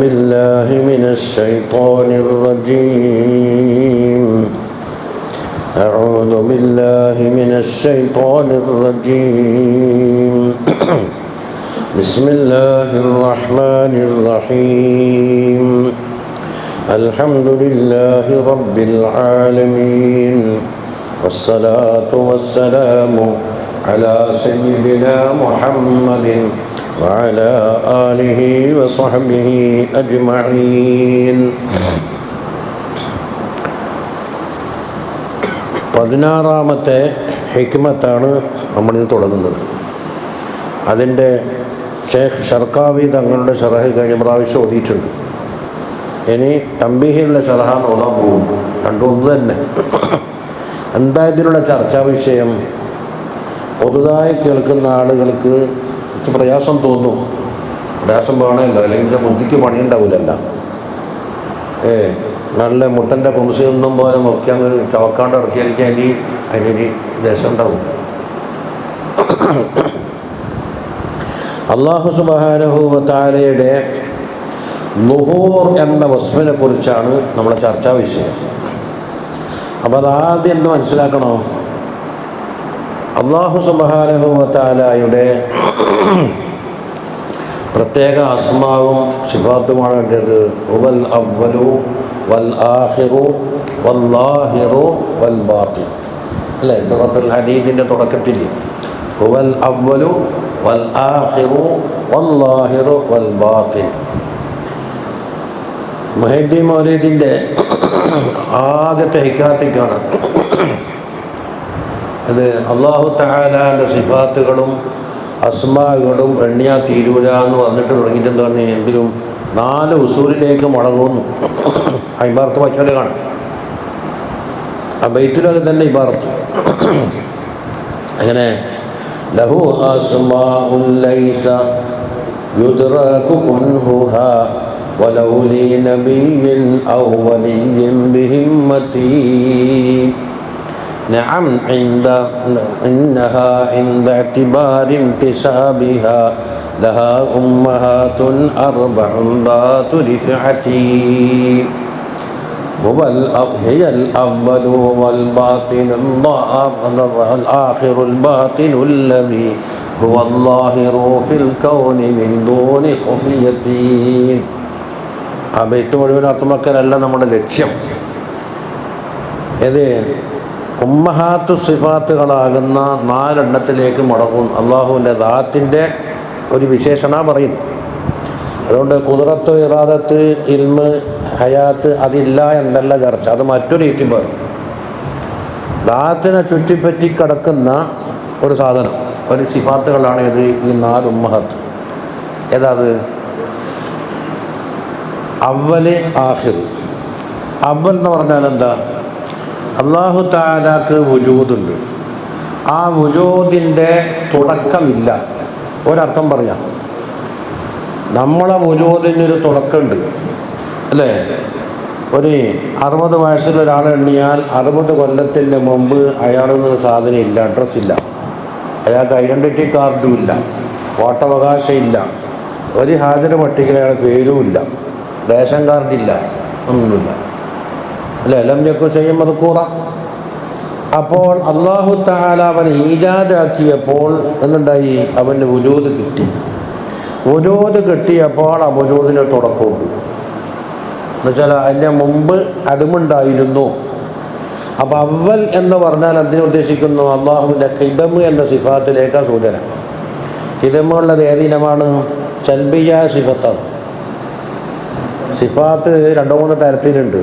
بالله من الشيطان الرجيم أعوذ بالله من الشيطان الرجيم بسم الله الرحمن الرحيم الحمد لله رب العالمين والصلاة والسلام على سيدنا محمد وعلى آله وصحبه أجمعين. 16-ാമത്തെ ഹിക്മത്താണ് നമ്മളിത് തുടങ്ങുന്നത്. അതിൻ്റെ ഷേഖ് ഷർക്കാവി തങ്ങളുടെ ഷറഹ് കഴിഞ്ഞ പ്രാവശ്യം ഓതിയിട്ടുണ്ട്. ഇനി തംബീഹിലുള്ള ഷറഹാണ് ഓതാൻ പോകും. രണ്ടും ഒന്ന് തന്നെ. എന്താ ഇതിലുള്ള ചർച്ചാ വിഷയം? പൊതുവായി കേൾക്കുന്ന ആളുകൾക്ക് പ്രയാസം തോന്നും. പ്രയാസം വേണമല്ലോ, അല്ലെങ്കിൽ ബുദ്ധിക്ക് പണിയുണ്ടാവില്ലല്ലോ. നല്ല മുട്ടൻ്റെ കുംസിയൊന്നും പോലെ നോക്കി അങ്ങ് ചവക്കാണ്ട് ഇറക്കിയാൽ അതിനൊരു ദേശം ഉണ്ടാവും. അല്ലാഹു സുബ്ഹാനഹു വ തആലയുടെ ളുഹൂർ എന്ന വസ്ഫിനെ കുറിച്ചാണ് നമ്മുടെ ചർച്ചാ വിഷയം. അപ്പോൾ അതാദ്യം എന്ന് മനസ്സിലാക്കണോ, അല്ലാഹു സുബ്ഹാനഹു വ തആലയുടെ പ്രത്യേക അസ്മാവും സിഫാത്തുമാണ് വേണ്ടത്. ഹുവൽ അവ്വലു വൽ ആഖിറു വല്ലാഹിറു വൽ ബാത്തിൻ, അല്ലേ? സൂറത്തുൽ ഹദീദിൻ്റെ തുടക്കത്തിൽ ഹുവൽ അവ്വലു വൽ ആഖിറു വല്ലാഹിറു വൽ ബാത്തിൻ. മുഹയ്യിദ്ദീൻ മൗലവിയുടെ ആദ്യത്തെ ഹിക്കാത്തിക്കാണ് അത്. അല്ലാഹു തആലാൻ്റെ സിഫാത്തുകളും അസ്മാകളും എണ്ണിയാ തീരൂല എന്ന് പറഞ്ഞിട്ട് തുടങ്ങിയിട്ട് എന്താ പറഞ്ഞാൽ എന്തിലും 4 ഉസൂലിലേക്ക് മടങ്ങുന്നു. ഇബാറത്ത് വായിച്ചാൽ കാണാം. ആ ബൈത്തിലൊക്കെ തന്നെ ഇബാറത്ത് അങ്ങനെ ലഹു അസ്മാഉൻ ലൈസ യുദ്റകു കുൻഹുഹാ വലൗ ലി നബിയ്യിൻ ഔ വലിയ്യിൻ ബിഹിമ്മതി നഅം ഇന്നഹാ ഇൻദ ഇഅ്തിബാരി ഇന്തിസാബിഹാ ലഹാ ഉമ്മഹാതുൻ അർബഉൻ ബാതു റിഫഅതി ഹുവൽ ഹിയൽ അവ്വലു വൽ ബാത്തിനുൽ ആഖിറുൽ ബാത്തിനുൽ ലദീ ഹുവൽ ളാഹിറു ഫിൽ കൗനി മിൻ ദൂനി ഖുഫിയതി. ആ ബൈത്ത് മുഴുവൻ അർത്ഥമാക്കലല്ല നമ്മുടെ ലക്ഷ്യം. ഇത് ഉമ്മഹാത്തു സിഫാത്തുകളാകുന്ന 4 എണ്ണത്തിലേക്ക് മടങ്ങും. അള്ളാഹുവിൻ്റെ ദാത്തിൻ്റെ ഒരു വിശേഷണ പറയുന്നു. അതുകൊണ്ട് ഖുദ്റത്ത്, ഇറാദത്ത്, ഇൽമ്, ഹയാത്ത് അതില്ല എന്നല്ല ചർച്ച. അത് മറ്റൊരു ഇത്തിബാർ. ദാത്തിനെ ചുറ്റിപ്പറ്റി കിടക്കുന്ന ഒരു സാധനം, ഒരു സിഫാത്തുകളാണ് ഇത്. ഈ 4 ഉമ്മഹാത്ത് ഏതാത്? അവല്, ആഖിർ. അവൽ എന്ന് പറഞ്ഞാൽ എന്താ? അല്ലാഹു തആലാക്ക് വുജൂദുണ്ട്. ആ വുജൂദിൻ്റെ തുടക്കമില്ല. ഒരർത്ഥം പറയാം, നമ്മളെ വുജൂദിനൊരു തുടക്കമുണ്ട്, അല്ലേ? ഒരു 60 വയസ്സിൽ ഒരാൾ എണ്ണിയാൽ 60 കൊല്ലത്തിന് മുമ്പ് അയാളിൽ നിന്ന് സാധനം ഇല്ല, അഡ്രസ്സില്ല, അയാൾക്ക് ഐഡൻറ്റിറ്റി കാർഡും ഇല്ല, വോട്ടവകാശം ഇല്ല, ഒരു ഹാജർ പട്ടികയിൽ അയാൾ പേരും ഇല്ല, റേഷൻ കാർഡില്ല, ഒന്നുമില്ല, അല്ലേ? ലം യകുൻ ശൈഅൻ മദ്കൂറ. അപ്പോൾ അല്ലാഹു തആല അവനെ ഈജാദാക്കിയപ്പോൾ എന്നുണ്ടായി? അവന് വുജൂദ് കിട്ടി. വുജൂദ് കിട്ടിയപ്പോൾ ആ വുജൂദിന് തുടക്കമുണ്ട്. എന്നുവെച്ചാൽ അതിൻ്റെ മുമ്പ് അതുമുണ്ടായിരുന്നു. അപ്പോൾ അവൽ എന്ന് പറഞ്ഞാൽ അതിനെ ഉദ്ദേശിക്കുന്നു അള്ളാഹുവിൻ്റെ ഖിദമ് എന്ന സിഫാത്തിലേക്കാണ് സൂചന. ഖിദമുള്ളത് ഏതിനമാണ്? സൽബിയ സിഫത്താണ്. സിഫാത്ത് 2-3 തരത്തിലുണ്ട്.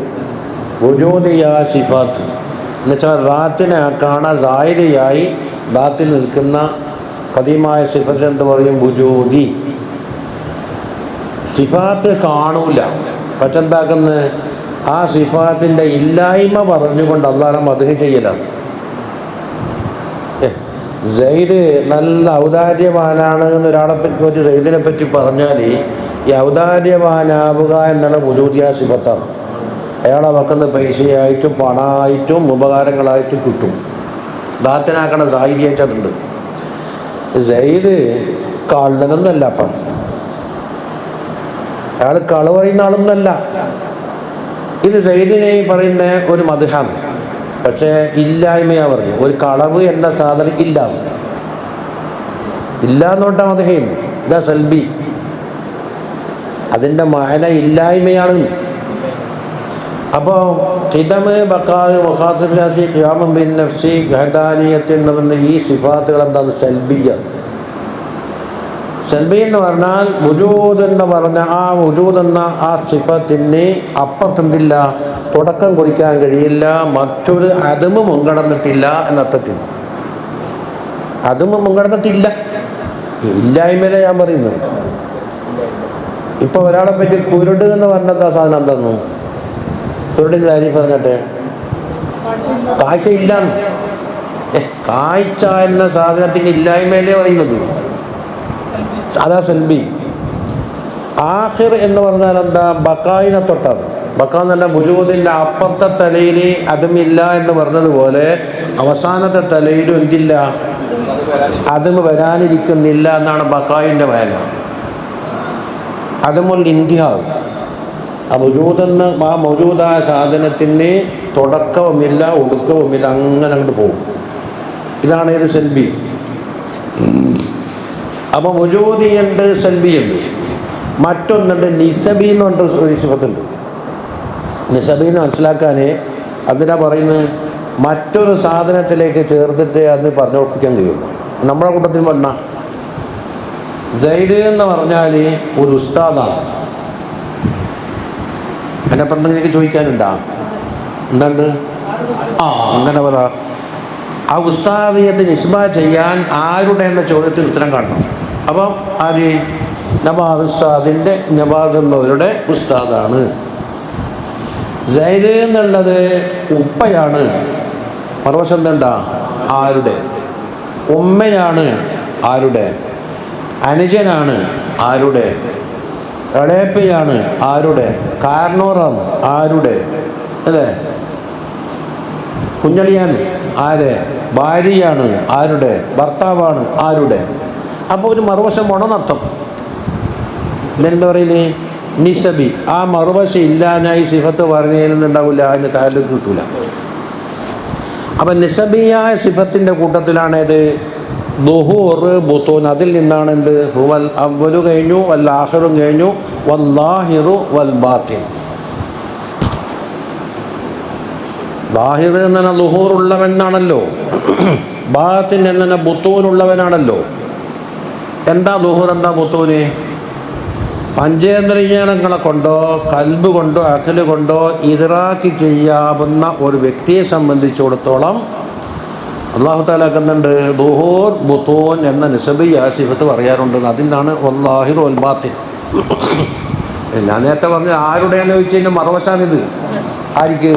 വുജൂദിയ സിഫാത്ത് എന്നുവെച്ചാൽ ദാത്തിനെ കാണാൻ സായിദയായി ദാത്തിൽ നിൽക്കുന്ന ഖദീമായ സിഫത്ത് എന്ത് പറയും? വുജൂദി. സിഫാത്ത് കാണൂല, പക്ഷെ എന്താക്കുന്നത്? ആ സിഫാത്തിൻ്റെ ഇല്ലായ്മ പറഞ്ഞുകൊണ്ട് അല്ലാഹനെ മദ്ഹ് ചെയ്യലാണ്. സെയ്ദ് നല്ല ഔദാര്യവാനാണ് എന്നൊരാളെ പറ്റി, സെയ്ദിനെ പറ്റി പറഞ്ഞാൽ ഈ ഔദാര്യവാനാവുക എന്നുള്ള വുജൂദിയ സിഫത്താണ്. അയാളെ വക്കുന്ന പൈസയായിട്ടും പണമായിട്ടും ഉപകാരങ്ങളായിട്ടും കിട്ടും. ദാത്തിനാക്കണ സായിരിയായിട്ടുണ്ട്. സെയ്ദ് കള്ളനൊന്നല്ല. അപ്പം അയാൾ കളവ് പറയുന്ന ആളൊന്നല്ല. ഇത് സൈദിനെ പറയുന്ന ഒരു മദ്ഹാണ്. പക്ഷേ ഇല്ലായ്മയാ പറഞ്ഞു. ഒരു കളവ് എന്ന സാധനം ഇല്ല എന്നോട്ടാ മദ്ഹയുന്നു. ഇതാ സൽബി. അതിൻ്റെ മഅന ഇല്ലായ്മയാണ്. അപ്പോൾ ഖിദമ്, ബഖാഅ്, മുഖാത്തിബ്, ഖിയാമു ബിൻ നഫ്സി, വഹദാനിയത്ത് എന്ന് പറയുന്ന ഈ സിഫാത്തുകൾ എന്താണ്? സൽബിയാണ്. സൽബി എന്ന് പറഞ്ഞാൽ വുജൂദ് എന്ന് പറഞ്ഞ ആ വുജൂദ് എന്ന ആ സിഫത്തിന് അപ്പുറത്തെന്തില്ല, തുടക്കം കുറിക്കാൻ കഴിയില്ല, മറ്റൊരു അതുമ് മുൻകടന്നിട്ടില്ല എന്നർത്ഥത്തിൽ. അതുമ് മുൻകടന്നിട്ടില്ല, ഇല്ലായ്മയിലെ ഞാൻ പറയുന്നത്. ഇപ്പോൾ ഒരാളെ പറ്റി കുരുട് എന്ന് പറഞ്ഞത് ആ സാധനം എന്താന്നു? കുരുടിൻ്റെ കാര്യം പറഞ്ഞിട്ടെ, കാഴ്ച ഇല്ല. കാഴ്ച എന്ന സാധനത്തിൻ്റെ ഇല്ലായ്മയിലേ പറയുന്നത്. അതാ സൽബി. ആഖിർ എന്ന് പറഞ്ഞാൽ എന്താ? ബക്കായിനെ തൊട്ടാണ്. ബക്ക എന്ന് പറഞ്ഞാൽ വുജൂദിൻ്റെ അപ്പുറത്തെ തലയിൽ അതുമില്ല എന്ന് പറഞ്ഞതുപോലെ അവസാനത്തെ തലയിലും എന്തില്ല, അതും വരാനിരിക്കുന്നില്ല എന്നാണ് ബക്കായിൻ്റെ വേല. അതുമുൽ ഇന്ത്യാവ്. ആ വുജൂദെന്ന് ആ മൗജൂദായ സാധനത്തിന് തുടക്കവുമില്ല, ഒടുക്കവുമില്ല, അങ്ങനെ അങ്ങോട്ട് പോകും. ഇതാണ് ഏത്? സൽബി. അപ്പോൾ വുജൂദിയുണ്ട്, സൽബിയുണ്ട്. മറ്റൊന്നുണ്ട് നിസബി എന്ന് പറഞ്ഞിട്ട് സിഫത്തുണ്ട്. നിസബി എന്ന് മനസ്സിലാക്കാൻ അതിനാ പറയുന്നത്, മറ്റൊരു സാധനത്തിലേക്ക് ചേർത്തിട്ട് അതിന് പറഞ്ഞു ഒപ്പിക്കാൻ കഴിയുള്ളൂ. നമ്മളെ കൂട്ടത്തിൽ പറഞ്ഞ സൈദ് എന്ന് പറഞ്ഞാൽ ഒരു ഉസ്താദാണ്. എന്നെ പറഞ്ഞ എനിക്ക് ചോദിക്കാനുണ്ടാ? എന്തുണ്ട്? അങ്ങനെ പറ. ആ ഉസ്താദിയത്ത് നിസ്ബ ചെയ്യാൻ ആരുടെ എന്ന ചോദ്യത്തിന് ഉത്തരം കാണണം. അപ്പം ആര്? നവാസ് ഉസ്താദിൻ്റെ, നവാസ് എന്നവരുടെ ഉസ്താദാണ്. സൈദ് എന്നുള്ളത് ഉപ്പയാണ്. മറുവശം എന്താ? ആരുടെ? ഉമ്മയാണ്. ആരുടെ? അനുജനാണ്. ആരുടെ? എളേപ്പയാണ്. ആരുടെ? കാരണോറാണ്. ആരുടെ? അല്ലേ? കുഞ്ഞളിയാണ്. ആരെ? ഭാര്യയാണ്. ആരുടെ? ഭർത്താവാണ്. ആരുടെ? അപ്പോൾ ഒരു മറുവശം വേണമെന്നർത്ഥം. ഇതെന്താ പറയല്? നിസബി. ആ മറുവശം ഇല്ലാഞ്ഞായി സിഫത്ത് പറഞ്ഞതിനുണ്ടാവില്ല, അതിന് താഴേക്ക് കിട്ടൂല. അപ്പം നിസബിയായ സിഫത്തിൻ്റെ കൂട്ടത്തിലാണേത്? ദുഹൂർ, ബുത്തൂൻ. അതിൽ നിന്നാണ് എന്ത്? ഹുവൽ അവ്വലു കഴിഞ്ഞു, വൽ ആഖിറും കഴിഞ്ഞു, വല്ലാഹിറു വൽ ബാത്തിൻ. ലാഹിർ എന്ന് പറഞ്ഞാൽ ദുഹൂറുള്ളവനാണല്ലോ, ബാത്തിൻ എന്ന് പറഞ്ഞാൽ ബുത്തൂനുള്ളവനാണല്ലോ. എന്താ ദുഹൂർ, എന്താ ബുത്തൂന്? പഞ്ചേന്ദ്രിയങ്ങളെ കൊണ്ടോ കൽബ് കൊണ്ടോ അഖല് കൊണ്ടോ ഇദ്റാക്ക് ചെയ്യാവുന്ന ഒരു വ്യക്തിയെ സംബന്ധിച്ചിടത്തോളം അല്ലാഹു തആല ആക്കുന്നുണ്ട് ദുഹൂർ, ബുത്തൂൻ എന്ന നിസബിയ സിഫത്ത് പറയാറുണ്ട്. അതിനാണ് വല്ലാഹിറു വൽ ബാത്തിൻ. ഞാൻ നേരത്തെ പറഞ്ഞ ആരുടെയെന്ന് ചോദിച്ചു കഴിഞ്ഞാൽ മറുവശാണിത്. ആർക്ക്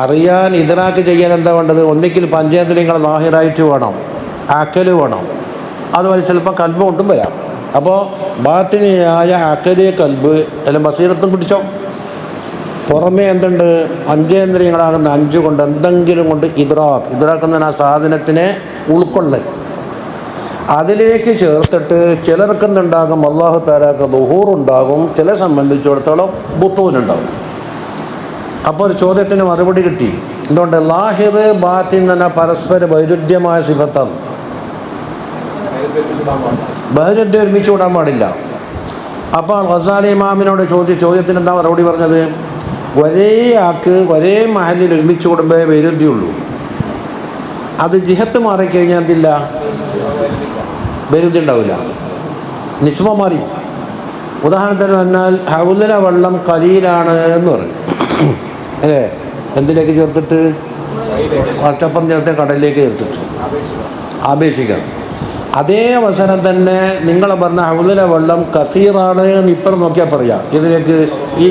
അറിയാൻ, ഇദ്റാക്ക് ചെയ്യാൻ എന്താ വേണ്ടത്? ഒന്നിക്കൽ പഞ്ചേന്ദ്രിയങ്ങൾ ലാഹിറായിട്ട് വേണം, അഖല് വേണം, അതുപോലെ ചിലപ്പോൾ കൽബ് കൊണ്ടും വരാം. അപ്പോൾ ബാത്തിനിയായ അഖല്, കൽബ് അല്ല ബസീറത്തും പിടിച്ചോ. പുറമേ എന്തുണ്ട്? പഞ്ചേന്ദ്രിയങ്ങളാകുന്ന 5 കൊണ്ട് എന്തെങ്കിലും കൊണ്ട് ഇദ്റാക്ക് എന്ന ആ സാധനത്തിനെ ഉൾക്കൊള്ളൽ, അതിലേക്ക് ചേർത്തിട്ട് ചിലർക്കെന്തുണ്ടാകും? അല്ലാഹു തആലക്ക് ദുഹൂറുണ്ടാകും, ചില സംബന്ധിച്ചിടത്തോളം ബുത്തൂനുണ്ടാകും. അപ്പോൾ ഒരു ചോദ്യത്തിന് മറുപടി കിട്ടി. എന്തുകൊണ്ട്? ലാഹിർ, ബാത്തിൻ എന്ന പരസ്പര വൈരുദ്ധ്യമായ സിഫത്താണ്. വൈരുദ്ധ്യം ഒരുമിച്ച് വിടാൻ പാടില്ല. അപ്പോൾ ഗസാലി ഇമാമിനോട് ചോദ്യത്തിന് എന്താ മറുപടി പറഞ്ഞത്? ഒരേ ആൾക്ക് ഒരേ മഹലിൽ ഒരുമിച്ച് കൂടുമ്പോഴേ വൈരുദ്ധ്യമുള്ളൂ. അത് ജിഹത്ത് മാറിക്കഴിഞ്ഞാൽ എന്തില്ല? വൈരുദ്ധ്യം ഉണ്ടാവില്ല, നിസ്ബ മാറി. ഉദാഹരണത്തിന് പറഞ്ഞാൽ ഹൗദിലെ വെള്ളം കലീലാണ് എന്ന് പറയും, അല്ലേ? എന്തിലേക്ക് ചേർത്തിട്ട്? ഒറ്റപ്പം ചേർത്ത് കടലിലേക്ക് ചേർത്തിട്ട് അപേക്ഷിക്കണം. അതേ അവസരം തന്നെ നിങ്ങൾ പറഞ്ഞ ഹൗദിലെ വെള്ളം കസീറാണ് എന്ന് ഇപ്പം നോക്കിയാൽ പറയാം, ഇതിലേക്ക് ഈ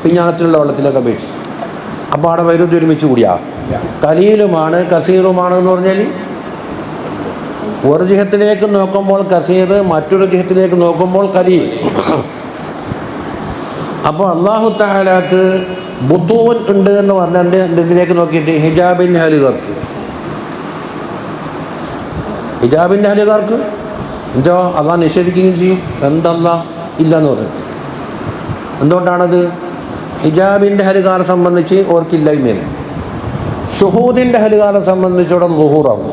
പിഞ്ഞാണത്തിലുള്ള വെള്ളത്തിലേക്ക് അപേക്ഷിച്ച്. അപ്പോൾ അവിടെ വൈരുദ്ധ്യം ഒരുമിച്ച് കൂടിയാ? കലീലുമാണ് കസീറുമാണ് എന്ന് പറഞ്ഞാൽ ഒരു ജിഹത്തിലേക്ക് നോക്കുമ്പോൾ കസീർ, മറ്റൊരു ജിഹത്തിലേക്ക് നോക്കുമ്പോൾ കലീൽ. അപ്പോൾ അല്ലാഹു തആലക്ക് ബുത്തൂൻ ഉണ്ട് എന്ന് പറഞ്ഞാൽ ഇതിലേക്ക് നോക്കിയിട്ട് ഹിജാബിൻ്റെ അഹലുകാർക്ക്, ഹിജാബിൻ്റെ അഹലുകാർക്ക് എന്തോ അള്ളാഹ് നിഷേധിക്കുകയും ചെയ്യും. എന്തല്ല ഇല്ലയെന്ന് പറഞ്ഞു. എന്തുകൊണ്ടാണത്? ഹിജാബിൻ്റെ ഹലുകാരെ സംബന്ധിച്ച് ഓർക്കില്ലായ്മയാണ്. ഷുഹൂദിൻ്റെ ഹലുകാരെ സംബന്ധിച്ചോടെ ളുഹൂറാവും.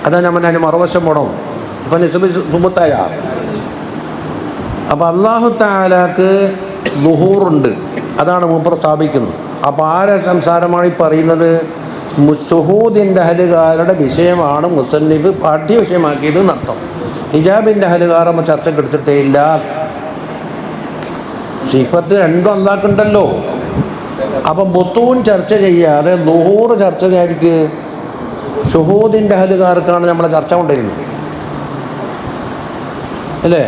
അതാണ് നമ്മൾ അതിന് മറുവശം പോണം. ഇപ്പം നിസ്ബ് സുബത്തായ അപ്പം അല്ലാഹു തആലാക്ക് ളുഹൂറുണ്ട്, അതാണ് മൂപ്പർ സ്ഥാപിക്കുന്നത്. അപ്പോൾ ആരെ സംസാരമാണ് ഈ പറയുന്നത്? ഷുഹൂദിൻ്റെ ഹലുകാരുടെ വിഷയമാണ് മുസന്നിഫ് പാഠ്യ വിഷയമാക്കിയത് എന്നർത്ഥം. ഹിജാബിൻ്റെ ഹലുകാരം ചർച്ചയ്ക്ക് എടുത്തിട്ടേ ഇല്ല. സിഫത്ത് രണ്ടും അല്ലാക്കുണ്ടല്ലോ. അപ്പം ബുത്തൂൻ ചർച്ച ചെയ്യാതെ ളുഹൂർ ചർച്ച ചെയ്യാതിരിക്ക് ഷുഹൂദിൻ്റെ ഹലുകാർക്കാണ് നമ്മളെ ചർച്ച കൊണ്ടിരുന്നത് അല്ലേ?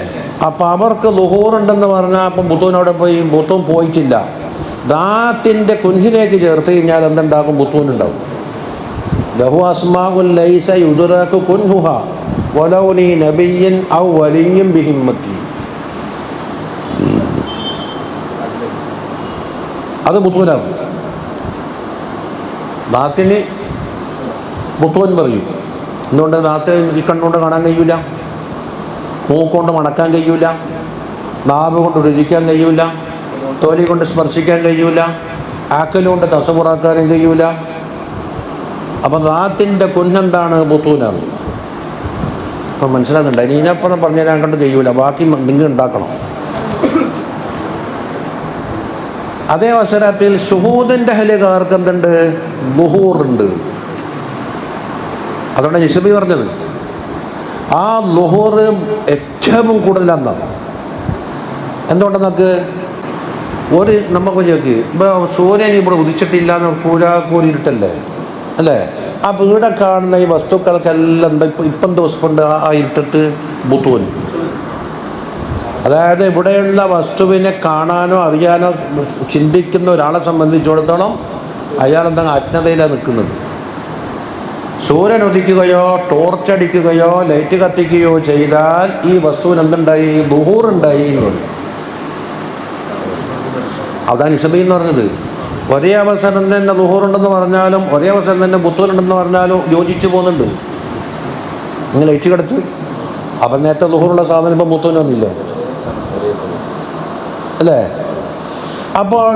അപ്പം അവർക്ക് ളുഹൂറുണ്ടെന്ന് പറഞ്ഞാൽ അപ്പം ബുത്തൂനവിടെ പോയി, ബുത്തൂൻ പോയിട്ടില്ല. ദാത്തിൻ്റെ കുൻഹിലേക്ക് ചേർത്ത് കഴിഞ്ഞാൽ എന്തുണ്ടാകും? ബുത്തൂനുണ്ടാവും. ലഹു അസ്മാഉൻ ലൈസ യുദ്റകു കുൻഹുഹ വലൗലി നബിയ്യൻ ഔ വലിയ്യൻ ബിഹിമ്മത്തി. അത് ബുത്തൂനാകും. ദാത്തിന് ബുത്തൂൻ പറയും. എന്തുകൊണ്ട്? ദാത്ത് ഈ കണ്ണുകൊണ്ട് കാണാൻ കഴിയൂല, മൂക്കൊണ്ട് മണക്കാൻ കഴിയൂല, നാവ് കൊണ്ട് രുചിക്കാൻ കഴിയൂല, തോലി കൊണ്ട് സ്പർശിക്കാൻ കഴിയൂല, ആക്കലുകൊണ്ട് തസവുറാക്കാനും കഴിയൂല. അപ്പം ദാത്തിൻ്റെ കുന്നെന്താണ്? ബുത്തൂനാണ്. അപ്പം മനസ്സിലാകുന്നുണ്ട്. ഇനി ഇതിനപ്പുറം പറഞ്ഞുതരാൻ കണ്ട് കഴിയൂല, ബാക്കി നിങ്ങൾ ഉണ്ടാക്കണം. അതേ അവസരത്തിൽ ഷുഹൂദിൻ്റെ ഹലുകാർക്ക് എന്തുണ്ട്? ളുഹൂറുണ്ട്. അതുകൊണ്ട് നിസ്ബി പറഞ്ഞത് ആ ളുഹൂർ ഏറ്റവും കൂടുതലെന്നാണ്. എന്തുകൊണ്ടെന്നൊക്കെ നമുക്ക് ചോദിക്കുക, ഇപ്പോൾ സൂര്യൻ ഇവിടെ ഉദിച്ചിട്ടില്ല എന്ന് കൂരിരുട്ടല്ലേ അല്ലേ? ആ വീടെ കാണുന്ന ഈ വസ്തുക്കൾക്കെല്ലാം എന്താ ഇപ്പം ദിവസമുണ്ട് ആ ഇരുട്ടത്ത്? ബുത്തൂൻ. അതായത് ഇവിടെയുള്ള വസ്തുവിനെ കാണാനോ അറിയാനോ ചിന്തിക്കുന്ന ഒരാളെ സംബന്ധിച്ചിടത്തോളം അയാളെന്താ അജ്ഞതയിലാണ് നിൽക്കുന്നത്. സൂര്യൻ ഉദിക്കുകയോ ടോർച്ചടിക്കുകയോ ലൈറ്റ് കത്തിക്കുകയോ ചെയ്താൽ ഈ വസ്തുവിന് എന്തുണ്ടായി? ളുഹൂറുണ്ടായി എന്ന് പറയും. അതാണ് നിസ്ബി എന്ന് പറഞ്ഞത്. ഒരേ അവസരം തന്നെ ളുഹൂറുണ്ടെന്ന് പറഞ്ഞാലും ഒരേ അവസരം തന്നെ ബുത്തൂനുണ്ടെന്ന് പറഞ്ഞാലും യോജിച്ച് പോകുന്നുണ്ട്. നിങ്ങൾ ലൈറ്റ് കടത്ത് അപ്പം നേരത്തെ ളുഹൂറുള്ള സാധനം ഇപ്പം ബുത്തൂന് വന്നില്ല അല്ലേ? അപ്പോൾ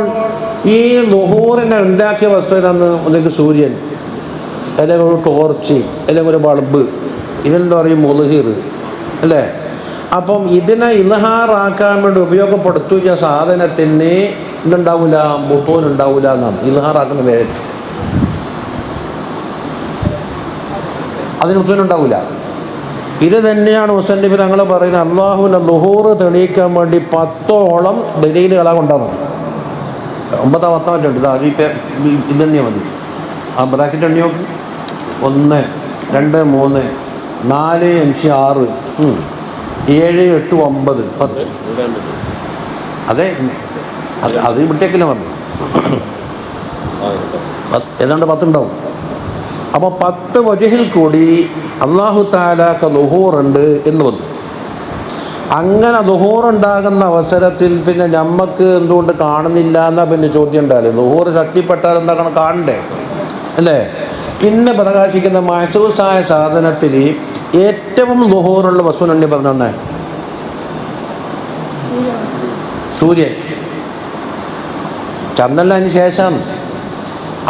ഈ ളുഹൂറിനെ ഉണ്ടാക്കിയ വസ്തു ഏതാന്ന്? ഒന്നെങ്കിൽ സൂര്യൻ, അല്ലെങ്കിൽ ഒരു ടോർച്ച്, അല്ലെങ്കിൽ ഒരു ബൾബ്. ഇതെന്താ പറയും? മുൽഹിർ അല്ലേ? അപ്പം ഇതിനെ ഇൽഹാറാക്കാൻ വേണ്ടി ഉപയോഗപ്പെടുത്തിയ സാധനത്തിന് ഇതുണ്ടാവില്ല, ബുത്തൂൻ ഉണ്ടാവില്ല എന്നാണ് ഇൽഹാറാക്കുന്ന പേര്. അതിന് ബുത്തൂൻ ഉണ്ടാവില്ല. ഇത് തന്നെയാണ് മുസന്നിഫ് തങ്ങൾ പറയുന്നത്. അള്ളാഹുവിൻ്റെ ളുഹൂർ തെളിയിക്കാൻ വേണ്ടി 10ഓളം ദലീലുകളാണ് കൊണ്ടുവന്നത്. 9 10 ഇതാ ഇത് തന്നെയാണ് മതി. ആ ബ്രാക്കറ്റ് എണ്ണി നോക്ക്. 1 2 3 4 5 6 7 8 9 10. അതെ, അത് ഇവിടത്തേക്കല്ലേ പറഞ്ഞു. ഏതാണ്ട് 10 ഉണ്ടാവും. അപ്പോൾ 10 വജഹിൽ കൂടി അല്ലാഹു തആലാക്ക് ളുഹൂറുണ്ട് എന്ന് വന്നു. അങ്ങനെ ളുഹൂറുണ്ടാകുന്ന അവസരത്തിൽ പിന്നെ നമുക്ക് എന്തുകൊണ്ട് കാണുന്നില്ല എന്നാൽ പിന്നെ ചോദ്യം ഉണ്ടാവില്ലേ? ളുഹൂർ ശക്തിപ്പെട്ടാൽ എന്താ കാണണ്ടേ അല്ലേ? പിന്നെ പ്രകാശിക്കുന്ന മഹ്സൂസായ സാധനത്തിൽ ഏറ്റവും ളുഹൂറുള്ള വസ്തുവിനെ പറഞ്ഞു തന്നെ സൂര്യൻ. ചന്ദ്രൻ അതിന് ശേഷം.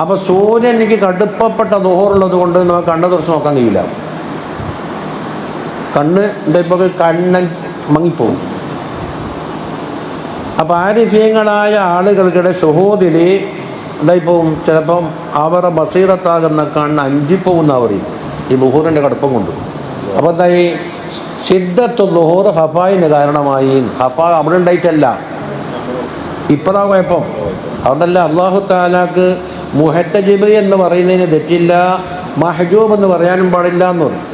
അപ്പോൾ സൂര്യൻ എനിക്ക് കടുപ്പപ്പെട്ട ളുഹൂറുള്ളത് കൊണ്ട് നമുക്ക് കണ്ണ് തുറച്ച് നോക്കാൻ കഴിയില്ല. കണ്ണ് എന്താ ഇപ്പോൾ കണ്ണൻ മങ്ങിപ്പോവും. അപ്പോൾ ആരിഫീങ്ങളായ ആളുകൾക്കിടെ ഷുഹൂദിൽ എന്തായിപ്പോവും? ചിലപ്പം അവരുടെ ബസീറത്താകുന്ന കണ്ണ് അഞ്ചിപ്പോവുന്ന പറയും ഈ ളുഹൂറിൻ്റെ കടുപ്പം കൊണ്ട്. അപ്പോൾ എന്തായി? ശിദ്ദത്തു ളുഹൂർ ഹഫായിന് കാരണമായി. ഹഫാ അവിടെ ഉണ്ടായിട്ടല്ല, ഇപ്പതാ കുഴപ്പം. അതുകൊണ്ടല്ല അല്ലാഹു തആലാക്ക് മുഹത്തജിബ് എന്ന് പറയുന്നതിന് തെറ്റില്ല, മഹ്ജൂബ് എന്ന് പറയാനും പാടില്ല എന്ന് പറയും.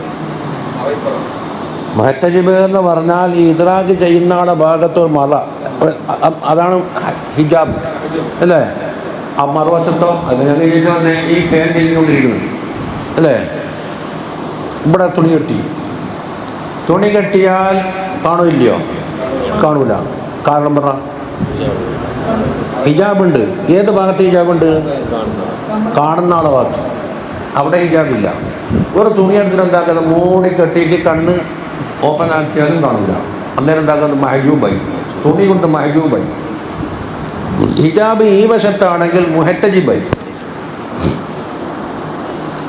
മുഹത്തജിബ് എന്ന് പറഞ്ഞാൽ ഈ ഇദ്റാഖ് ചെയ്യുന്ന ആളുടെ ഭാഗത്തൊരു മറ, അതാണ് ഹിജാബ് അല്ലേ? ആ മറുവശത്തോ അത് ഞങ്ങൾ ചോദിച്ചാൽ ഈ ഫാൻ തിരിഞ്ഞുകൊണ്ടിരിക്കുന്നത് അല്ലേ? ഇവിടെ തുണി കെട്ടിയാൽ കാണൂല്ലയോ? കാണൂല. കാരണം പറ. ഹിജാബുണ്ട്. ഏത് ഭാഗത്ത് ഹിജാബുണ്ട്? കാണുന്ന ആളെ ഭാഗത്ത്. അവിടെ ഹിജാബില്ല. ഒരു തുണി എടുത്തിട്ട് എന്താക്കുന്നത്? മൂടി കെട്ടിയിട്ട് കണ്ണ് ഓപ്പൺ ആക്കിയാലും കാണില്ല. അന്നേരം എന്താക്കുന്നത് മഹജൂബായി, തുണി കൊണ്ട് മഹജൂബായി. ഹിജാബ് ഈ വശത്താണെങ്കിൽ മുഹത്തജിബായി.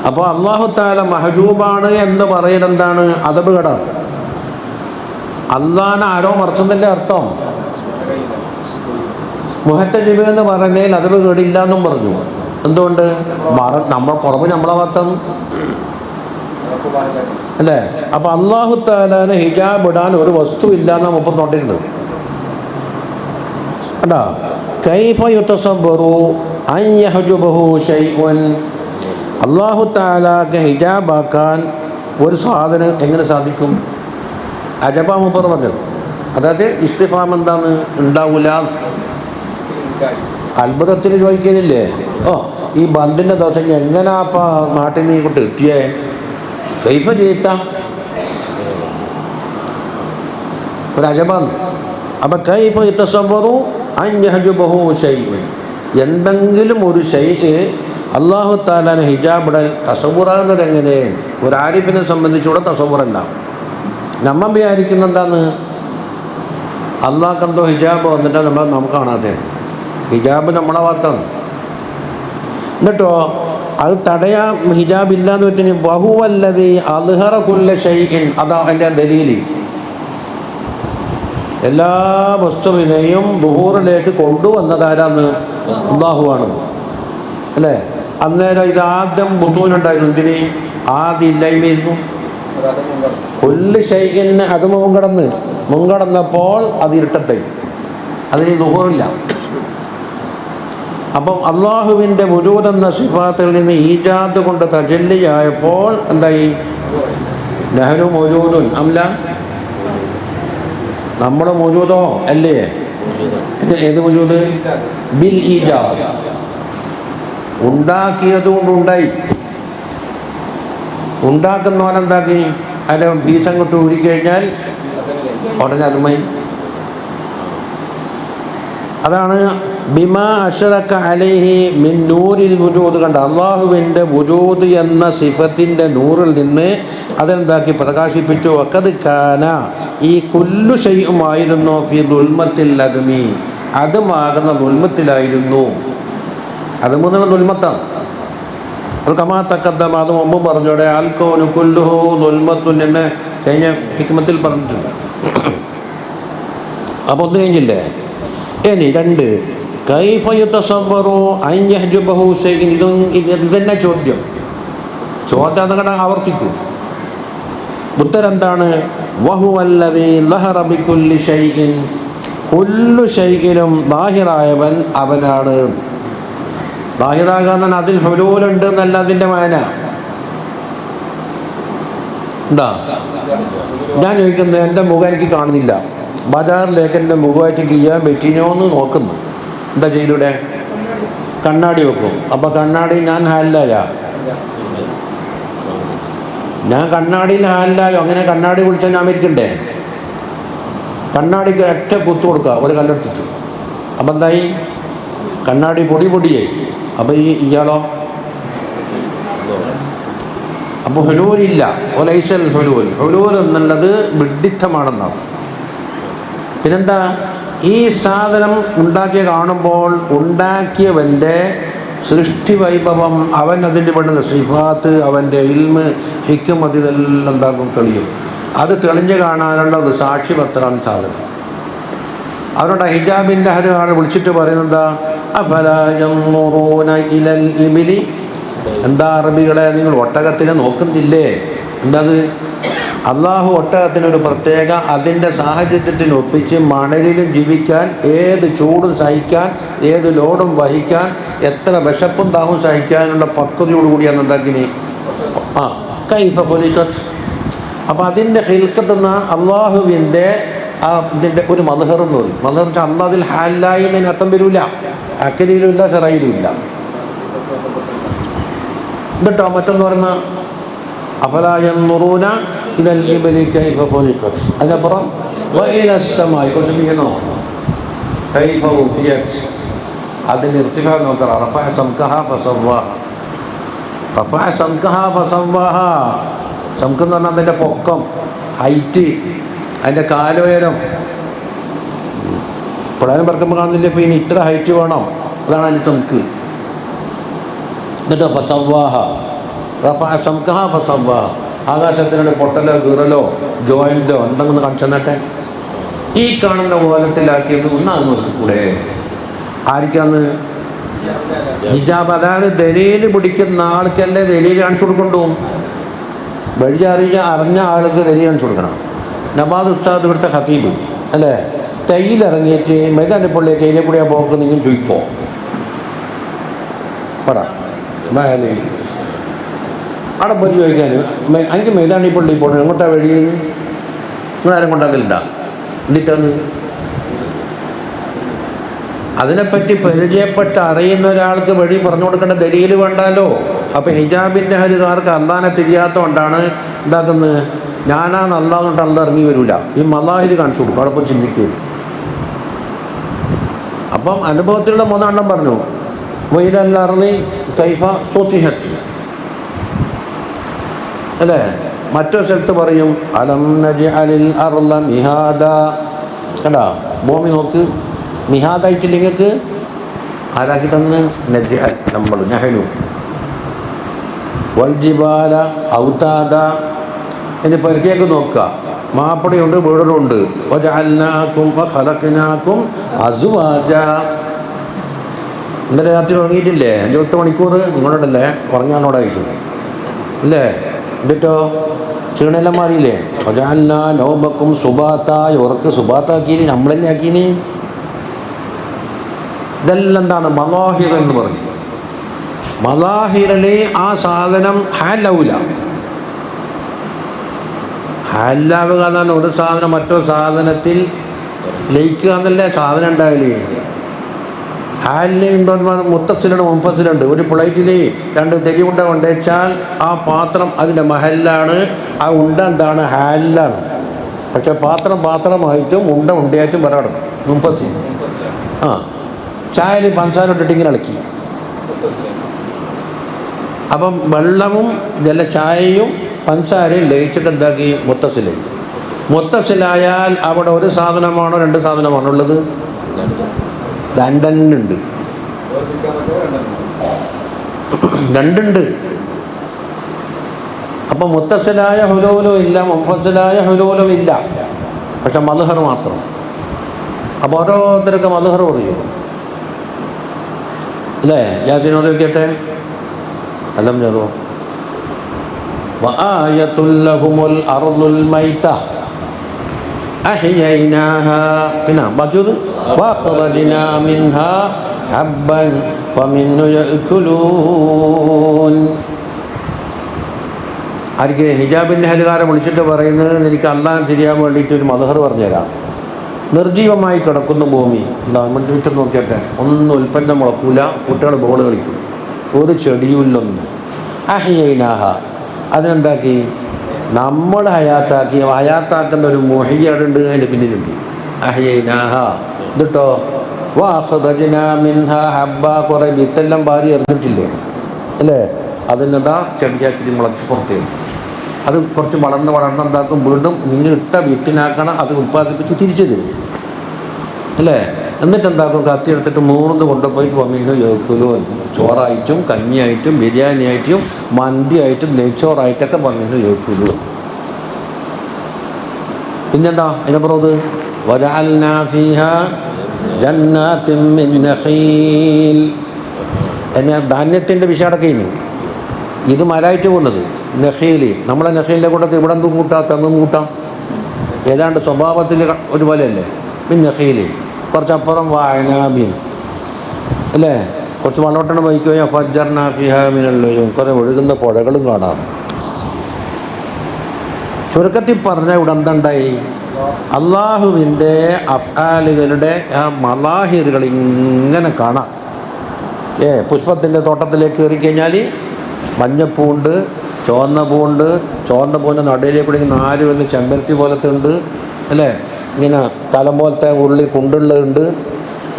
അപ്പോൾ അല്ലാഹു തആല മഹജൂബാണ് എന്ന് പറയുന്നത് എന്താണ്? അദബ് കട. അള്ളാനെ ആരോ മറച്ചതിൻ്റെ അർത്ഥം മുഹത്തജിബ് എന്ന് പറയുന്നതിൽ അദബ് കേടില്ല എന്നും പറഞ്ഞു. എന്തുകൊണ്ട്? നമ്മൾ പുറമെ നമ്മളെ ഭാഗത്തും അല്ലേ? അപ്പൊ അല്ലാഹു തആലാനെ ഹിജാബ് ഇടാൻ ഒരു വസ്തു ഇല്ല എന്നാ മുപ്പത് നോട്ടിരുന്നത് കേട്ടാ. കൈഫ യുതസബ്ബറു അൻ യഹ്ജുബഹു ശൈഉൻ, അല്ലാഹു തആലാക്ക് ഹിജാബാക്കാൻ ഒരു സാധനം എങ്ങനെ സാധിക്കും? അജബ മുപ്പർ പറഞ്ഞത്. അതായത് ഇസ്തിഫാം എന്താണ്? ഉണ്ടാവൂല. അത്ഭുതത്തിന് ചോദിക്കുന്നില്ലേ? ഓ, ഈ ബന്ദിൻ്റെ ദിവസം എങ്ങനാപ്പ നാട്ടിൽ നിന്ന് ഇങ്ങോട്ട് എത്തിയേ? കൈഫ ചെയ്ത ഒരു അജബാണ്. അപ്പം കൈഫ യുതസബ്ബറു അൻ യഹ്ജുബഹു ശൈഉൻ, എന്തെങ്കിലും ഒരു ശൈഅ് അല്ലാഹു തആലാനെ ഹിജാബ് ഇടൽ തസവ്വുറാകുന്നത് എങ്ങനെ? ഒരു ആരിഫിനെ സംബന്ധിച്ചൂടെ തസവ്വുറല്ല. നമ്മൾ വിചാരിക്കുന്ന എന്താണ്? അള്ളാഹ്ക്ക് എന്തോ ഹിജാബ് വന്നിട്ട് നമുക്ക് കാണാതെ. ഹിജാബ് നമ്മളെ ഭാഗത്താണ്. എന്നിട്ടോ അത് തടയാൻ ഹിജാബ് ഇല്ലാന്ന് വെച്ചാൽ വഹുവല്ലദീ അദ്ഹറ കുല്ല ഷൈഇൻ, അതാ എൻ്റെ ദലീല്. എല്ലാ വസ്തുവിനെയും ദുഹൂറിലേക്ക് കൊണ്ടുവന്നതാരാന്ന്? അല്ലാഹുവാണ് അല്ലേ? അന്നേരം ഇത് ആദ്യം ബുദ്ധൂനുണ്ടായിരുന്നു. എന്തിന്? ആദ്യം ഇല്ലായ്മയായിരുന്നു. കുല്ല ഷൈഇന് അത് മുൻകടന്നപ്പോൾ അത് ഇരുട്ടത്തായി, അതിന് ദുഹൂറില്ല. അപ്പം അള്ളാഹുവിൻ്റെ വുജൂദ് എന്ന സിഫാത്തിൽ നിന്ന് ഈജാദ് കൊണ്ട് തജല്ലിയായപ്പോൾ എന്തായി? നഹ്നു മൗജൂദുൻ അംല, നമ്മുടെ മൗജൂദോ അല്ലേ? ഏത് മൗജൂദ്? ബിൽ ഈജാദ്, ഉണ്ടാക്കിയത് കൊണ്ടുണ്ടായി. ഉണ്ടാക്കുന്നവനെന്താക്കി? അതിൻ്റെ ബീജം കൊണ്ട് ഊരിക്കഴിഞ്ഞാൽ ഉടനെ അതുമായി. അതാണ് ബിമാ അശ്റക അലൈഹി മിൻ നൂരിൽ വുജൂദ്. കണ്ട, അള്ളാഹുവിൻ്റെ വുജൂദ് എന്ന സിഫത്തിൻ്റെ നൂറിൽ നിന്ന് അതെന്താക്കി? പ്രകാശിപ്പിച്ചു. വഖദ് കാന, ഈ കുല്ലു ഷൈഉമായിരുന്നു ഫി ദുൽമത്തിൽ അദ്മി, അതുമാകുന്ന ദുൽമത്തിലായിരുന്നു. അത് മുതലുള്ള ദുൽമത്താണ്. അത് കമാ തഖദ്ദമ, അത് മുമ്പ് പറഞ്ഞോടെ അൽ കൗനു കുല്ലുഹു ദുൽമത്തുൻ എന്ന് കഴിഞ്ഞ ഹിക്മത്തിൽ പറഞ്ഞിട്ടുണ്ട്. അപ്പോൾ ഒന്ന് കഴിഞ്ഞില്ലേ? ഇനി രണ്ട്, കൈഫ യുതസവ്വറു അൻ യഹ്ജുബഹു ശൈഉൻ. ഇത് തന്നെ ചോദ്യം അതങ്ങനെ ആവർത്തിക്കും. ഉത്തരം എന്താണ്? വഹുവല്ലദീ ലഹറ ബികുല്ലി ഷൈഇൻ, കുല്ലു ഷൈഇലും ബാഹിറായവൻ അവനാണ്. ബാഹിറാകാൻ അതിൽ ഹുലൂലുണ്ട് എന്നല്ല അതിൻ്റെ മാന. എന്താ ഞാൻ ചോദിക്കുന്നത്? എൻ്റെ മുഖം എനിക്ക് കാണുന്നില്ല. ബജാറിലേക്ക് എൻ്റെ മുഖമായിട്ട് ചെയ്യാൻ പറ്റിനോ എന്ന് നോക്കുന്നു. എന്താ ചെയ്യൂടെ? കണ്ണാടി വെക്കും. അപ്പം കണ്ണാടി ഞാൻ ഹാലിലായ, ഞാൻ കണ്ണാടിയിൽ ഹാലിലായോ? അങ്ങനെ കണ്ണാടി വിളിച്ചാൽ ഞാൻ മരിക്കണ്ടേ? കണ്ണാടിക്ക് ഒറ്റ കുത്തു കൊടുക്കുക, ഒരു കല്ലെടുത്തിട്ട്. അപ്പം എന്തായി? കണ്ണാടി പൊടിയായി. അപ്പം ഇയാളോ? അപ്പോൾ ഹുലൂലില്ല. ഒലൈസൽ ഹുലൂൽ എന്നുള്ളത് വിഡ്ഢിത്തമാണെന്നാണ്. പിന്നെന്താ? ഈ സാധനം ഉണ്ടാക്കിയ കാണുമ്പോൾ ഉണ്ടാക്കിയവൻ്റെ സൃഷ്ടി വൈഭവം, അവൻ അതിൻ്റെ പെടുന്ന സിഫാത്ത്, അവൻ്റെ ഇൽമ്, ഹിക്മത്ത്, ഇതെല്ലാം എന്താക്കും? തെളിയും. അത് തെളിഞ്ഞ് കാണാനുള്ള ഒരു സാക്ഷിപത്രമാണ് സാധനം. അവരുടെ ഹിജാബിൻ്റെ ആൾ വിളിച്ചിട്ട് പറയുന്നത് അഫലാ യൻദുറൂന ഇലൽ ഇബ്ലി, എന്താ അറബികളെ നിങ്ങൾ ഒട്ടകത്തിനെ നോക്കുന്നില്ലേ? എന്താത്? അള്ളാഹു ഒട്ടകത്തിനൊരു പ്രത്യേക അതിൻ്റെ സാഹചര്യത്തിന് ഒപ്പിച്ച് മണലിലും ജീവിക്കാൻ, ഏത് ചൂടും സഹിക്കാൻ, ഏത് ലോഡും വഹിക്കാൻ, എത്ര വിശപ്പും ദാഹവും സഹിക്കാനുള്ള പക്വതയോടുകൂടിയാണ് എന്താക്കിനി കൈഫ ഖുലിഖത്. അപ്പോൾ അതിൻ്റെ ഖിൽഖത്ത് എന്ന അള്ളാഹുവിൻ്റെ ഇതിൻ്റെ ഒരു മദ്ഹർ എന്ന് പറയും. മദ്ഹർ വെച്ചാൽ അള്ളാഹ് അതിൽ ഹാലായി എന്നതിന് അർത്ഥം വരില്ല, അക്കലിയിലുമില്ല, ഷറയിലുമില്ല. എന്നിട്ടോ മറ്റൊന്ന് പറയുന്ന അഫലാ യൻദുറൂന ഇലൽ ഇബ്ലി കൈഫ ഖുലിഖത്. അതിനപ്പുറം വഇലസ്സമായി കൊണ്ടുപിടിക്കണോ? കൈഫ ഉഖിയത്. അതിൻ്റെ ഇർത്തിഫാ നോക്കണം. റഫഅ സംകഹ ഫസവ്വാഹ. റഫഅ സംകഹ ഫസവ്വാഹ. സംക്ക് എന്ന് പറഞ്ഞാൽ അതിൻ്റെ പൊക്കം, ഹൈറ്റ്, അതിൻ്റെ കാലുയരം പ്രളയം പറക്കുമ്പോൾ കാണുന്നില്ല. ഇപ്പോൾ ഇനി ഇത്ര ഹൈറ്റ് വേണം, അതാണ് അതിൻ്റെ സംക്ക്. എന്നിട്ടോ ഫസവ്വാഹ റഫഅ സംകഹ ഫസവ്വാഹ, ആകാശത്തിനോട് പൊട്ടലോ കീറലോ ജോയിൻറ്റോ എന്തെങ്കിലും കാണിച്ചു തന്നട്ടെ. ഈ കാണുന്ന കോലത്തിലാക്കിയത് ഒന്നാന്ന് നോക്കിക്കൂടെ? ആർക്കാന്ന്? ഹിജാബ്. അതായത് ദലീൽ പിടിക്കുന്ന ആൾക്കല്ലേ ദലീൽ കാണിച്ചു കൊടുക്കൊണ്ടു. വഴി അറിഞ്ഞ ആൾക്ക് ദലീൽ കാണിച്ചു കൊടുക്കണം. നവാസ് ഉസ്താദ് ഇവിടുത്തെ ഖതീബ് അല്ലേ, തയ്യിലിറങ്ങിയിട്ട് മൈതാനപ്പള്ളി കയ്യിലെ കൂടിയാ പോക്ക് നിങ്ങൾ ചോദിപ്പോ പറ മേലെ അവിടെ പോയി ചോദിക്കാൻ എനിക്ക് മൈതാനിപ്പള്ളി പോകണം, എങ്ങോട്ടാ വഴി? നിങ്ങളാരും കൊണ്ടാക്കലുണ്ടാ? എന്നിട്ടാണ് അതിനെപ്പറ്റി പരിചയപ്പെട്ട് അറിയുന്ന ഒരാൾക്ക് വഴി പറഞ്ഞു കൊടുക്കേണ്ട ദലീൽ വേണ്ടാലോ. അപ്പം ഹിജാബിൻ്റെ ഹരികാർക്ക് അള്ളാനെ തിരിയാത്തതുകൊണ്ടാണ് എന്താക്കുന്നത്, ഞാനാന്ന് അള്ളാഹ് അള്ള ഇറങ്ങി വരില്ല, ഈ മലാഹിൽ കാണിച്ചു കൊടുക്കും. അവിടെ പോയി ചിന്തിക്കും. അപ്പം അനുഭവത്തിലുള്ള മൂന്നെണ്ണം പറഞ്ഞു. വൈലല്ലി കൈഫ സുതിഹത് അല്ലേ. മറ്റൊരു സ്ഥലത്ത് പറയും അലം നജ്അലിൽ അർള മിഹാദ. കണ്ടാ, ഭൂമി നോക്ക് മിഹാദായിട്ടില്ല നിങ്ങൾക്ക് ആരാക്കി തന്ന്? നജ്അൽ, നമ്മൾ നഹ്നു. വൽ ജിബാല ഔതാദ. ഇനി പെരക്കേക്ക് നോക്കുക, മാപ്പടയുണ്ട് വീടുണ്ട്. വജഅൽനാകും വഖലഖനാകും അസ്വാജ. ഇന്നലെ രാത്രി ഉറങ്ങിയിട്ടില്ലേ? 8 മണിക്കൂർ നിങ്ങളോടല്ലേ ഉറങ്ങാനോടായിട്ട് അല്ലേ? എന്നിട്ടോ ക്ഷീണെല്ലാം മാറിയില്ലേ? വജഅൽനാ നൗമക്കും സുബാത്താ. ഉറക്ക് സുബാത്താക്കീനി, നമ്മളെന്നെ ആക്കീനി. ഇതെല്ലാം എന്താണ്? മലാഹിർ എന്ന് പറയും. മലാഹിറിലെ ആ സാധനം ഹാലാവൂല. ഹാലാവുക എന്നാണ് ഒരു സാധനം മറ്റൊരു സാധനത്തിൽ ലയിക്കുക എന്നല്ലേ സാധനം ഉണ്ടാവില്ലേ. ഹാലിന് എന്തോന്ന് മുത്തസിലുണ്ട് മുമ്പസിലുണ്ട്. ഒരു പ്ലേറ്റിൽ 2 തെരി ഉണ്ട കൊണ്ടുവച്ചാൽ ആ പാത്രം അതിൻ്റെ മഹലിലാണ്, ആ ഉണ്ട എന്താണ്? ഹാലിലാണ്. പക്ഷെ പാത്രമായിട്ടും ഉണ്ടയായിട്ടും വരാടും മുമ്പസി. ആ ചായയിൽ പഞ്ചസാര ഇട്ടിട്ട് ഇങ്ങനെ ഇളക്കി. അപ്പം വെള്ളവും ചായയും പഞ്ചസാരയും ലയിച്ചിട്ട് എന്താക്കി? മുത്തസിലായി. മുത്തസിലായാൽ അവിടെ ഒരു സാധനമാണോ 2 സാധനമാണോ ഉള്ളത്? 2 ഉണ്ട്. 2 ഉണ്ട്. അപ്പം മുത്തസിലായ ഹുലൂലും ഇല്ല, മുൻഫസിലായ ഹുലൂലും ഇല്ല, പക്ഷെ മദ്ഹർ മാത്രം. അപ്പോൾ ഓരോരുത്തരൊക്കെ മദ്ഹർ പറയും അല്ലേ? യാസീനോട് ചോദിക്കട്ടെ. അലം ജറോ വആയത്തുൽ ലഹുമുൽ അർളുൽ മൈത അഹ്യൈനാഹാ. പിന്നെ ബാക്കിയത് വഖറജ്നാ മിൻഹാ ഹബ്ബൻ ഫമിൻഹു യഅ്കുലൂൻ. ആർക്ക്? ഹിജാബിൻ്റെ ഹലുകാരെ വിളിച്ചിട്ട് പറയുന്നത്, എനിക്ക് അള്ളാഹ് തിരിയാൻ വേണ്ടിയിട്ട് ഒരു മദ്ഹർ പറഞ്ഞുതരാം. നിർജീവമായി കിടക്കുന്ന ഭൂമി ഇട്ട് നോക്കിയട്ടെ, ഒന്നും ഉൽപ്പന്നം മുളക്കൂല, കുട്ടികൾ ബോൾ കളിക്കും, ഒരു ചെടിയുമില്ലൊന്നും. അഹ്യൈനാഹ, അതിനെന്താക്കി? നമ്മൾ ഹയാത്താക്കുന്ന ഒരു മുഹയ്യടുണ്ട്, അതിൻ്റെ പിന്നിലുണ്ട്. അഹ്യൈനാഹ. എന്നിട്ടോ വഖറജ്നാ മിൻഹാ ഹബ്ബ, കുറേ വിത്തെല്ലാം പാരി എറിഞ്ഞിട്ടില്ലേ അല്ലേ? അതിനെന്താ? ചെടിയാക്കി മുളച്ച് പുറത്തേക്ക്. അത് കുറച്ച് വളർന്ന് എന്താക്കും? വീണ്ടും നിങ്ങൾ ഇട്ട വിത്തിനാക്കണം, അത് ഉൽപ്പാദിപ്പിച്ച് തിരിച്ചു തരും അല്ലേ? എന്നിട്ട് എന്താക്കും? കത്തിയെടുത്തിട്ട് 3 കൊണ്ടുപോയി വമീനു യോക്കുലോ, ചോറായിട്ടും കഞ്ഞിയായിട്ടും ബിരിയാണിയായിട്ടും മന്തിയായിട്ടും നെയ്ച്ചോറായിട്ടൊക്കെ വമീനു യോക്കുലോ. പിന്നെന്താ അതിനപ്പുറത്ത്? വജഅൽനാ ഫീഹാ ജന്നാത്തിൻ മിൻ നഖീൽ. എന്നെ ധാന്യത്തിൻ്റെ വിഷയടക്കം ഇനി ഇത് മരായിട്ട് പോകുന്നത് നഖീൽ. നമ്മളെ നഖീലിൻ്റെ കൂട്ടത്തിൽ ഇവിടെ എന്തും കൂട്ടാം, തെങ്ങും കൂട്ടാം, ഏതാണ്ട് സ്വഭാവത്തിൽ ഒരുപോലെയല്ലേ. പിന്നെ നഖീൽ കുറച്ചപ്പുറം വഅനാബിൻ അല്ലേ? കുറച്ച് വെള്ളോട്ടണ വഹിക്കുകയോ ഫജ്ജർനാ ഫീഹാ മിനൽ ഉയൂൻ, കുറേ ഒഴുകുന്ന പുഴകളും കാണാം. ചുരുക്കത്തിൽ പറഞ്ഞ ഇവിടെ എന്തുണ്ടായി? അള്ളാഹുവിൻ്റെ അഫ്ആലുകളുടെ ആ മലാഹിറുകൾ ഇങ്ങനെ കാണാം. പുഷ്പത്തിൻ്റെ തോട്ടത്തിലേക്ക് കയറിക്കഴിഞ്ഞാൽ മഞ്ഞപ്പൂണ്ട്, ചുവന്ന പൂണ്ട്, ചുവന്ന പൂവിൻ്റെ നടുവിലേക്കൂടെ 4 വരുന്ന ചെമ്പരത്തി പോലത്തെ ഉണ്ട് അല്ലേ? ഇങ്ങനെ കലം പോലത്തെ ഉള്ളിൽ കുണ്ടുള്ളതുണ്ട്,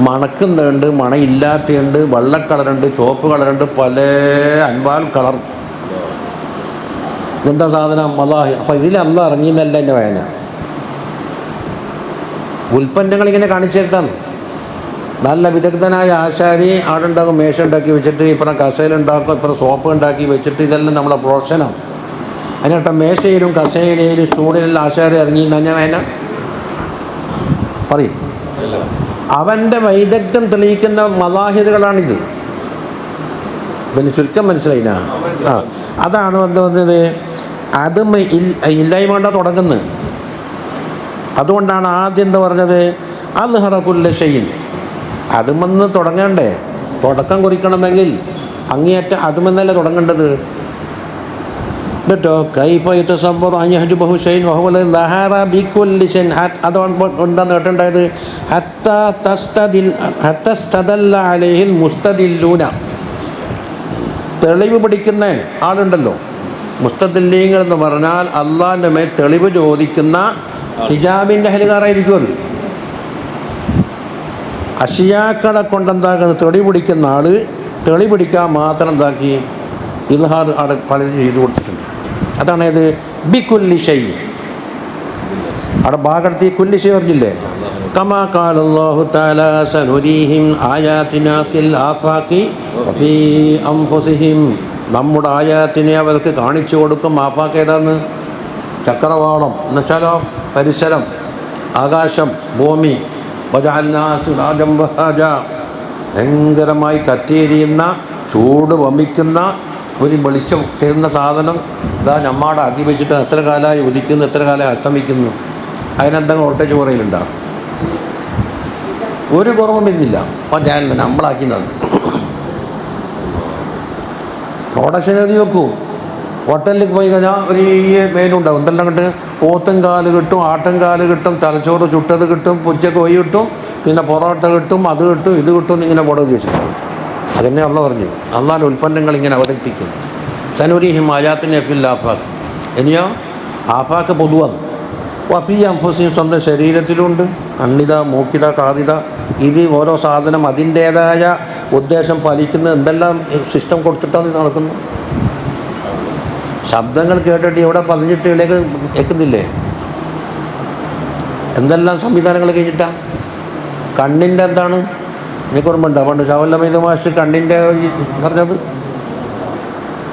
മണക്കുന്നുണ്ട്, മണയില്ലാത്തതുണ്ട്, വെള്ള കളറുണ്ട്, ചുവപ്പ് കളറുണ്ട്, പല അൻപാൽ കളർ. എന്താ സാധനം? അല്ലാഹ്. അപ്പം ഇതിൽ അല്ലാഹ് ഇറങ്ങിയെന്നല്ല എൻ്റെ വേദന. ഉൽപ്പന്നങ്ങൾ ഇങ്ങനെ കാണിച്ചേർത്താണ്. നല്ല വിദഗ്ധനായ ആശാരി ആടുണ്ടാക്കും, മേശ ഉണ്ടാക്കി വെച്ചിട്ട് ഇപ്പുറം കസേലുണ്ടാക്കും, ഇപ്പുറം സോപ്പ് ഉണ്ടാക്കി വെച്ചിട്ട് ഇതെല്ലാം നമ്മളെ പ്രൊഫഷനാണ്. അതിനർത്ഥം മേശയിലും കസേരയിലും സ്റ്റൂഡിലും ആശാരി ഇറങ്ങി ഞാൻ വേന പറയും. അവൻ്റെ വൈദഗ്ധ്യം തെളിയിക്കുന്ന മദാഹിറുകളാണിത്. പിന്നെ ചുരുക്കം മനസ്സിലായില്ല. അതാണ് വന്നത്. അത് ഇല്ലായ്മ തുടങ്ങുന്നത്. അതുകൊണ്ടാണ് ആദ്യം എന്താ പറഞ്ഞത്, അദ്ഹറ കുല്ല ഷൈഇൻ. അതുമെന്ന് തുടങ്ങണ്ടേ? തുടക്കം കുറിക്കണമെങ്കിൽ അങ്ങേയറ്റം അതുമെന്നല്ലേ തുടങ്ങേണ്ടത്. കേട്ടോ, കൈഫ യതസവ്വറു അൻ യഹ്ജുബഹു ഷൈഇൻ വഹുവ ലഹറ ബികുല്ലി ഷൈഇൻ. അതുകൊണ്ടാണ് കേട്ടുണ്ടായത് ഹത്തസ്തദല്ല അലൈഹിൽ മുസ്തദില്ലൂന. തെളിവ് പിടിക്കുന്ന ആളുണ്ടല്ലോ, മുസ്തദില്ലീങ്ങൾ എന്ന് പറഞ്ഞാൽ അള്ളാഹിൻ്റെ മേൽ തെളിവ് ചോദിക്കുന്ന ഹിജാബിൻ്റെ അഹ്ലുകാരായിരിക്കുമല്ലോ. അഷിയാക്കളെ കൊണ്ടെന്താക്കുന്നത്, തെളിവ് പിടിക്കുന്ന ആൾ തെളിവ് പിടിക്കാൻ മാത്രം എന്താക്കി ഇൽഹാർ അവിടെ പലതും ചെയ്തു കൊടുത്തിട്ടുണ്ട്. അതാണ് ഇത് ബികുല്ലി ഷൈഇൻ. അവിടെ ഭാഗത്ത് കുല്ലി ഷൈ പറഞ്ഞില്ലേ, കമാ ഖാല അല്ലാഹു തആല സനുരീഹിം ആയാതിനാ ഫിൽ ആഫാഖി വഫീ അൻഫുസിഹിം. നമ്മുടെ ആയാത്തിനെ അവർക്ക് കാണിച്ചു കൊടുക്കും. ആഫാഖ് ഏതാന്ന്? ചക്രവാളം എന്നുവെച്ചാലോ പരിസരം, ആകാശം, ഭൂമി. വജഅൽനാ സിറാജൻ വഹാജ. ഭയങ്കരമായി കത്തിയെരിയുന്ന ചൂട് വമിക്കുന്ന ഒരു വെളിച്ചം തരുന്ന സാധനം ഇതാ നമ്മാടെ ആക്കി വെച്ചിട്ട് എത്ര കാലമായി ഉദിക്കുന്നു, എത്ര കാലമായി അസ്തമിക്കുന്നു. അതിനെന്തെങ്കിലും വോൾട്ടേജ് കുറയിലുണ്ടോ? ഒരു കുറവും വരുന്നില്ല. അപ്പം ഞാൻ നമ്മളാക്കുന്നത് പ്രൊഡക്ഷൻ എഴുതി വെക്കൂ. ഹോട്ടലിലേക്ക് പോയി കഴിഞ്ഞാൽ ഒരു മെയിനുണ്ടാവും. എന്തെല്ലാം കിട്ടും? പോത്തും കാല് കിട്ടും, ആട്ടും കാല് കിട്ടും, തലച്ചോറ് ചുട്ടത് കിട്ടും, പുച്ചക്കോയി കിട്ടും, പിന്നെ പൊറോട്ട കിട്ടും, അത് കിട്ടും, ഇത് കിട്ടും. ഇങ്ങനെ ബോർഡ് വെച്ചിട്ടുണ്ട്. അതന്നെ അള്ള പറഞ്ഞു. അള്ളാൻ്റെ ഉൽപ്പന്നങ്ങൾ ഇങ്ങനെ അവതരിപ്പിക്കും. സനുരീഹിം ആയാത്തിനെ ഫിൽ ആഫാഖ്. ഇനിയോ ആഫാഖ് പൊതുവാണ്. വഫീ അൻഫുസിഹിം, സ്വന്തം ശരീരത്തിലുണ്ട്. കണ്ണിത, മൂക്കിത, കാതിത. ഇത് ഓരോ സാധനം അതിൻ്റേതായ ഉദ്ദേശം പാലിക്കുന്ന എന്തെല്ലാം സിസ്റ്റം കൊടുത്തിട്ടാണ് ഇത് നടക്കുന്നത്. ശബ്ദങ്ങൾ കേട്ടിട്ട് ഇവിടെ പതിഞ്ഞിട്ട് ഇവിടേക്ക് കേൾക്കുന്നില്ലേ? എന്തെല്ലാം സംവിധാനങ്ങൾ കഴിഞ്ഞിട്ടാണ്. കണ്ണിൻ്റെ എന്താണ് എനിക്ക് ഓർമ്മയുണ്ടോ? പണ്ട് ഷാവുൽ മാഷ് കണ്ണിൻ്റെ പറഞ്ഞത്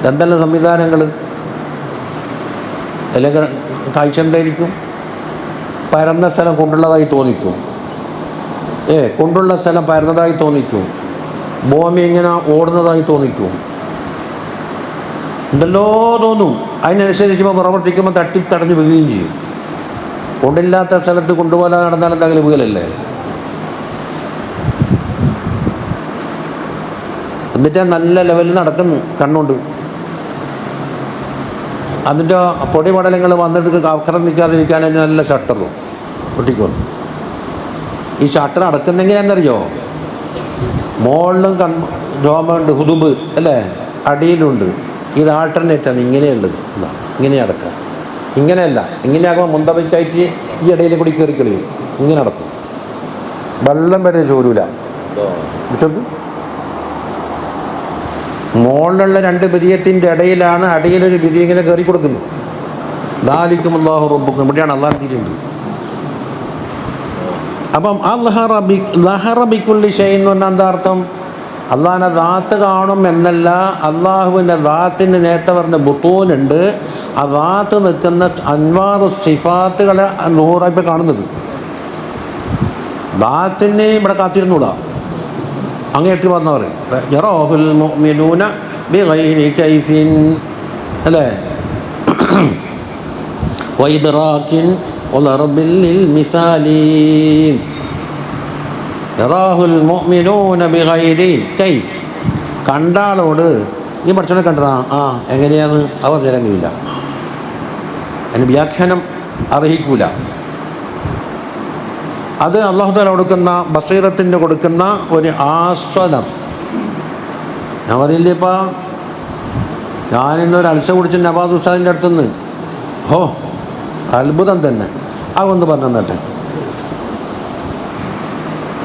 എന്തെല്ലാം സംവിധാനങ്ങൾ. അല്ലെങ്കിൽ കാഴ്ച എന്തായിരിക്കും? പരന്ന സ്ഥലം കൊണ്ടുള്ളതായി തോന്നിക്കും. കൊണ്ടുള്ള സ്ഥലം പരന്നതായി തോന്നിക്കും. ഭൂമി ഇങ്ങനെ ഓടുന്നതായി തോന്നിക്കും. എന്തെല്ലോ തോന്നും. അതിനനുസരിച്ച് ഇപ്പോൾ പ്രവർത്തിക്കുമ്പോൾ തട്ടിത്തടഞ്ഞ് വീഴുകയും ചെയ്യും. കൊണ്ടില്ലാത്ത സ്ഥലത്ത് കൊണ്ടുപോലെ നടന്നാൽ എന്തെങ്കിലും വീഴലല്ലേ? എന്നിട്ട് നല്ല ലെവലിൽ നടക്കുന്നു കണ്ണുണ്ട്. അതിൻ്റെ പൊടിപടലങ്ങൾ വന്നിട്ട് ആക്രമിക്കാതിരിക്കാൻ നല്ല ഷട്ടറും പൊട്ടിക്കുന്നു. ഈ ഷട്ടർ അടക്കുന്നെങ്കിൽ എന്നറിയോ? മുകളിലും രോമമുണ്ട്, ഹുദുബ് അല്ലേ, അടിയിലുണ്ട്. ഇത് ആൾട്ടർനേറ്റാണ്. ഇങ്ങനെയുള്ളത് ഇങ്ങനെ അടക്കുക. ഇങ്ങനെയല്ല, ഇങ്ങനെയാകുമ്പോൾ മുന്തവയ്ക്കായിട്ട് ഈ ഇടയിൽ കൂടി കയറി കളിയും. ഇങ്ങനെ അടക്കും. വെള്ളം വരെ ചോരൂല. മുകളിലുള്ള രണ്ട് ബിരിയത്തിൻ്റെ ഇടയിലാണ് അടിയിലൊരു ബിരി ഇങ്ങനെ കയറി കൊടുക്കുന്നത്. ദാലിക്കും അല്ലാഹു റബ്ബുക്കും. ഇവിടെയാണ് അള്ളാഹ് തീരുന്നത്. അപ്പം ലഹറ ബിക്കുല്ലി ഷൈഇൻ എന്ന് പറഞ്ഞാൽ എന്താ അർത്ഥം? അള്ളാഹിനെ ദാത്ത് കാണും എന്നല്ല, അള്ളാഹുവിൻ്റെ ദാത്തിന് നേരത്തെ പറഞ്ഞ ബുത്തൂനുണ്ട്. ആ ദാത്ത് നിൽക്കുന്ന അൻവാറു സിഫാത്തുകളെ നൂറായിപ്പോൾ കാണുന്നത്. ദാത്തിനെ ഇവിടെ കാത്തിരുന്നൂടാ. അങ്ങേറ്റ് വന്നവർ യറാഹുൽ മുഅ്മിനൂന ബിഗൈരി കൈഫിൻ അല്ലേ, വഇദ്റാകിൻ വളർബിൽ ലിൽ മിസാലീൻ. യറാഹുൽ മുഅ്മിനൂന ബിഗൈരി കൈഫ്. കണ്ടാളോട് നീ പഠിച്ചോനെ കണ്ടാ എങ്ങനെയാന്ന് അവർ നിരങ്ങില്ല. അതിന് വ്യാഖ്യാനം അർഹിക്കൂല. അത് അല്ലാഹു തആല കൊടുക്കുന്ന ബസീറത്തിൻ്റെ കൊടുക്കുന്ന ഒരു ആസ്വാദനം. ഞാൻ പറയില്ലേപ്പാ, ഞാനിന്നൊരു അൽസ കുടിച്ച് നവാസ് ഉസ്താദിൻ്റെ അടുത്തുനിന്ന് അത്ഭുതം തന്നെ. അതൊന്ന് പറഞ്ഞു തന്നിട്ട്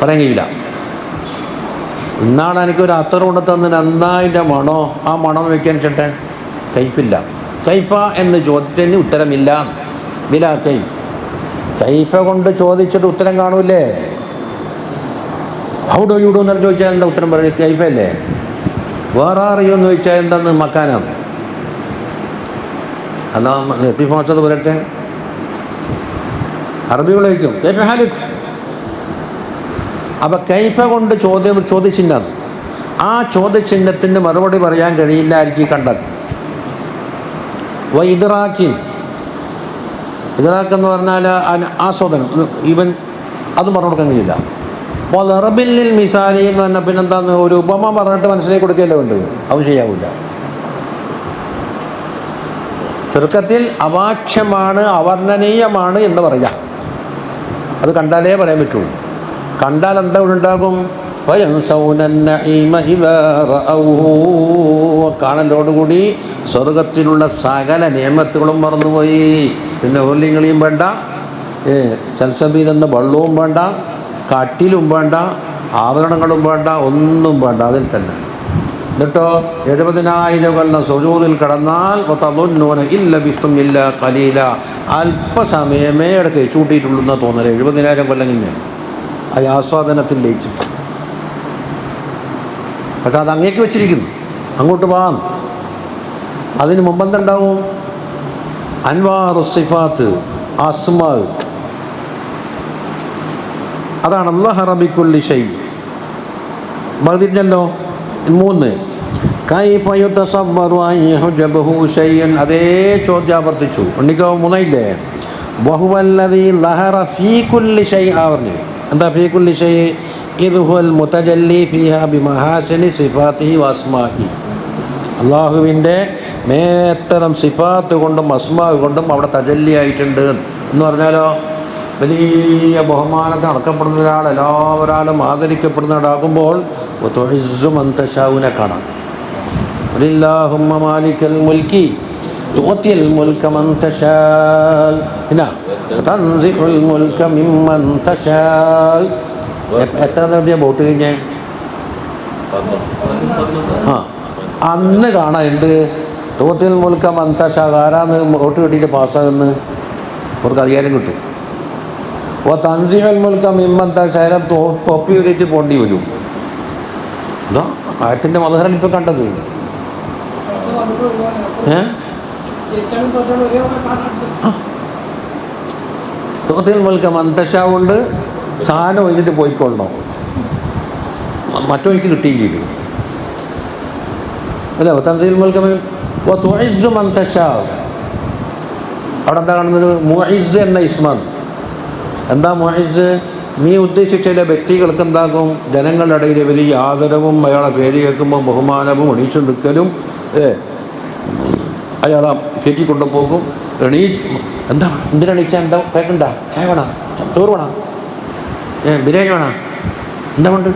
പറയാൻ കഴിയില്ല. ഇന്നാണ് എനിക്കൊരു അത്തർ കൊണ്ട് തന്നിട്ട് നന്നായിൻ്റെ മണോ ആ മണം വയ്ക്കാൻ ചേട്ടെ കയ്പില്ല. കയ്പ എന്ന ചോദ്യത്തിന് ഉത്തരമില്ല. ബിലാ കൈഫ്. കൈഫ കൊണ്ട് ചോദിച്ചിട്ട് ഉത്തരം കാണൂലേ? ഹൗ ഡു യു ഡു എന്നല്ല ചോദിച്ചാൽ എന്താ ഉത്തരം പറയും? കൈഫല്ലേ. വേറെ അറിയോ എന്ന് ചോദിച്ചാൽ എന്താന്ന് മക്കാനാണ്. അല്ലാ ലത്തീഫ് മാസ്റ്റർ പറയട്ടെ, അറബികൾ ചോദിക്കും കൈഫ ഹാലിക്. അപ്പം കൈഫ കൊണ്ട് ചോദ്യചിഹ്നം, ആ ചോദ്യചിഹ്നത്തിന് മറുപടി പറയാൻ കഴിയില്ലായിരിക്കും കണ്ടത്. ഇദ്റാഖി, ഇദ്റാഖ് എന്ന് പറഞ്ഞാൽ ആസ്വാദനം, ഇവൻ അതും പറഞ്ഞു കൊടുക്കാൻ കഴിയില്ല. അപ്പോൾ അറബില്ലിൽ മിസാലി എന്ന് പറഞ്ഞാൽ പിന്നെന്താന്ന് ഒരു ഉപമ പറഞ്ഞിട്ട് മനസ്സിലാക്കി കൊടുക്കുകയല്ലേ ഉണ്ട്, അത് ചെയ്യാവില്ല. ചുരുക്കത്തിൽ അവാച്യമാണ്, അവർണ്ണനീയമാണ് എന്ന് പറയാം. അത് കണ്ടാലേ പറയാൻ പറ്റുള്ളൂ. കണ്ടാൽ എന്താ ഉണ്ടാകും? കാണലോടുകൂടി സ്വർഗത്തിലുള്ള സകല നിയമത്തുകളും മറന്നുപോയി. പിന്നെ ഹോലിങ്ങളിയും വേണ്ട, സൽസബീൽ എന്ന വെള്ളവും വേണ്ട, കട്ടിലും വേണ്ട, ആഭരണങ്ങളും വേണ്ട, ഒന്നും വേണ്ട. അതിൽ തന്നെ എന്നിട്ടോ 70,000 കൊല്ലം സുജൂദിൽ കടന്നാൽ ഇല്ല ഖലീല, അല്പസമയമേ ഇടയ്ക്ക് ചൂട്ടിയിട്ടുള്ളൂ എന്നാ തോന്നല്. 70,000 കൊല്ലം കഴിഞ്ഞ് ആ ആസ്വാദനത്തിൽ ലയിച്ചിട്ട്. പക്ഷെ അത് അങ്ങേക്ക് വെച്ചിരിക്കുന്നു, അങ്ങോട്ട് പോകാം. അതിന് മുമ്പെന്തുണ്ടാവും? അൻവാറു സിഫാത്ത്, അസ്മാ. അതാണ് അല്ലാഹു റബ്ബിക്കുല്ലി ഷൈ. പറഞ്ഞില്ലല്ലോ 3. കൈഫ യുതസവ്വറു അൻ യഹ്ജബഹു ഷൈഅൻ, അതേ ചോദ്യം ആവർത്തിച്ചു. ഉണ്ണിക്കോ 3 വഹുവല്ലദീ ലഹറ ഫീ കുല്ലി ഷൈഅ. പറഞ്ഞു എന്താ ഫീ കുല്ലി ഷൈഅ? ഇദ് ഹുവൽ മുതജല്ലി ഫീഹാ ബിമഹാസിനി സിഫാത്തിഹി വഅസ്മാഇഹി. അള്ളാഹുവിൻ്റെ മേത്തരം സിഫാത്ത് കൊണ്ടും അസ്മാ കൊണ്ടും അവിടെ തജല്ലി ആയിട്ടുണ്ട് എന്ന് പറഞ്ഞാലോ, വലിയ ബഹുമാനത്തെ അടക്കപ്പെടുന്ന ഒരാൾ, എല്ലാവരാലും ആദരിക്കപ്പെടുന്ന ഒരാളാകുമ്പോൾ മന്തശാവിനെ കാണാം. ലില്ലാഹുമ്മ മാലിക്കൽ മുൽക്കി തുഅത്തിൽ മുൽക മൻ തശാ, പിന്നെ തൻസിഉൽ മുൽക മിമ്മൻ തശാ. എത്ര നേരത്തെ വോട്ട് കഴിഞ്ഞേ? അന്ന് കാണാം എന്ത് തുഅത്തിൽ മുൽക മൻ തശാ. ആരാന്ന് വോട്ട് കിട്ടിയിട്ട് പാസ്സാകുന്നു, അവർക്ക് അധികാരം കിട്ടും. അപ്പോൾ തൻസിഉൽ മുൽക മിമ്മൻ തശാ തൊപ്പി ഉരിച്ച് പോണ്ടി വരും. അതോ ആയത്തിൻ്റെ മധുരം ഇപ്പം കണ്ടത്. തോത്തിൽ മുൽക്ക മന്തശാവുണ്ട്, സാധനം ഒഴിഞ്ഞിട്ട് പോയിക്കൊള്ളണം, മറ്റൊരിക്കൽ കിട്ടിയില്ല. അല്ല തൻസീൽ മുൽക്ക തുഇസ്സു മന്തശാ. അവിടെ എന്താ കാണുന്നത്? മുഇസ്സ് എന്ന ഇസ്മാണ്. എന്താ മുഇസ്സ്? നീ ഉദ്ദേശിച്ച ചില വ്യക്തികൾക്ക് എന്താകും? ജനങ്ങളുടെ ഇടയിൽ വലിയ ആദരവും, അയാളെ പേര് കേൾക്കുമ്പോൾ ബഹുമാനവും, എണീച്ചു നിൽക്കലും, അയാളെ കയറ്റിക്കൊണ്ടുപോകും. എന്താ എന്തിനെണീച്ചാൽ എന്താ കേൾക്കണ്ട? ചായ വേണം, ചോറ് വേണം, ബിരിയാണി വേണം, എന്താ കൊണ്ട്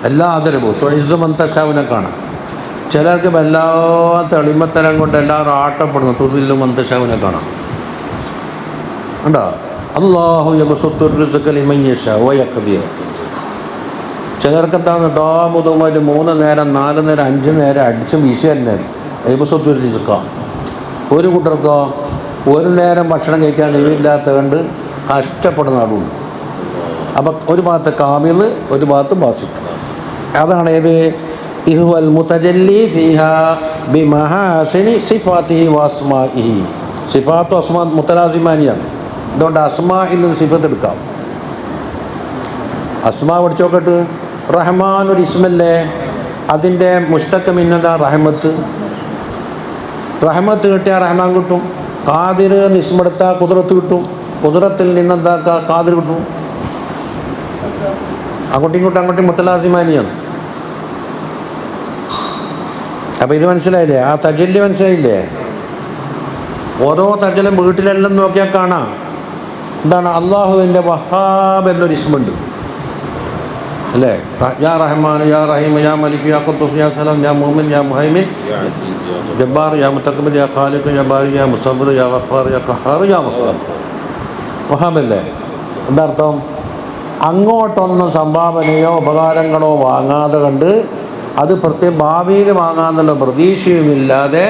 എല്ലാ ആദരവും തൊഴിസ് മന്തശാവിനെ കാണാം. ചിലർക്ക് വല്ലാത്ത എളിമത്തരം കൊണ്ട് എല്ലാവരും ആട്ടപ്പെടുന്നു. തുതിലും മന്തശാവിനെ കാണാം. ഉണ്ടോ? അല്ലാഹു യബ്സുത്തു റിസ്ഖ ലിമൻ യശാ വയഖ്ദിർ. ചിലർക്ക് എന്താണെന്ന് ഡാമുതുമായിട്ട് 3 നേരം 4 നേരം 5 നേരം അടിച്ചും വീശല്ലേ യബ്സുത്തു റിസ്ഖ. ഒരു കൂട്ടർക്കോ ഒരു നേരം ഭക്ഷണം കഴിക്കാൻ കഴിവില്ലാത്തതുകൊണ്ട് കഷ്ടപ്പെടുന്ന ആളുണ്ട്. അപ്പം ഒരു ഭാഗത്ത് കാമിൽ, ഒരു ഭാഗത്ത് ബാസിത്ത്. അതാണ് ഏത്? ഇഹുവൽ മുതജല്ലി ഫീഹാ ബിമഹാസിനി സിഫാത്തിഹി വഅസ്മാഇഹി. സിഫാത്തു അസ്മാ മുത്തലാസിമാനിയാണ്. അതുകൊണ്ട് അസ്മായിൽ നിന്ന് സിഫത്ത് എടുക്കാം. അസ്മാ പഠിച്ചു നോക്കട്ട്. റഹ്മാൻ ഒരു ഇസ്മല്ലേ, അതിൻ്റെ മുസ്തഖ് മിന്നതാ റഹ്മത്ത്. റഹ്മത്ത് കിട്ടിയാൽ റഹ്മാൻ കിട്ടും. ഖാദിർ നിസ്മെടുത്താൽ കുദ്റത്ത് കിട്ടും. കുദ്റത്തിൽ നിന്നെന്താക്കുക? ഖാദിർ കിട്ടും. അങ്ങോട്ടും മുത്തലാസിമാനിയാണ്. അപ്പം ഇത് മനസ്സിലായില്ലേ? ആ തജല്ലി മനസ്സിലായില്ലേ? ഓരോ തജലും വീട്ടിലെല്ലാം നോക്കിയാൽ കാണാം. എന്താണ്? അള്ളാഹുവിൻ്റെ വഹാബ് എന്നൊരു ഇസ്മുണ്ട് അല്ലേ? യാ റഹ്മാൻ, യാ റഹീം, യാ മലിക്, യാ ഖുദ്ദൂസ്, യാ സലാം, യാ മുഅ്മിൻ, യാ മുഹൈമിൻ, ജബ്ബാർ, യാ മുതകബ്ബിർ, യാ ഖാലിഖ്, യാ ബാരി, യാ മുസവ്വിർ, യാ ഗഫാർ, യാ ഖഹാർ, യാ വഹാബ്. വഹാബല്ലേ? എന്താ അർത്ഥം? അങ്ങോട്ടൊന്നും സംഭാവനയോ ഉപകാരങ്ങളോ വാങ്ങാതെ കണ്ട് അത് പ്രത്യേകം ഭാവിയിൽ വാങ്ങാന്നുള്ള പ്രതീക്ഷയുമില്ലാതെ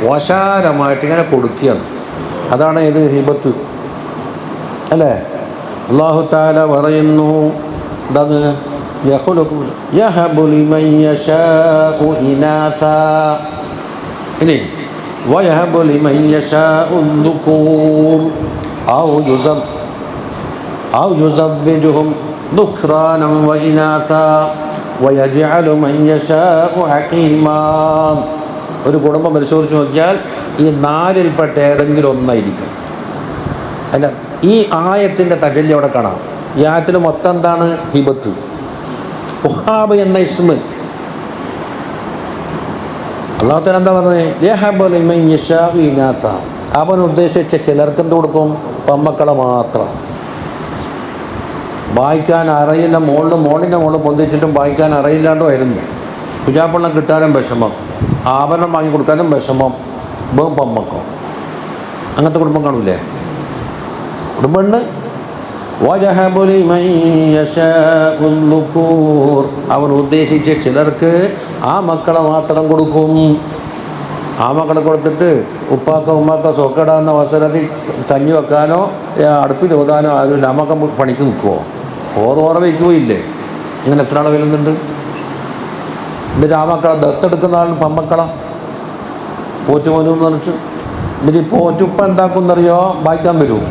വശാരമായിട്ട് ഇങ്ങനെ കൊടുക്കുകയാണ്. അതാണ് ഇത് ഹിബത്ത് അല്ലേ? അല്ലാഹു തആല പറയുന്നു എന്താണ് യഹബു ലിമൻ യശാഉ ഇനാസാ ഇനി വയഹബു ലിമൻ യശാഉ ദുകൂർ ഔ യുസബ്ബിജുഹും ദുക്റാനം വഇനാസാ വയജ്അലു മൻ യശാഉ ഹകീമാ. ഒരു കുടുംബം പരിശോധിച്ച് നോക്കിയാൽ ഈ നാലിൽപ്പെട്ട ഏതെങ്കിലും ഒന്നായിരിക്കും. അല്ല, ഈ ആയത്തിൻ്റെ തജല്ലി അവിടെ കാണാം. ഈ ആയത്തിൽ മൊത്തം എന്താണ്? ഹിബത്ത്. വഹാബ് എന്ന ഇസ്മ് അല്ലാഹു തആല എന്താ പറഞ്ഞത്? യഹബു ലിമൻ യശാഉ ഇനാസ. അവൻ ഉദ്ദേശിച്ച ചിലർക്ക് എന്ത് കൊടുക്കും? പെമ്മക്കളെ മാത്രം. വായിക്കാൻ അറിയില്ല, മോളിൻ്റെ മുകളിൽ പൊന്തിച്ചിട്ടും വായിക്കാൻ അറിയില്ലാണ്ടോ ആയിരുന്നു. പുജാപ്പള്ളം കിട്ടാനും വിഷമം, ആഭരണം വാങ്ങി കൊടുക്കാനും വിഷമം, വെറും പെമ്മക്കം. അങ്ങനത്തെ കുടുംബം കാണൂലേ? കുടുംബമുണ്ട്. അവൻ ഉദ്ദേശിച്ച ചിലർക്ക് ആ മക്കളെ മാത്രം കൊടുക്കും. ആ മക്കളെ കൊടുത്തിട്ട് ഉപ്പാക്കോ ഉമ്മാക്കോ സൊക്കടാന്ന അവസരത്തിൽ കഞ്ഞി വെക്കാനോ അടുപ്പിൽ ഓതാനോ ആരുമില്ല. അമ്മക്ക പണിക്ക് നിൽക്കുമോ? ഓറ വയ്ക്കുകയില്ലേ? ഇങ്ങനെ എത്ര ആൾ വരുന്നുണ്ട്. എന്നിട്ട് ആ മക്കളെ ദത്തെടുക്കുന്ന ആൾ പെമ്മക്കളെ പോറ്റുമോനും എന്ന് പറഞ്ഞിട്ട് എന്നിട്ട് ഈ പോറ്റുപ്പ എന്താക്കുമെന്നറിയോ? വായിക്കാൻ വരുമോ?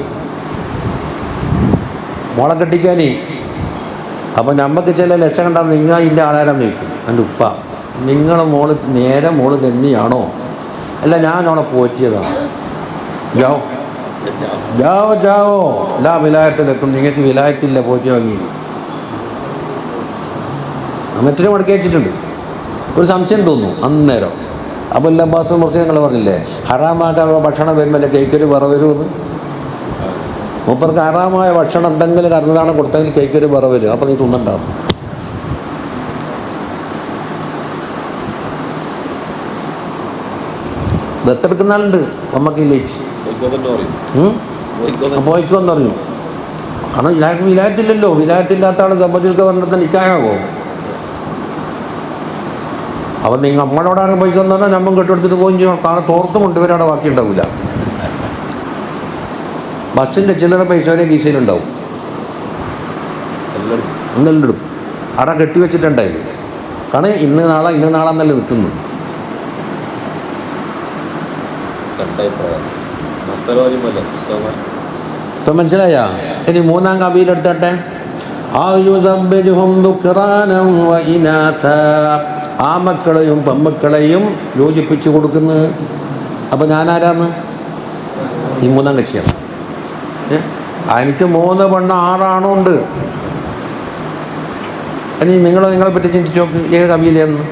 മോളെ കെട്ടിക്കാനേ. അപ്പം നമുക്ക് ചില ലക്ഷം കണ്ടാൽ നിങ്ങൾ ഇതിൻ്റെ ആളാരാന്ന് ചോദിക്കും. എൻ്റെ ഉപ്പ, നിങ്ങളെ മോള് നേരെ മോള് തന്നെയാണോ? അല്ല, ഞാൻ അവളെ പോറ്റിയതാണ്. ജാവോ ജാവോ ജാവോ എല്ലാ വിലായത്തിലെക്കും. നിങ്ങൾക്ക് വിലായത്തില്ല, പോറ്റി വാങ്ങി. നമ്മൾ എത്രയും മടക്കി വെച്ചിട്ടുണ്ട്. ഒരു സംശയം തോന്നുന്നു അന്നേരം. അപ്പോൾ എല്ലാ ബാസും മുർസിയും നിങ്ങൾ പറഞ്ഞില്ലേ, ഹറാമാക്കാനുള്ള ഭക്ഷണം വരുമ്പോൾ കേക്കൊരു വിറ വരുമെന്ന്. മൂപ്പർക്ക് ഹറാമായ ഭക്ഷണം എന്തെങ്കിലും കറന്നതാണ് കൊടുത്തെങ്കിൽ കേക്കൊരു വിറ വരും. അപ്പോൾ നീ തിന്നണ്ടാവും. ദത്തെടുക്കുന്ന ആളുണ്ട്. അമ്മക്കില്ലേ പോയിക്കോന്ന് പറഞ്ഞു. കാരണം ഇലാക്ക് വിലായത്തില്ലല്ലോ. വിലായത്തില്ലാത്ത ആൾ സമ്പത്തിൽ ഗവർണറിന് നിൽക്കാനാവോ? അപ്പം നിങ്ങൾ നമ്മളോടാണ് പോയിക്കോന്ന് പറഞ്ഞാൽ നമ്മൾ കെട്ടെടുത്തിട്ട് പോവുകയും ചെയ്യണം. കാരണം തോർത്തും കൊണ്ടുവരാടെ ബാക്കി ഉണ്ടാവില്ല. ബസ്സിൻ്റെ ചില്ലറ പൈസ വരെ കീശയിലുണ്ടാവും. എന്നെല്ലാം എടുക്കും. അവിടെ കെട്ടിവെച്ചിട്ടുണ്ടായത്. കാരണം ഇന്ന് നാളെ എന്നല്ലേ നിൽക്കുന്നു. ഇപ്പം മനസ്സിലായ? ഇനി മൂന്നാം കവിയിലെടുത്തട്ടെ. ആ മക്കളെയും പെമ്മക്കളെയും യോജിപ്പിച്ച് കൊടുക്കുന്നു. അപ്പം ഞാനാരാന്ന്? ഈ മൂന്നാം കക്ഷിയാണ്. എനിക്ക് 3 പെണ്ണ് 6 ആണുണ്ട്. ഇനി നിങ്ങളെ പറ്റി ചിന്തിച്ച് നോക്ക്. ഏത് കബീലയെന്ന്?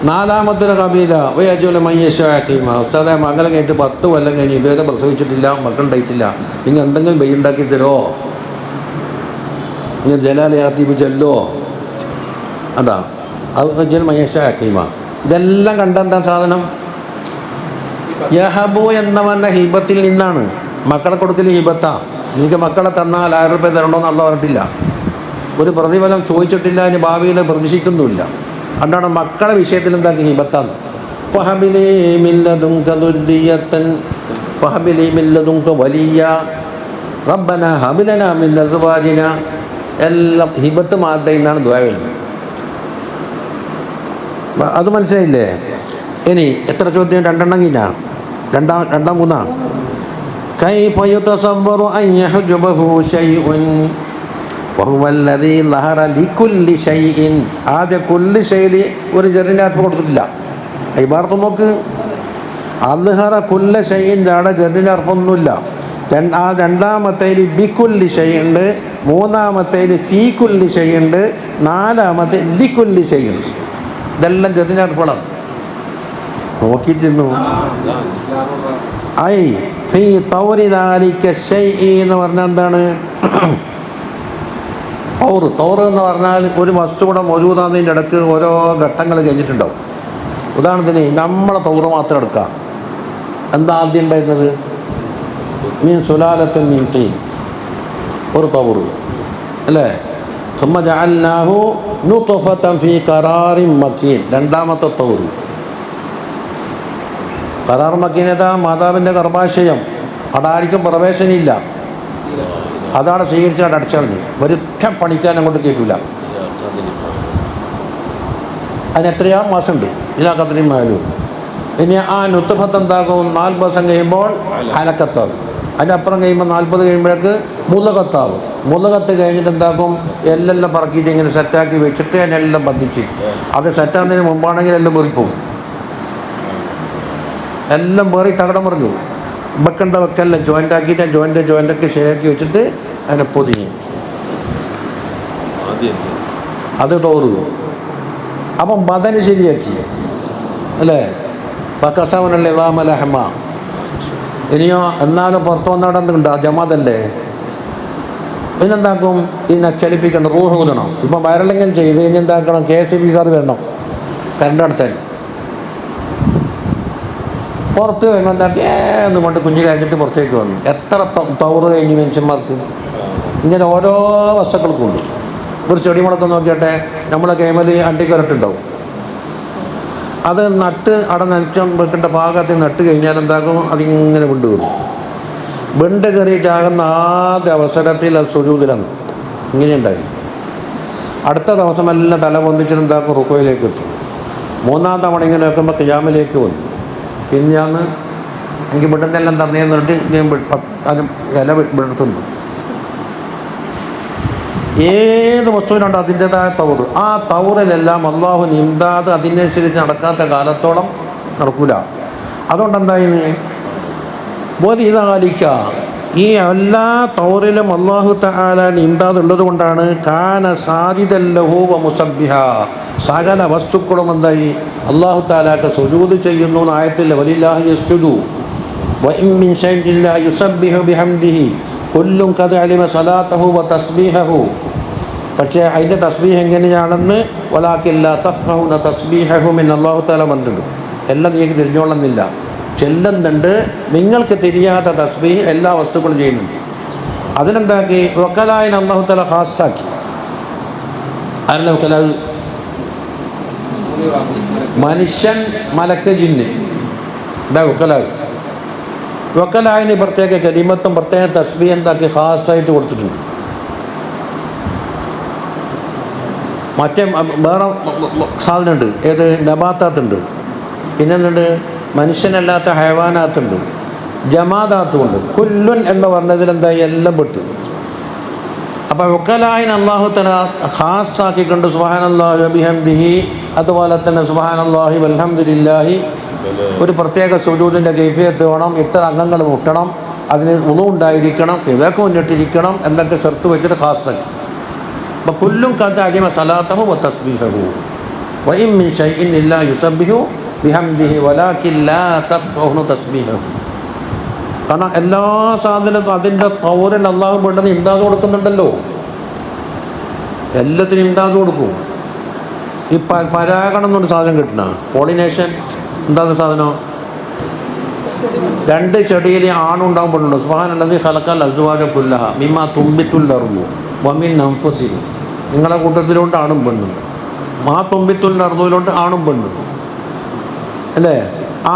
4-മത്തൊരു കബീല. വയജുല മയ്യശാഖീമ. ഉസ്താദെ, മംഗലം കഴിഞ്ഞിട്ട് 10 കൊല്ലം കഴിഞ്ഞ് ഇതുവരെ പ്രസവിച്ചിട്ടില്ല, മക്കൾ ഉണ്ടായിട്ടില്ല. നിങ്ങൾ എന്തെങ്കിലും ബെയ്യുണ്ടാക്കി തരുമോ? നിങ്ങൾ ജലാലയാത്തീപ് ചെല്ലോ. അതാ അത് മയ്യശാഖീമ. ഇതെല്ലാം കണ്ടെന്താ സാധനം? യഹബു എന്നവൻ്റെ ഹിബത്തിൽ നിന്നാണ്. മക്കളെ കൊടുക്കൽ ഹിബത്താ. എനിക്ക് മക്കളെ തന്നാൽ 1000 രൂപ തരണമെന്ന് അല്ല പറഞ്ഞിട്ടില്ല. ഒരു പ്രതിഫലം ചോദിച്ചിട്ടില്ല. അതിന് ഭാവിയിൽ പ്രതീക്ഷിക്കുന്നുമില്ല. അതുകൊണ്ടാണ് മക്കളെ വിഷയത്തിൽ എന്താക്കി ഹിബത്താന്ന്. വലിയ റബ്ബന ഹബിലന മിൻ അസ്വാജിന. എല്ലാം ഹിബത്ത് മാത്രം എന്നാണ് ദുആ വരുന്നത്. അത് മനസ്സിലായില്ലേ? ഇനി എത്ര ചോദ്യം? 2 എണ്ണം കഴിഞ്ഞാ? 2 3 كيف يتصور أن يحجبه شيء وهو الذي ظهر لكل شيء. ആദ്യ കുല്ല് ശൈലി ഒരു ജെറിൻ്റെ അർത്ഥം കൊടുത്തിട്ടില്ല. ഇബാർത്ത് നോക്ക്. അദ്ഹറ കുല്ല ഷൈഇൻ്റെ അവിടെ ജെറിൻ്റെ അർത്ഥമൊന്നുമില്ല. ആ രണ്ടാമത്തേൽ ബിക്കുല്ലി ഷൈഉണ്ട്, മൂന്നാമത്തേൽ ഫീ കുല്ലി ഷൈഉണ്ട്, നാലാമത്തെ ലിക്കുല്ലി ഷൈഉണ്ട്. ഇതെല്ലാം ജെറിൻ്റെ അർത്ഥമാണ്. നോക്കിയിരുന്നു. ഐ ഫീ തൗരി ദാലിക ഷൈഇ എന്ന് പറഞ്ഞാൽ എന്താണ്? തൗറ് എന്ന് പറഞ്ഞാൽ ഒരു വസ്തു കൂടെ മൗജൂദാന്നതിൻ്റെ ഇടയ്ക്ക് ഓരോ ഘട്ടങ്ങൾ കഴിഞ്ഞിട്ടുണ്ടാവും. ഉദാഹരണത്തിന് നമ്മളെ തൗറ് മാത്രം എടുക്കാം. എന്താ ആദ്യം ഉണ്ടായിരുന്നത്? മീൻ സുലാലത്തുൻ മീൻ തീൻ, ഒരു തൗറ് അല്ലേ? സുമ്മ ജഅൽനാഹു നുത്ഫതൻ ഫീ ഖറാറിൻ മക്കീൻ, രണ്ടാമത്തെ തൗറ്. ഖറാർ മക്കീനത മാതാവിൻ്റെ ഗർഭാശയം. അവിടെ ആർക്കും പ്രവേശനമില്ല. അതാണ് സ്വീകരിച്ചാൽ അടച്ചറിഞ്ഞ് ഒരൊറ്റ പണിക്കാൻ അങ്ങോട്ട് കേൾക്കില്ല. അതിന് എത്രയാ മാസമുണ്ട് ഇതിനകത്രയും മാലും. ഇനി ആ നുത്തഫത്ത് എന്താകും? 40 ദിവസം കഴിയുമ്പോൾ അലക്കത്താകും. അതിനപ്പുറം കഴിയുമ്പോൾ 40 കഴിയുമ്പോഴേക്ക് മുലകത്താകും. മുലകത്ത് കഴിഞ്ഞിട്ട് എന്താക്കും? എല്ലാം പറക്കിയിട്ട് ഇങ്ങനെ സെറ്റാക്കി വെച്ചിട്ട് അതിനെല്ലാം ബന്ധിച്ച്, അത് സെറ്റാകുന്നതിന് മുമ്പാണെങ്കിൽ എല്ലാം വെറിപ്പോവും. എല്ലാം വേറി തകടം പറഞ്ഞു വെക്കേണ്ട വെക്കല്ല ജോയിൻ്റ് ആക്കിയിട്ട് ജോയിൻ്റൊക്കെ ശരിയാക്കി വെച്ചിട്ട് അതിനെ പൊതിഞ്ഞു അത് തോറുക. അപ്പം ബദന് ശരിയാക്കി അല്ലേ? ബക്കസവനല്ലേ വാമലഹമ. ഇനിയോ എന്നാലും പുറത്തു വന്നിടന്നുണ്ട് ആ ജമാതല്ലേ. പിന്നെന്താക്കും? ഇതിനെ ചലിപ്പിക്കണം, റൂഹ് ഊതണം. ഇപ്പം വയറിളെങ്കിലും ചെയ്ത് ഇനി എന്താക്കണം? KCB കാർ വരണം കറണ്ട് നടത്താൻ. പുറത്ത് വരുമ്പോൾ എന്താക്കി എന്ന് കൊണ്ട് കുഞ്ഞ് കഴിഞ്ഞിട്ട് പുറത്തേക്ക് വന്നു. എത്ര തവറ് കഴിഞ്ഞ് മനുഷ്യന്മാർക്ക് ഇങ്ങനെ ഓരോ വസ്തുക്കൾക്കുണ്ട്. ഒരു ചെടി മുളക്കം നോക്കിയാട്ടെ, നമ്മളെ കേമൽ അണ്ടിക്കരട്ടുണ്ടാവും. അത് നട്ട് അവിടെ നനച്ച് വെക്കേണ്ട ഭാഗത്ത് നട്ട് കഴിഞ്ഞാൽ എന്താക്കും? അതിങ്ങനെ വിണ്ട് കയറും. വിണ്ട് കയറിയിട്ടാകുന്ന ആദ്യ അവസരത്തിൽ അത് സുജൂദിലാണ് ഇങ്ങനെയുണ്ടായി. അടുത്ത ദിവസം എല്ലാം തല പൊന്നിച്ചിട്ട് എന്താക്കും? റുക്കോയിലേക്ക് എത്തും. 3-ാം തവണ ഇങ്ങനെ വെക്കുമ്പോൾ ഖിയാമിലേക്ക് വന്നു. പിന്നെയാണ് എനിക്ക് വിടുന്നെല്ലാം തന്നേന്ന് പറഞ്ഞിട്ട് ഞാൻ അത് ഇല വിടുത്തുന്നു. ഏത് വസ്തുവിനുണ്ട് അതിൻ്റെതായ തൗറ്. ആ തൗറിലെല്ലാം അള്ളാഹു ഇംദാദ് അതിനനുസരിച്ച് നടക്കാത്ത കാലത്തോളം നടക്കൂല. അതുകൊണ്ട് എന്തായിരുന്നു? ഇതാലിക്ക ഈ എല്ലാ തൗറിലും അള്ളാഹു തആല ഇംദാദ് ഉള്ളത് കൊണ്ടാണ് കാന സാജിദല്ലഹു വ മുസബ്ബിഹ, സകല വസ്തുക്കളും എന്തായി? അള്ളാഹു തആലക്ക് സുജൂദ് ചെയ്യുന്നു എന്ന് ആയത്തില്ല. വലില്ലാഹി യസ്ജുദു വഇൻ മിൻ ശൈഇൻ ഇല്ലാ യുസബ്ബിഹു ബിഹംദിഹി കുല്ലും ഖദ് അലിമ സലാത്തഹു വ തസ്ബീഹഹു. പക്ഷേ അതിൻ്റെ തസ്ബീഹ് എങ്ങനെയാണെന്ന് വലാകിൻ ലാ തഫ്ഖഹൂന തസ്ബീഹഹും എന്ന് അള്ളാഹു തആല പറഞ്ഞിട്ടുണ്ട്. എല്ലാം നിങ്ങൾക്ക് തിരിഞ്ഞോളുന്നില്ല, ചെല്ലുന്നുണ്ട്. നിങ്ങൾക്ക് തിരിയാത്ത തസ്ബീഹ് എല്ലാ വസ്തുക്കളും ചെയ്യുന്നുണ്ട്. അതിനെന്താക്കി? വക്കലായിന് അള്ളാഹു തആല ഖാസാക്കി. ആരല്ല വക്കലാവ്? മനുഷ്യൻ, മലക്ക്, ജിന്ന്. എന്താ വക്കലാവ്? വക്കലായിന് പ്രത്യേക കലിമത്തും പ്രത്യേക തസ്ബീഹ് എന്താക്കി ഖാസായിട്ട് കൊടുത്തിട്ടുണ്ട്. മറ്റേ വേറെ സാധനമുണ്ട്. ഏത്? നബാത്താത്തുണ്ട്. പിന്നെ എന്തുണ്ട്? മനുഷ്യനല്ലാത്ത ഹൈവാനാത്തുണ്ട്, ജമാദാത്തുമുണ്ട്. കുല്ലുൻ എന്ന് പറഞ്ഞതിൽ എന്തായി? എല്ലാം പെട്ടു. അപ്പോൾ വക്കലായിന് അല്ലാഹു തആല ഖാസാക്കിക്കൊണ്ട് സുബ്ഹാനല്ലാഹി വബിഹംദിഹി, അതുപോലെ തന്നെ സുബ്ഹാനല്ലാഹി വൽഹംദുലില്ലാഹി, ഒരു പ്രത്യേക സുജൂദിൻ്റെ കൈഫിയത്ത് വേണം, ഇത്ര അംഗങ്ങൾ മുട്ടണം, അതിന് വുളു ഉണ്ടായിരിക്കണം, കിഴക്ക് മുന്നിട്ടിരിക്കണം, എന്തൊക്കെ ഷർത്ത് വെച്ചിട്ട് ഖാസാക്കി. അപ്പോൾ കുല്ലും ഖദ് അലിമ സലാത്തഹു വ തസ്ബീഹഹു വഇൻ മിൻ ശൈഇൻ ഇല്ലാ യുസബ്ബിഹു ബിഹംദിഹി വലാകിൻ ലാ തഫ്ഖഹൂന തസ്ബീഹഹു. കാരണം എല്ലാ സാധനത്തും അതിൻ്റെ തൗറിൽ അള്ളാഹു പെട്ടെന്ന് ഇംദാദ് കൊടുക്കുന്നുണ്ടല്ലോ. എല്ലാത്തിനും ഇംദാദ് കൊടുക്കും. ഈ പരാഗണം എന്നൊരു സാധനം കിട്ടണ പോളിനേഷൻ. എന്താണ് സാധനം? 2 ചെടിയിൽ ആണുണ്ടാകും പെണ്ണുണ്ട്. സുബ്ഹാനല്ലദീ ഖലഖൽ അസ്വാജ കുല്ലഹ മിമ്മാ തുംബിത്തുൽ അർളു വമിൻ അൻഫുസിഹിം. നിങ്ങളെ കൂട്ടത്തിലുണ്ട് ആണും പെണ്ണും. മാ തുംബിത്തുൽ അർളുവിലുണ്ട് ആണും പെണ്ണും അല്ലേ?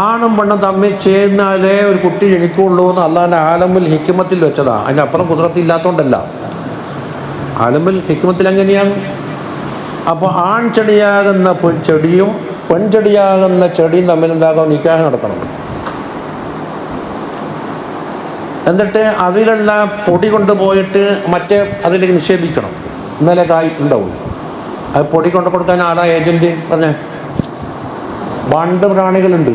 ആണും പെണ്ണും തമ്മിൽ ചേർന്നാലേ ഒരു കുട്ടി ജനിക്കുള്ളൂ എന്ന് അള്ളാഹിൻ്റെ ആലമുൽ ഹിക്മത്തിൽ വെച്ചതാണ്. അതിനപ്പുറം കുദറത്തില്ലാത്തതുകൊണ്ടല്ല, ആലമുൽ ഹിക്മത്തിൽ അങ്ങനെയാണ്. അപ്പോൾ ആൺ ചെടിയാകുന്ന ചെടിയും പെൺചെടിയാകുന്ന ചെടിയും തമ്മിൽ എന്താകും? നിക്കാഹ് നടക്കണം. എന്നിട്ട് അതിലുള്ള പൊടി കൊണ്ടുപോയിട്ട് മറ്റേ അതിലേക്ക് നിക്ഷേപിക്കണം. ഇന്നലെ കായ് ഉണ്ടാവും. അത് പൊടി കൊണ്ട് കൊടുക്കാൻ ആളാ ഏജൻറ്റ് പറഞ്ഞേ. വണ്ട് പ്രാണികളുണ്ട്.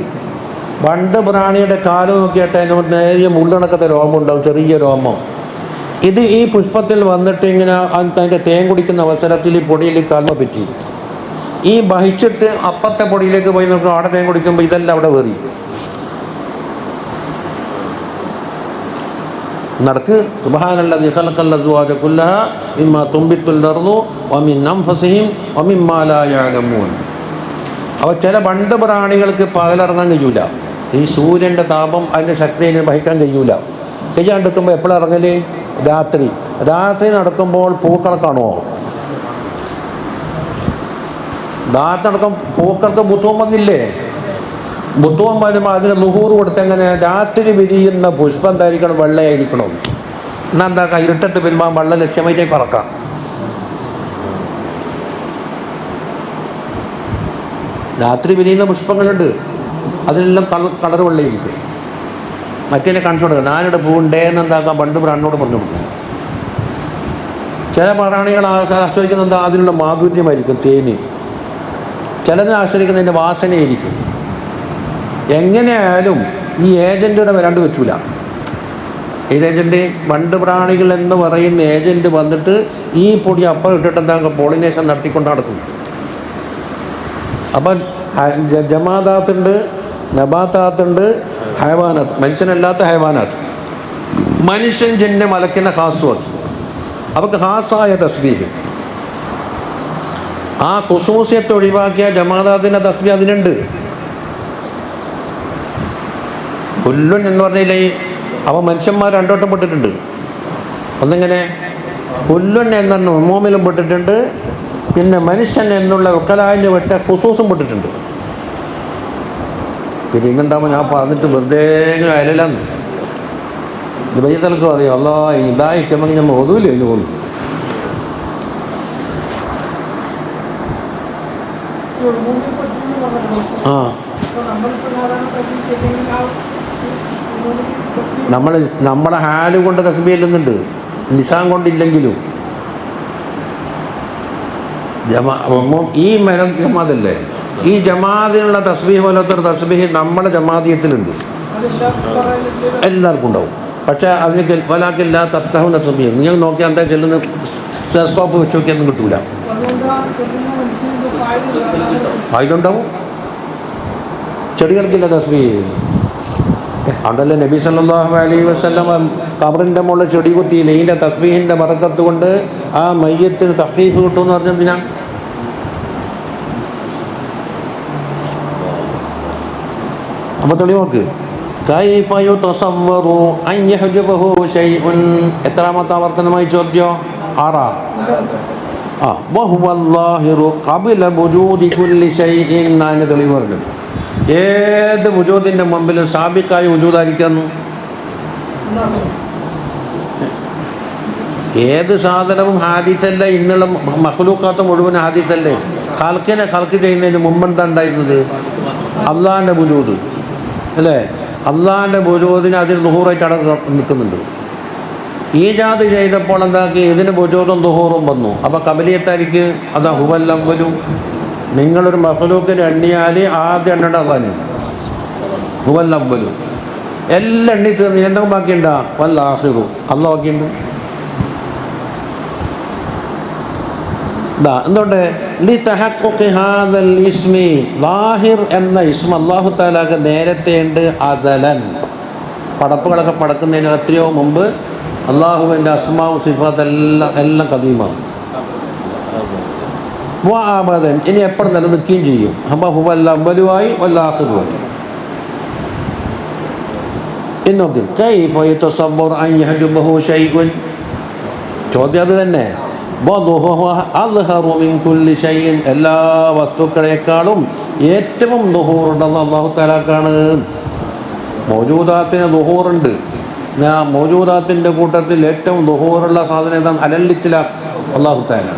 വണ്ട് പ്രാണിയുടെ കാല് നോക്കിയിട്ട് അതിന് നേരിയ മുള്ളണക്കത്തെ രോമം ഉണ്ടാവും, ചെറിയ രോമം. ഇത് ഈ പുഷ്പത്തിൽ വന്നിട്ട് ഇങ്ങനെ അതിൻ്റെ തേൻ കുടിക്കുന്ന അവസരത്തിൽ ഈ പൊടിയിൽ കാൽമ പറ്റി ഈ വഹിച്ചിട്ട് അപ്പത്തെ പൊടിയിലേക്ക് പോയി നോക്കും. അവിടെ തേൻ കുടിക്കുമ്പോൾ ഇതെല്ലാം അവിടെ വേറി നടക്ക്. സുബ്ഹാനല്ലദീ ഖലഖൽ അസ്വാജ കുല്ലഹ മിമ്മാ തുംബിത്തുൽ അർളു വമിൻ അൻഫുസിഹിം വമിമ്മാ ലാ യഅലമൂൻ. അപ്പോൾ ചില വണ്ട് പ്രാണികൾക്ക് പകലിറങ്ങാൻ കഴിയൂല. ഈ സൂര്യൻ്റെ താപം അതിൻ്റെ ശക്തി അതിന് വഹിക്കാൻ കഴിയൂല. ചെയ്യാണ്ടിരിക്കുമ്പോൾ എപ്പോഴും ഇറങ്ങല്? രാത്രി. രാത്രി നടക്കുമ്പോൾ പൂക്കളെ കാണുമോ? രാത്രി നടക്കും പൂക്കൾക്ക് ബുദ്ധവും വന്നില്ലേ? ബുദ്ധവും വരുമ്പോൾ അതിന് ലുഹൂർ കൊടുത്തെങ്ങനെ? രാത്രി വിരിയുന്ന പുഷ്പം എന്തായിരിക്കണം? വെള്ളയായിരിക്കണം. എന്നാൽ എന്താക്കാം, ഇരുട്ടത്ത് വരുമ്പോൾ വെള്ളം ലക്ഷ്യമായിട്ട് പറക്കാം. രാത്രി വിരിയുന്ന പുഷ്പങ്ങളുണ്ട്, അതിലെല്ലാം കളർ വെള്ളയിരിക്കും. മറ്റേ കാണിച്ചു കൊടുക്കുക, ഞാനിവിടെ പൂണ്ടേന്ന് എന്താക്കാം പണ്ട് പ്രാണിനോട് പറഞ്ഞു കൊടുക്കും. ചില പ്രാണികൾ ആശ്രയിക്കുന്ന എന്താ, അതിനുള്ള മാധുര്യമായിരിക്കും, തേന്. ചിലതിനെ ആശ്രയിക്കുന്നതിൻ്റെ വാസനയായിരിക്കും. എങ്ങനെയായാലും ഈ ഏജൻറ്റിയുടെ വരാണ്ട് പറ്റൂല. ഏജൻറ്റ് വണ്ട് പ്രാണികൾ എന്ന് പറയുന്ന ഏജൻറ്റ് വന്നിട്ട് ഈ പൊടി അപ്പം ഇട്ടിട്ട് എന്താ പോളിനേഷൻ നടത്തിക്കൊണ്ട് നടക്കും. അപ്പം ജമാദാത്തുണ്ട്, നബാത്താത്തുണ്ട്, ഹൈവാനാത്ത്, മനുഷ്യനല്ലാത്ത ഹൈവാനാത്ത്. മനുഷ്യൻ ജിന്നെ മലക്കിനെ ഖാസുവാക്കി. അവർക്ക് ഖാസായ തസ്ബീഹ്, ആ ഖുസൂസിയത്ത് ഒഴിവാക്കിയ ജമാദാത്തിൻ്റെ തസ്ബീഹ് അതിനുണ്ട്. കുല്ലുൻ എന്ന് പറഞ്ഞില്ലേ, അപ്പോൾ മനുഷ്യന്മാർ രണ്ടോട്ടം പെട്ടിട്ടുണ്ട്. ഒന്നിങ്ങനെ കുല്ലുൻ എന്ന ഉമൂമിലും പെട്ടിട്ടുണ്ട്, പിന്നെ മനുഷ്യൻ എന്നുള്ള വക്കലായിൻ്റെ വിട്ട ഖുസൂസും പെട്ടിട്ടുണ്ട്. പിന്നെ ഇന്നുണ്ടാകുമ്പോൾ ഞാൻ പറഞ്ഞിട്ട് വെറുതെ ഇങ്ങനെ അയലാന്ന് ഇത് ബൈതലക്ക് പറയും. അല്ലാ ഇതായിക്കുമ്പോൾ ഞാൻ ഒതുവില്ല അതിന് പോകുന്നു. ആ നമ്മുടെ ഹാല് കൊണ്ട് തസ്ബീഹ് ചെല്ലുന്നുണ്ട്, ലിസാൻ കൊണ്ടില്ലെങ്കിലും. ഈ ജമാഅത്തല്ലേ, ഈ ജമാഅത്തിനുള്ള തസ്ബീഹ് പോലത്തൊരു തസ്ബീഹ് നമ്മുടെ ജമാഅത്തിയത്തിലുണ്ട്, എല്ലാവർക്കും ഉണ്ടാവും. പക്ഷേ അതിന് വലാക്കില്ല തഫ്തഹുന തസ്ബീഹ്. നിങ്ങൾ നോക്കിയാൽ എന്താ ചെല്ലുന്ന ടെലസ്കോപ്പ് വെച്ച് നോക്കിയൊന്നും കിട്ടൂല. ആയതുണ്ടാവും, ചെടികൾക്കില്ല തസ്ബീഹ്. അതുകൊണ്ടല്ലേ നബി സല്ലല്ലാഹു അലൈഹി വസല്ലം ഖബറിൻ്റെ മുകളിൽ ചെടി കുത്തിയില്ലേ, ഇതിൻ്റെ തസ്ബീഹിൻ്റെ ബറക്കത്ത് കൊണ്ട് ആ മയ്യത്തിന് തഖ്ഫീഫ് കിട്ടുമെന്ന് പറഞ്ഞെന്തിനാ? അപ്പോൾ തെളി നോക്ക്. കൈഫ യുതസവ്വറു അൻ യഹ്ജുബഹു ശൈഉൻ. എത്രാമത്തെ ആവർത്തനമായി ചോദ്യം? 6. വഹുവല്ലാഹിറു ഖബല വുജൂദി കുല്ലി ശൈഇൻ. നാല് തെളിവ് പറഞ്ഞു. ഏത് വുജൂദിൻ്റെ മുമ്പിലും സാബിക്കായി വുജൂദായിരിക്കുന്നു. ഏത് സാധനവും ഹാദിസല്ല. ഇന്നുള്ള മഖ്ലൂഖാത്ത് മുഴുവൻ ഹാദിസല്ലേ. ഖൽഖിനെ ഖൽഖ് ചെയ്യുന്നതിന് മുമ്പ് എന്താ ഉണ്ടായിരുന്നത്? അള്ളാഹിൻ്റെ വുജൂദ് അല്ലേ? അള്ളാഹിൻ്റെ വുജൂദിന് അതിന് ദുഹൂറായിട്ട് അവിടെ നിൽക്കുന്നുണ്ട്. ഈജാദ് ചെയ്തപ്പോൾ എന്താക്കി, ഇതിന് വുജൂദും ദുഹൂറും വന്നു. അപ്പോൾ കബലിയത്തായിരിക്ക് അതാ ഹുവല്ലവ്വലു. നിങ്ങളൊരു മഖ്ലൂക്കിന് എണ്ണിയാൽ ആദ്യം എണ്ണേണ്ട അള്ളാഹിനെ. ഹുവല്ലവ്വലു എല്ലാം എണ്ണി തീർന്ന് എന്തെങ്കിലും ബാക്കിയുണ്ടാ? വല്ലാഹിറു അള്ളാഹ് ബാക്കിയുണ്ട്. എന്തുകൊണ്ട്? ലിതഹഖുഖി ഹാദൽ ഇസ്മി. ലാഹിർ എന്ന ഇസ്മ അല്ലാഹു തആലക്ക് നേരത്തെ ഉണ്ട് അദലൻ. പടപ്പുകളൊക്കെ പടക്കുന്നതിന് എത്രയോ മുമ്പ് അള്ളാഹുവിൻ്റെ അസ്മാഉ സിഫാത്ത് എല്ലാം ഖദീമാണ്. വഅബദൻ ഇനി എപ്പോഴും നിലനിൽക്കുകയും ചെയ്യും. അപ്പോൾ ഹുവൽ അവ്വലുമായി വല്ലാഹിറുമായി. ഇന്നോക്ക് കൈഫ യതസവ്വറു അൻ യഹ്ജുബഹു ശൈഉൻ. ചോദ്യം അത് തന്നെ. അദ്ഹറു മിൻ കുല്ലി ശൈഇൻ. എല്ലാ വസ്തുക്കളെക്കാളും ഏറ്റവും ദുഹൂറുണ്ടെന്ന് അല്ലാഹു തആലക്കാണ്. മൗജൂദാത്തിന് ദുഹൂറുണ്ട്. മൗജൂദാത്തിൻ്റെ കൂട്ടത്തിൽ ഏറ്റവും ദുഹൂറുള്ള സാധനം ഏതാണ്? അലല്ലിത്തിലാഖ് അല്ലാഹു തആല.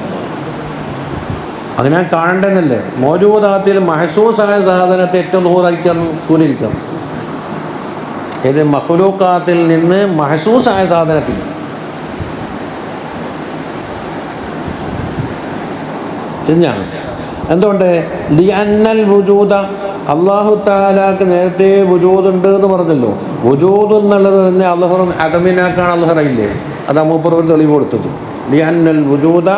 അങ്ങനെ കാണേണ്ടതെന്നല്ലേ. മൗജൂദാത്തിൽ മഹ്സൂസായ സാധനത്തെ ഏറ്റവും ദുഹൂറായിരിക്കുന്നു സൂര്യനിരിക്കുന്നു. ഇത് മഖ്ലൂഖാത്തിൽ നിന്ന് മഹ്സൂസായ സാധനത്തിൽ. ശരിയാണ്. എന്തുകൊണ്ട്? ലിഅന്നൽ വുജൂദ. അല്ലാഹു തആലാക്ക് നേരത്തെ വുജൂദുണ്ട് എന്ന് പറഞ്ഞല്ലോ. വുജൂദ് എന്നുള്ളത് തന്നെ അൽഹറും അദമിനാക്കാണ് അൽഹറയില്ലേ. അതാ മൂപ്പർ ഒരു തെളിവ് കൊടുത്തത്. ലിഅന്നൽ വുജൂദ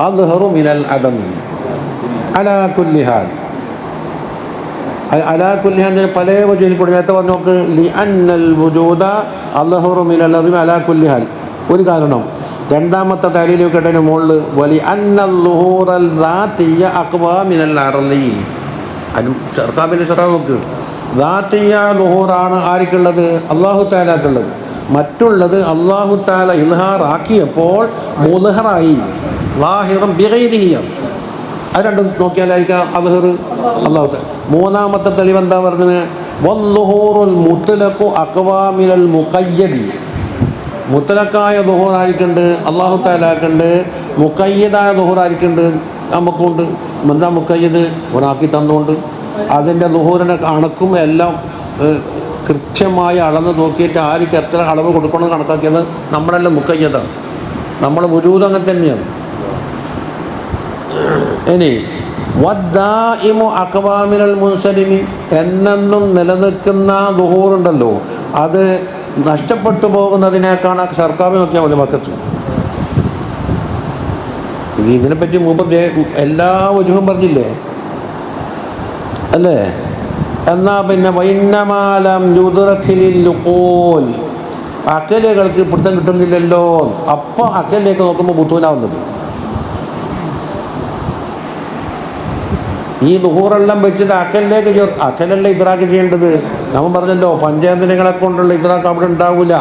അൽഹറു മിനൽ അദമി അലാ കുല്ലി ഹാൽ. അലാ കുല്ലി ഹാൽ പല വജൂഹിൽ കൂടി നേരത്തെ പറഞ്ഞു നോക്ക്. ലിഅന്നൽ വുജൂദ അൽഹറു മിനൽ അദമി അലാ കുല്ലി ഹാൽ. ഒരു കാരണം. രണ്ടാമത്തെ തലയിൽ കേട്ടതിന് മുകളിൽ വലി അന്നൽ ളുഹൂറൽ ദാത്തിയ അഖ്വാ മിനൽ അർളി. അതിന് സർക്കാബിൻ്റെ ചെറ നോക്ക്. ദാത്തിയ ളുഹൂറാണ് ആർക്കുള്ളത്? അല്ലാഹു തആലക്കുള്ളത്. മറ്റുള്ളത് അല്ലാഹു തആല ഇൽഹാർ ആക്കിയപ്പോൾ മുൽഹറായി. ലാഹിറും ബിഗൈരിഹി. അത് രണ്ടും നോക്കിയാലായിരിക്കാം അദ്ഹർ അല്ലാഹു തആല. മൂന്നാമത്തെ തെളിവ് എന്താ പറഞ്ഞത്? വല്ളുഹൂറുൽ മുത്ലഖു അഖ്വാ മിനൽ മുഖയ്യദി. മുത്തലക്കായ ദുഹൂർ ആയിരിക്കുന്നുണ്ട്, അള്ളാഹു തആലാക്കുണ്ട്. മുഖയ്യദായ ദുഹൂർ ആയിരിക്കുന്നുണ്ട്, നമുക്കുണ്ട്. എന്താ മുഖയ്യദ്? ഒരാക്കി തന്നുകൊണ്ട് അതിൻ്റെ ദുഹൂറിനെ കണക്കും എല്ലാം കൃത്യമായി അളന്ന് നോക്കിയിട്ട് ആർക്ക് എത്ര അളവ് കൊടുക്കണമെന്ന് കണക്കാക്കിയത് നമ്മളെല്ലാം മുഖയ്യദാണ്. നമ്മൾ വുജൂദ് അങ്ങനെ തന്നെയാണ്. ഇനി വദ്ദാഇമു അഖ്വാമിനൽ മുൻസലിമി, എന്നെന്നും നിലനിൽക്കുന്ന ദുഹൂറുണ്ടല്ലോ, അത് നഷ്ടപ്പെട്ടു പോകുന്നതിനേക്കാണ് സർക്കാർ നോക്കിയാൽ മതി മക്കത്ത്. ഇതിനെപ്പറ്റി മുമ്പ് എല്ലാ വജുഹും പറഞ്ഞില്ലേ അല്ലേ? എന്നാ പിന്നെ വൈന്നമാലം യുദ്റഖിലിൽ അക്കലുകൾക്ക് പിടുത്തം കിട്ടുന്നില്ലല്ലോ, അപ്പോൾ അക്കലിലേക്ക് നോക്കുമ്പോൾ ബുത്തൂനാവുന്നത്. ഈ ദുഹൂറെല്ലാം വെച്ചിട്ട് അക്കലിലേക്ക് അക്കലല്ല ഇദ്രാക്ക് ചെയ്യേണ്ടത്. നമ്മൾ പറഞ്ഞല്ലോ പഞ്ചേന്ദ്രിയങ്ങളെ കൊണ്ടുള്ള ഇദ്രാക്ക് അവിടെ ഉണ്ടാവില്ല.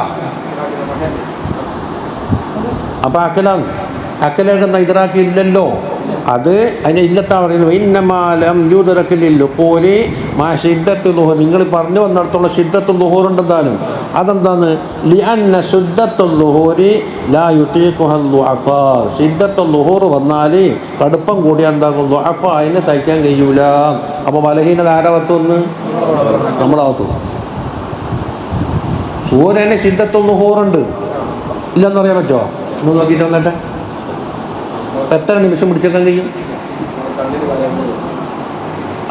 അപ്പം അക്കലേക്ക് എന്ന ഇദ്രാക്ക് ഇല്ലല്ലോ, അത് അതിനെ ഇല്ലത്താ പറയുന്നത്. ഇന്നമാലം യൂദറക്കില്ലുക്കോലി മാ ഷിദ്ദത്തു ദുഹൂർ, നിങ്ങൾ പറഞ്ഞു വന്നിടത്തോളം ഷിദ്ദത്തു ദുഹൂറുണ്ടെന്നാലും അതെന്താണ്? ലിഅന്ന ശുദ്ധത്തു ദുഹൂരി ലാ യുതീഖുഹൽ ദുഅഫാ, ഷിദ്ദത്തു ദുഹൂർ വന്നാൽ കടുപ്പം കൂടിയാൽ എന്താകും? ദുഅഫ അതിനെ സഹിക്കാൻ കഴിയൂല. അപ്പോൾ ബലഹീനത ആരകത്തുനിന്ന്? നമ്മളകത്തു. സൂര്യന് ഷിദ്ദത്തു ദുഹൂറുണ്ട് ഇല്ലെന്ന് പറയാൻ പറ്റുമോ? ഒന്ന് നോക്കിയിട്ട് വന്നിട്ട് എത്ര നിമിഷം പിടിച്ചേക്കാൻ കഴിയും?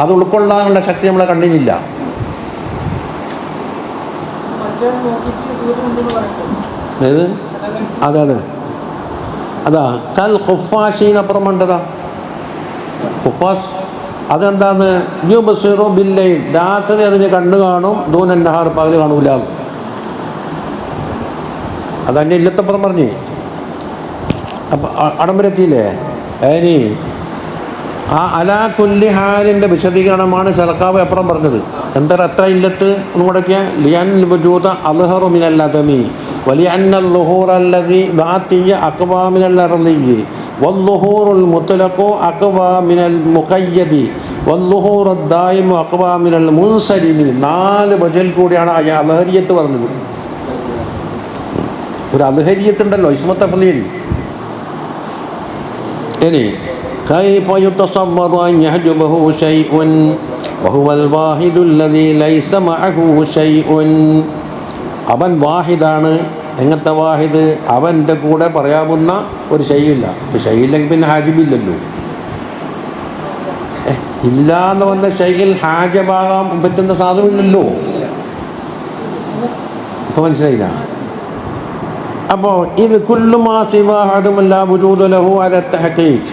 അത് ഉൾക്കൊള്ളാനുള്ള ശക്തി നമ്മളെ കണ്ണിനില്ല. ഏത്? അതെ അതാ കൽ ഖുഫാശീനപ്പുറം വേണ്ടതാ ഖുഫാസ്. അതെന്താന്ന്? യുബ്സിറു ബില്ലൈൽ, രാത്രി അതിന് കണ്ണ് കാണും, ദൂനൻ നഹാർ, പകല് കാണൂല. അതന്നെ ഇല്ലത്തപ്പുറം പറഞ്ഞേ. അപ്പം അടമ്പരെത്തിയില്ലേ? ഇനി ആ അലാ കുല്ലി ഹാലിൻ്റെ വിശദീകരണമാണ് ശർക്കാവ് അപ്പുറം പറഞ്ഞത്. എന്താ എത്ര ഇല്ലത്ത് ഒന്ന് മുടക്കിയ? ലിയൻ വജൂദ അൽഹറു മിനൽ അദമി വലിഅന്നൽ ളുഹൂറ അല്ലദി ദാതിയ അഖ്വാ മിനൽ അർളിയ്യി വൽളുഹൂറുൽ മുത്ലഖു അഖ്വാ മിനൽ മുഖയ്യദി വൽളുഹൂറു ദായിമു അഖ്വാ മിനൽ മുൻസലിമി. 4 വജൽ കൂടിയാണ് അൽഹരിയത്ത് പറഞ്ഞത്. ഒരു അൽഹരിയത്തുണ്ടല്ലോ ഇസ്മത്ത് തഫ്ളീൽ. ഇനി കൈഫ യുതസവ്വറു അൻ യഹ്ജുബഹു ശൈഉൻ വഹുവൽ വാഹിദുൽ ലദീ ലൈസ മഅഹു ശൈഉൻ. അവൻ വാഹിദാണ്. എങ്ങനത്തെ വാഹിദ്? അവൻ്റെ കൂടെ പറയാവുന്ന ഒരു ഷൈഇല്ല. ഇപ്പം ഷൈഇല്ലെങ്കിൽ പിന്നെ ഹാജിബില്ലല്ലോ. ഇല്ല എന്ന് പറഞ്ഞ ഷൈഇൽ ഹാജബാകാൻ പറ്റുന്ന സാധനമില്ലല്ലോ. ഇപ്പം മനസ്സിലായില്ല? അപ്പോൾ ഇത് കുല്ലുമാ സിവാഹദുമല്ല വുജൂദ ലഹു അല തഹഖീഖ്.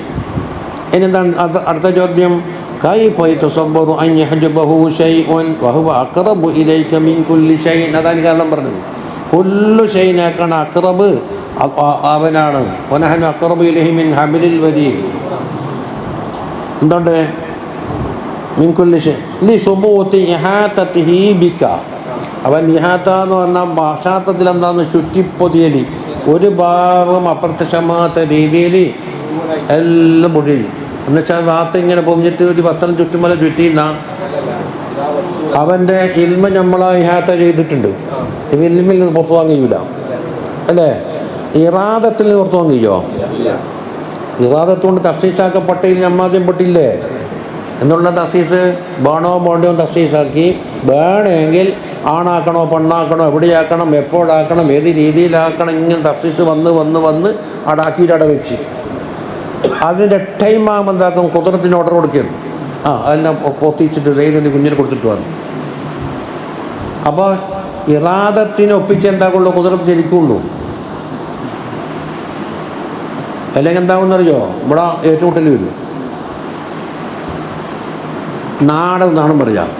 ഇനിന്താണ് അടുത്ത ചോദ്യം? കൈഫ യതസവ്വറു അൻ യഹ്ജബഹു ശൈഉൻ വഹുവ അഖ്റബു ഇലൈക മിൻ കുല്ലി ഷൈഇൻ. അതാണ് കാരണം പറഞ്ഞത്. കുല്ലു ഷൈഇനേക്കാണ് അഖ്റബ് അവനാണ്. വനഹനു അഖ്റബു ഇലൈഹി മിൻ ഹബ്ലിൽ വരീദ്. എന്തുകൊണ്ട്? മിൻ കുല്ലി ഷൈഇൻ ലിസുബൂതി ഇഹാതതിഹി ബിക. അവൻ ഇഹാത്ത എന്ന് പറഞ്ഞാൽ ഭാഷാർത്ഥത്തിൽ എന്താണെന്ന്? ചുറ്റിപ്പൊതിയൽ. ഒരു ഭാഗം അപ്രത്യക്ഷമാകാത്ത രീതിയിൽ എല്ലാം പൊടി. എന്നുവെച്ചാൽ നാത്ത് ഇങ്ങനെ പൊങ്ങിയിട്ട് ഒരു വസ്ത്രം ചുറ്റുമല ചുറ്റിന്ന അവൻ്റെ ഇൽമ നമ്മളെ ഇഹാത്ത ചെയ്തിട്ടുണ്ട്. ഇൽമിൽ നിന്ന് പുറത്തു പോകാൻ കഴിയൂല അല്ലേ? ഇറാദത്തിൽ നിന്ന് പുറത്തു പോകാൻ കഴിയുമോ? ഇറാദത്തുകൊണ്ട് തഫ്സീസാക്കപ്പെട്ടതിൽ നമ്മാദ്യം പെട്ടില്ലേ എന്നുള്ള തഫ്സീസ് വേണോ വേണ്ടോ തഫ്സീസാക്കി. വേണമെങ്കിൽ ആണാക്കണോ പെണ്ണാക്കണോ എവിടെയാക്കണം എപ്പോഴാക്കണം ഏത് രീതിയിലാക്കണം ഇങ്ങനെ തഫ്സീസ് വന്ന് അടാക്കിയിട്ട് അട വെച്ച് അതിൻ്റെ ടൈം ആകുമ്പോൾ എന്താക്കും? കുതിരത്തിന് ഓർഡർ കൊടുക്കുകയാണ്. അതെല്ലാം പൊത്തിച്ചിട്ട് ഏതിന് കുഞ്ഞിന് കൊടുത്തിട്ട് വന്നു. അപ്പോൾ ഇറാദത്തിന് ഒപ്പിച്ച് എന്താക്കുള്ളൂ? കുതിരത്ത് ശരിക്കുള്ളൂ. അല്ലെങ്കിൽ എന്താകുമെന്നറിയോ? ഇവിടെ ഏറ്റുമുട്ടൽ വരും. നാടൻ പറയാം.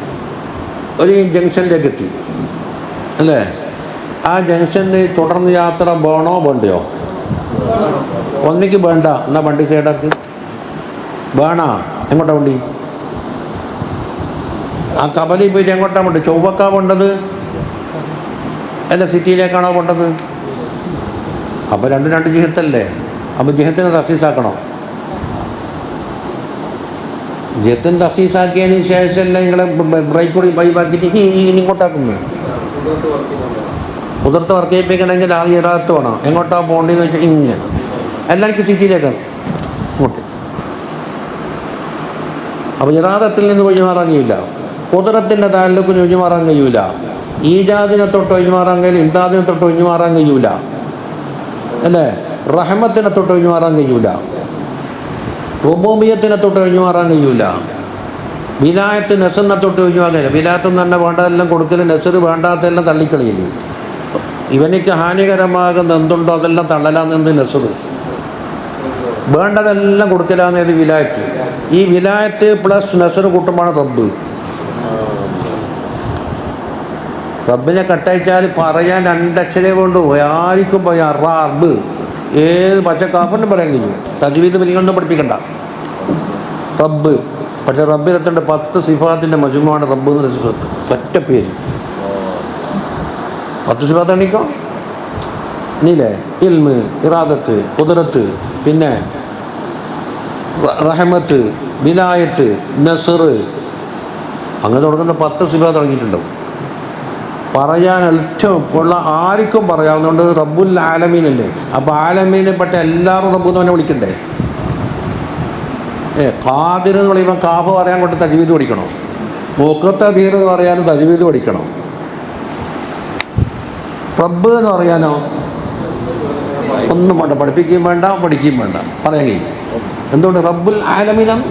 ഒരു ജംഗ്ഷനിലേക്ക് എത്തി അല്ലേ? ആ ജംഗ്ഷനിൽ തുടർന്ന് യാത്ര വേണോ വേണ്ടയോ? ഒന്നിക്ക് വേണ്ട. എന്നാ വണ്ടി സൈഡാക്ക്. വേണ എങ്ങോട്ടാ വണ്ടി? ആ കബലിൽ പോയിട്ട് എങ്ങോട്ടാ വേണ്ടത്? ചൊവ്വക്കാ വേണ്ടത് അല്ല സിറ്റിയിലേക്കാണോ വേണ്ടത്? അപ്പോൾ രണ്ട് ജിഹത്തല്ലേ? അപ്പോൾ ജിഹത്തിനെ തഫ്സീസാക്കണം. ജിഹത്തിന് തഫ്സീസാക്കിയതിന് ശേഷമല്ല നിങ്ങളെ ബ്രേക്ക് കൂടി ബൈബാക്കിയിട്ട് ഇങ്ങോട്ടാക്കുന്നത്. കുതിർത്ത് വർക്ക് ചെയ്യിപ്പിക്കണമെങ്കിൽ ആദ്യം ഇറാത്ത് വേണം. എങ്ങോട്ടാണ് പോകേണ്ടതെന്ന് വെച്ചാൽ ഇങ്ങനെ എല്ലാവർക്കും സിറ്റിയിലേക്കാണ് ഇങ്ങോട്ട്. അപ്പോൾ ഇറാദത്തിൽ നിന്ന് ഒഴിഞ്ഞു മാറാൻ കഴിയില്ല. കുതിരത്തിൻ്റെ താലിലേക്ക് ഒഴിഞ്ഞു മാറാൻ കഴിയൂല. ഈജാദിനെ തൊട്ട് ഒഴിഞ്ഞു മാറാൻ കഴിയില്ല. ഇംദാദിനെ തൊട്ട് ഒഴിഞ്ഞു മാറാൻ കഴിയൂല അല്ലേ? റഹ്മത്തിനെ തൊട്ട് ഒഴിഞ്ഞു മാറാൻ കഴിയൂല. റുബൂബിയത്തിനെ തൊട്ട് ഒഴിഞ്ഞു മാറാൻ കഴിയൂല. വിലായത്ത് നെസറിനെ തൊട്ട് ഒഴിഞ്ഞു മാറാൻ കഴിയില്ല. വിലായത്ത് തന്നെ വേണ്ടതെല്ലാം കൊടുക്കൽ, നെസറ് വേണ്ടാത്തതെല്ലാം തള്ളിക്കളയില്ല. ഇവനിക്ക് ഹാനികരമാകുന്ന എന്തുണ്ടോ അതെല്ലാം തള്ളലാന്നെന്ത് നെസറ്, വേണ്ടതെല്ലാം കൊടുക്കലാന്നത് വിലായത്ത്. ഈ വിലായത്ത് പ്ലസ് നെസറ് കൂട്ടുമ്പോഴാണ് റബ്ബ്. റബ്ബിനെ കട്ടയച്ചാൽ പറയാൻ രണ്ടക്ഷരേ കൊണ്ട് ആർക്കും പറയാം റബ്ബ്. ഏത് പച്ചക്കാപ്പറിനും പറയാൻ കഴിയും. തജ്വീദ് വലിയൊന്നും പഠിപ്പിക്കണ്ട. റബ്ബ്. പക്ഷെ റബ്ബിലെത്തേണ്ട 10 സിഫാത്തിൻ്റെ മജുമാണ് റബ്ബ് എന്ന സിഫത്ത്. ഒറ്റ പേര് 10 സിഫാത്ത് എണ്ണിക്കോ. ഇല്ലേ? ഇൽമ്, ഇറാദത്ത്, ഖുദ്റത്ത്, പിന്നെ റഹ്മത്ത്, വിലായത്ത്, നസർ, അങ്ങനെ തുടങ്ങുന്ന 10 സിഫാത്ത് തുടങ്ങിയിട്ടുണ്ടാവും. പറയാൻ ഏറ്റവും ഉള്ള ആർക്കും പറയാവുന്നതുകൊണ്ട് റബ്ബുൽ ആലമീനല്ലേ. അപ്പോൾ ആലമീനെ പെട്ട എല്ലാവരും റബ്ബ് എന്ന് തന്നെ വിളിക്കണ്ടേ? ഖാദിർ എന്ന് പറയുമ്പോൾ കാഫ് പറയാൻ കൊണ്ട് തജ്വീദ് പഠിക്കണം. മുഖത്തബീർ എന്ന് പറയാനും തജ്വീദ് പഠിക്കണം. റബ്ബ് എന്ന് പറയാനോ ഒന്നും വേണ്ട, പഠിപ്പിക്കുകയും വേണ്ട, പഠിക്കുകയും വേണ്ട, പറയാൻ കഴിയും. എന്തുകൊണ്ട്? റബ്ബുൽ ആലമീനാണ്.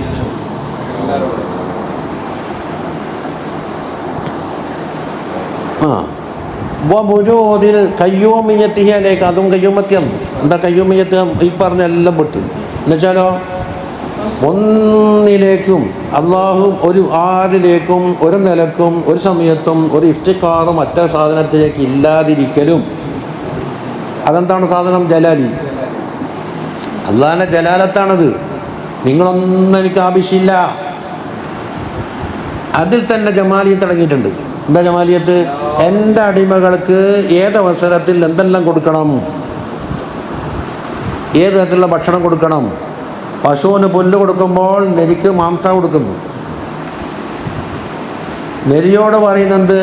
വബുജൂദിൽ കയ്യൂമിയത്തിലേക്ക്, അതും കയ്യൂമത്യം. എന്താ കയ്യൂമിയത്ത്? ഈ പറഞ്ഞ എല്ലാം പെട്ട്. എന്നുവെച്ചാലോ ഒന്നിലേക്കും അള്ളാഹു ഒരു ആരിലേക്കും ഒരു നിലക്കും ഒരു സമയത്തും ഒരു ഇഫ്തിഖാറും മറ്റേ സാധനത്തിലേക്ക് ഇല്ലാതിരിക്കലും. അതെന്താണ് സാധനം? ജലാലി. അള്ളാഹിൻ്റെ ജലാലത്താണത്. നിങ്ങളൊന്നും എനിക്ക് ആവശ്യമില്ല. അതിൽ തന്നെ ജമാലിയത്ത് അടങ്ങിയിട്ടുണ്ട്. എന്താ ജമാലിയത്ത്? എൻ്റെ അടിമകൾക്ക് ഏതവസരത്തിൽ എന്തെല്ലാം കൊടുക്കണം, ഏത് തരത്തിലുള്ള ഭക്ഷണം കൊടുക്കണം. പശുവിന് പുല്ല് കൊടുക്കുമ്പോൾ നെരിക്ക് മാംസം കൊടുക്കുന്നു. നെരിയോട് പറയുന്നത്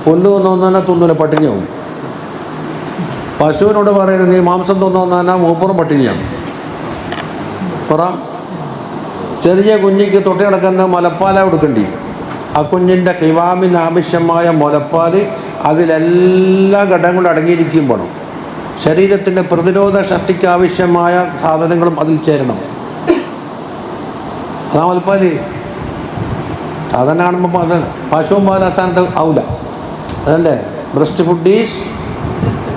പുല്ല് തിന്നുവന്നാൽ തിന്നൂല, പട്ടിണിയാവും. പശുവിനോട് പറയുന്നത് നീ മാംസം തിന്നുവന്നാൽ മൂപ്പറും പട്ടിണിയാണ്. പറ. ചെറിയ കുഞ്ഞിക്ക് തൊട്ടി കിടക്കുന്ന മുലപ്പാല കൊടുക്കണ്ടി. ആ കുഞ്ഞിൻ്റെ കിവാമിന് ആവശ്യമായ മുലപ്പാൽ അതിലെല്ലാ ഘടകങ്ങളും അടങ്ങിയിരിക്കുകയും വേണം. ശരീരത്തിൻ്റെ പ്രതിരോധ ശക്തിക്ക് ആവശ്യമായ സാധനങ്ങളും അതിൽ ചേരണം. അതാ മുലപ്പാൽ. സാധാരണ കാണുമ്പോൾ അത് പശുവും പാൽ ആ സ്ഥാനത്ത് ആവില്ല. അതല്ലേ? Breast food is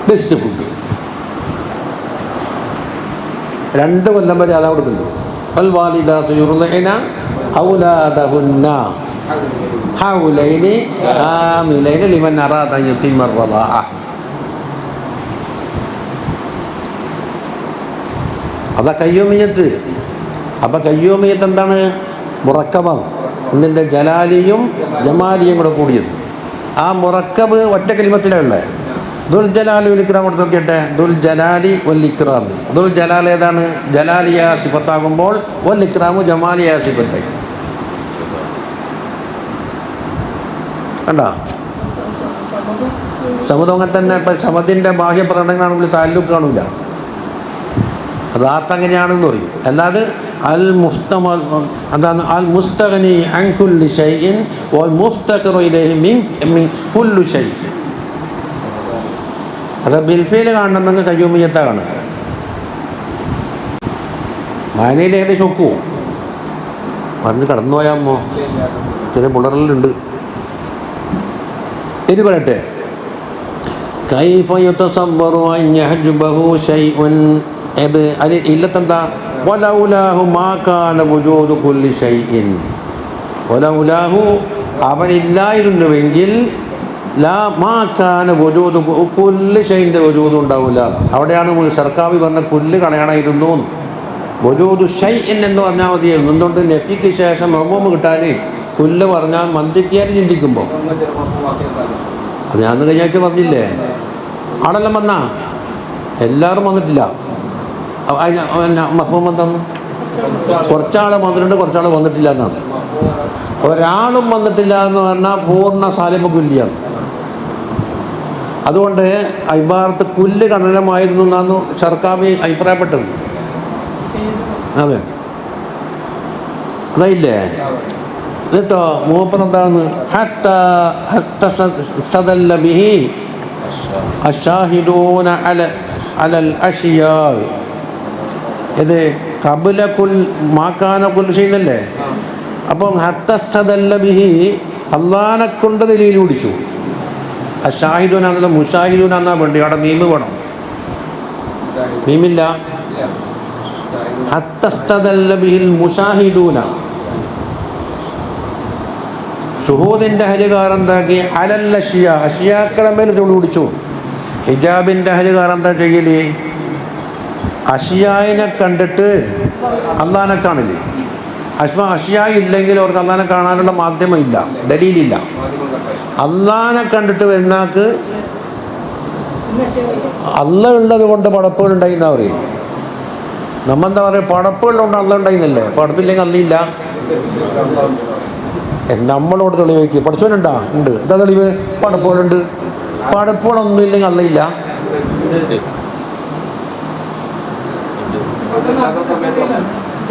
best food. 2 കൊല്ലം വരെ അതാ കൊടുക്കുന്നുണ്ട്. വൽവാലിദാതു യുർദിഅന ഔലാദഹുന്ന ഹൗലൈനി കാമിലൈനി ലിമൻ അറാദ അൻ യുതിമ്മ റളാഅ. അതാ കയ്യൂമിയത്ത്. അപ്പം കയ്യൂമിയത്ത് എന്താണ്? മുറക്കബം. എന്നിൻ്റെ ജലാലിയും ജമാലിയും കൂടെ കൂടിയത്. ആ മുറക്കബ് ഒറ്റ കലിമത്തിലുള്ളത്. ദുൽ ജലാലി വൽ ഇക്റാം എടുത്ത് നോക്കിയിട്ട്. ദുൽ ജലാലി വൽ ഇക്റാം. ദുൽ ജലാൽ ഏതാണ്? ജലാലിയ സിഫത്താകുമ്പോൾ വൽ ഇക്റാമു ജമാലിയ സിഫത്തായി. കണ്ടോ? സമതം അങ്ങനെ തന്നെ. ഇപ്പം സമതിൻ്റെ ബാഹ്യ പ്രകടനങ്ങളാണെങ്കിൽ താലൂക്ക് കാണൂല. റാത്ത് അങ്ങനെയാണെന്ന് പറയും. അല്ലാതെ അൽ മുസ്തമ എന്താണ്? അൽ മുസ്തഗ്നി അൻ കുല്ലി ഷൈഇൻ വൽ മുഫ്തഖറു ഇലൈഹി മിൻ കുല്ലി ഷൈ. അത് ബിൽഫീൽ കാണണമെങ്കിൽ കയ്യൂമിയത്ത കാണുക. വായനയിൽ ഏകദേശം ഒക്കുമോ? പറഞ്ഞ് കടന്നു പോയാമോ? ചെറിയ പുളറലുണ്ട്. ഇനി പറയട്ടെ. കൈഫ യുതസവ്വറു അൻ യഹ്ജുബഹു ഷൈഉൻ. ഏത് അതിൽ ഇല്ലത്തെന്താ? വലൗലാഹു മാ കാന വുജൂദു കുല്ലി ഷൈഇൻ. വലൗലാഹു അവനില്ലായിരുന്നുവെങ്കിൽ ലാ മാ കാന വുജൂദു കുല്ലി ഷൈഇൻ്റെ വുജൂദ് ഉണ്ടാവില്ല. അവിടെയാണ് സർക്കാവി പറഞ്ഞ കുല്ല് കളയണമായിരുന്നു. വുജൂദു ഷൈഇൻ എന്ന് പറഞ്ഞാൽ മതിയായിരുന്നു. എന്തുകൊണ്ട്? നഫിക്ക് ശേഷം മഹ്മൂം കിട്ടാൻ കുല്ല് പറഞ്ഞാൽ മന്ദിക്കിയാൽ ചിന്തിക്കുമ്പോൾ. അത് ഞാൻ കഴിഞ്ഞ ആഴ്ച പറഞ്ഞില്ലേ? ആളെല്ലാം വന്നാ എല്ലാവരും വന്നിട്ടില്ല. മഹ്മൂം എന്താന്ന്? കുറച്ചാൾ വന്നിട്ടുണ്ട്, കുറച്ചാൾ വന്നിട്ടില്ല എന്നാണ്. ഒരാളും വന്നിട്ടില്ല എന്ന് പറഞ്ഞാൽ പൂർണ്ണ സാലിമ കുല്ലിയാണ്. അതുകൊണ്ട് ഇബാറത്ത് പുല്ല് ഖനനമായിരുന്നു എന്നാണ് ഷർക്കാബി അഭിപ്രായപ്പെട്ടത്. അതെ, അതായില്ലേ. എന്നിട്ടോ മൂപ്പർ എന്താണ് ഇത് കബുല കുൽ മാക്കാന കുൽ ചെയ്യുന്നല്ലേ. അപ്പം ഹത്തസ്തദല്ല ബിഹി അള്ളാനെ കൊണ്ട് ദലീൽ പിടിച്ചു. അഷാഹിദൂന എന്നത് മുഷാഹിദൂന എന്നാ വേണ്ടി, അവിടെ മീമ് വേണം. മീമില്ല. ഹത്തസ്തദല്ല ബിഹിൽ മുഷാഹിദൂന, ഷുഹൂദിൻ്റെ അഹലുകാർ എന്താക്കി അലൽ അഷിയ, അഷിയാക്കളെ മേൽ തെളിവ് പിടിച്ചു. ഹിജാബിൻ്റെ അഹലുകാർ എന്താ ചെയ്യല്? അഷിയായിനെ കണ്ടിട്ട് അള്ളാനെ കാണില്ലേ. അഷിയായി ഇല്ലെങ്കിൽ അവർക്ക് അള്ളാനെ കാണാനുള്ള മാധ്യമമില്ല, ദലീലില്ല. അള്ളാനെ കണ്ടിട്ട് വരുന്നാക്ക് അള്ള ഉള്ളത് കൊണ്ട് പടപ്പുകൾ ഉണ്ടായിന്നാ പറയും. നമ്മെന്താ പറയുക, പടപ്പുകളുണ്ട് അള്ള ഉണ്ടായിന്നല്ലേ. പടപ്പില്ലെങ്കിൽ അള്ളിയില്ല. നമ്മളോട് തെളിവ് വയ്ക്കുക. പഠിച്ചവനുണ്ടാ? ഉണ്ട്. എന്താ തെളിവ്? പടപ്പുകളുണ്ട്. പടപ്പുകളൊന്നും ഇല്ലെങ്കിൽ അള്ളയില്ല.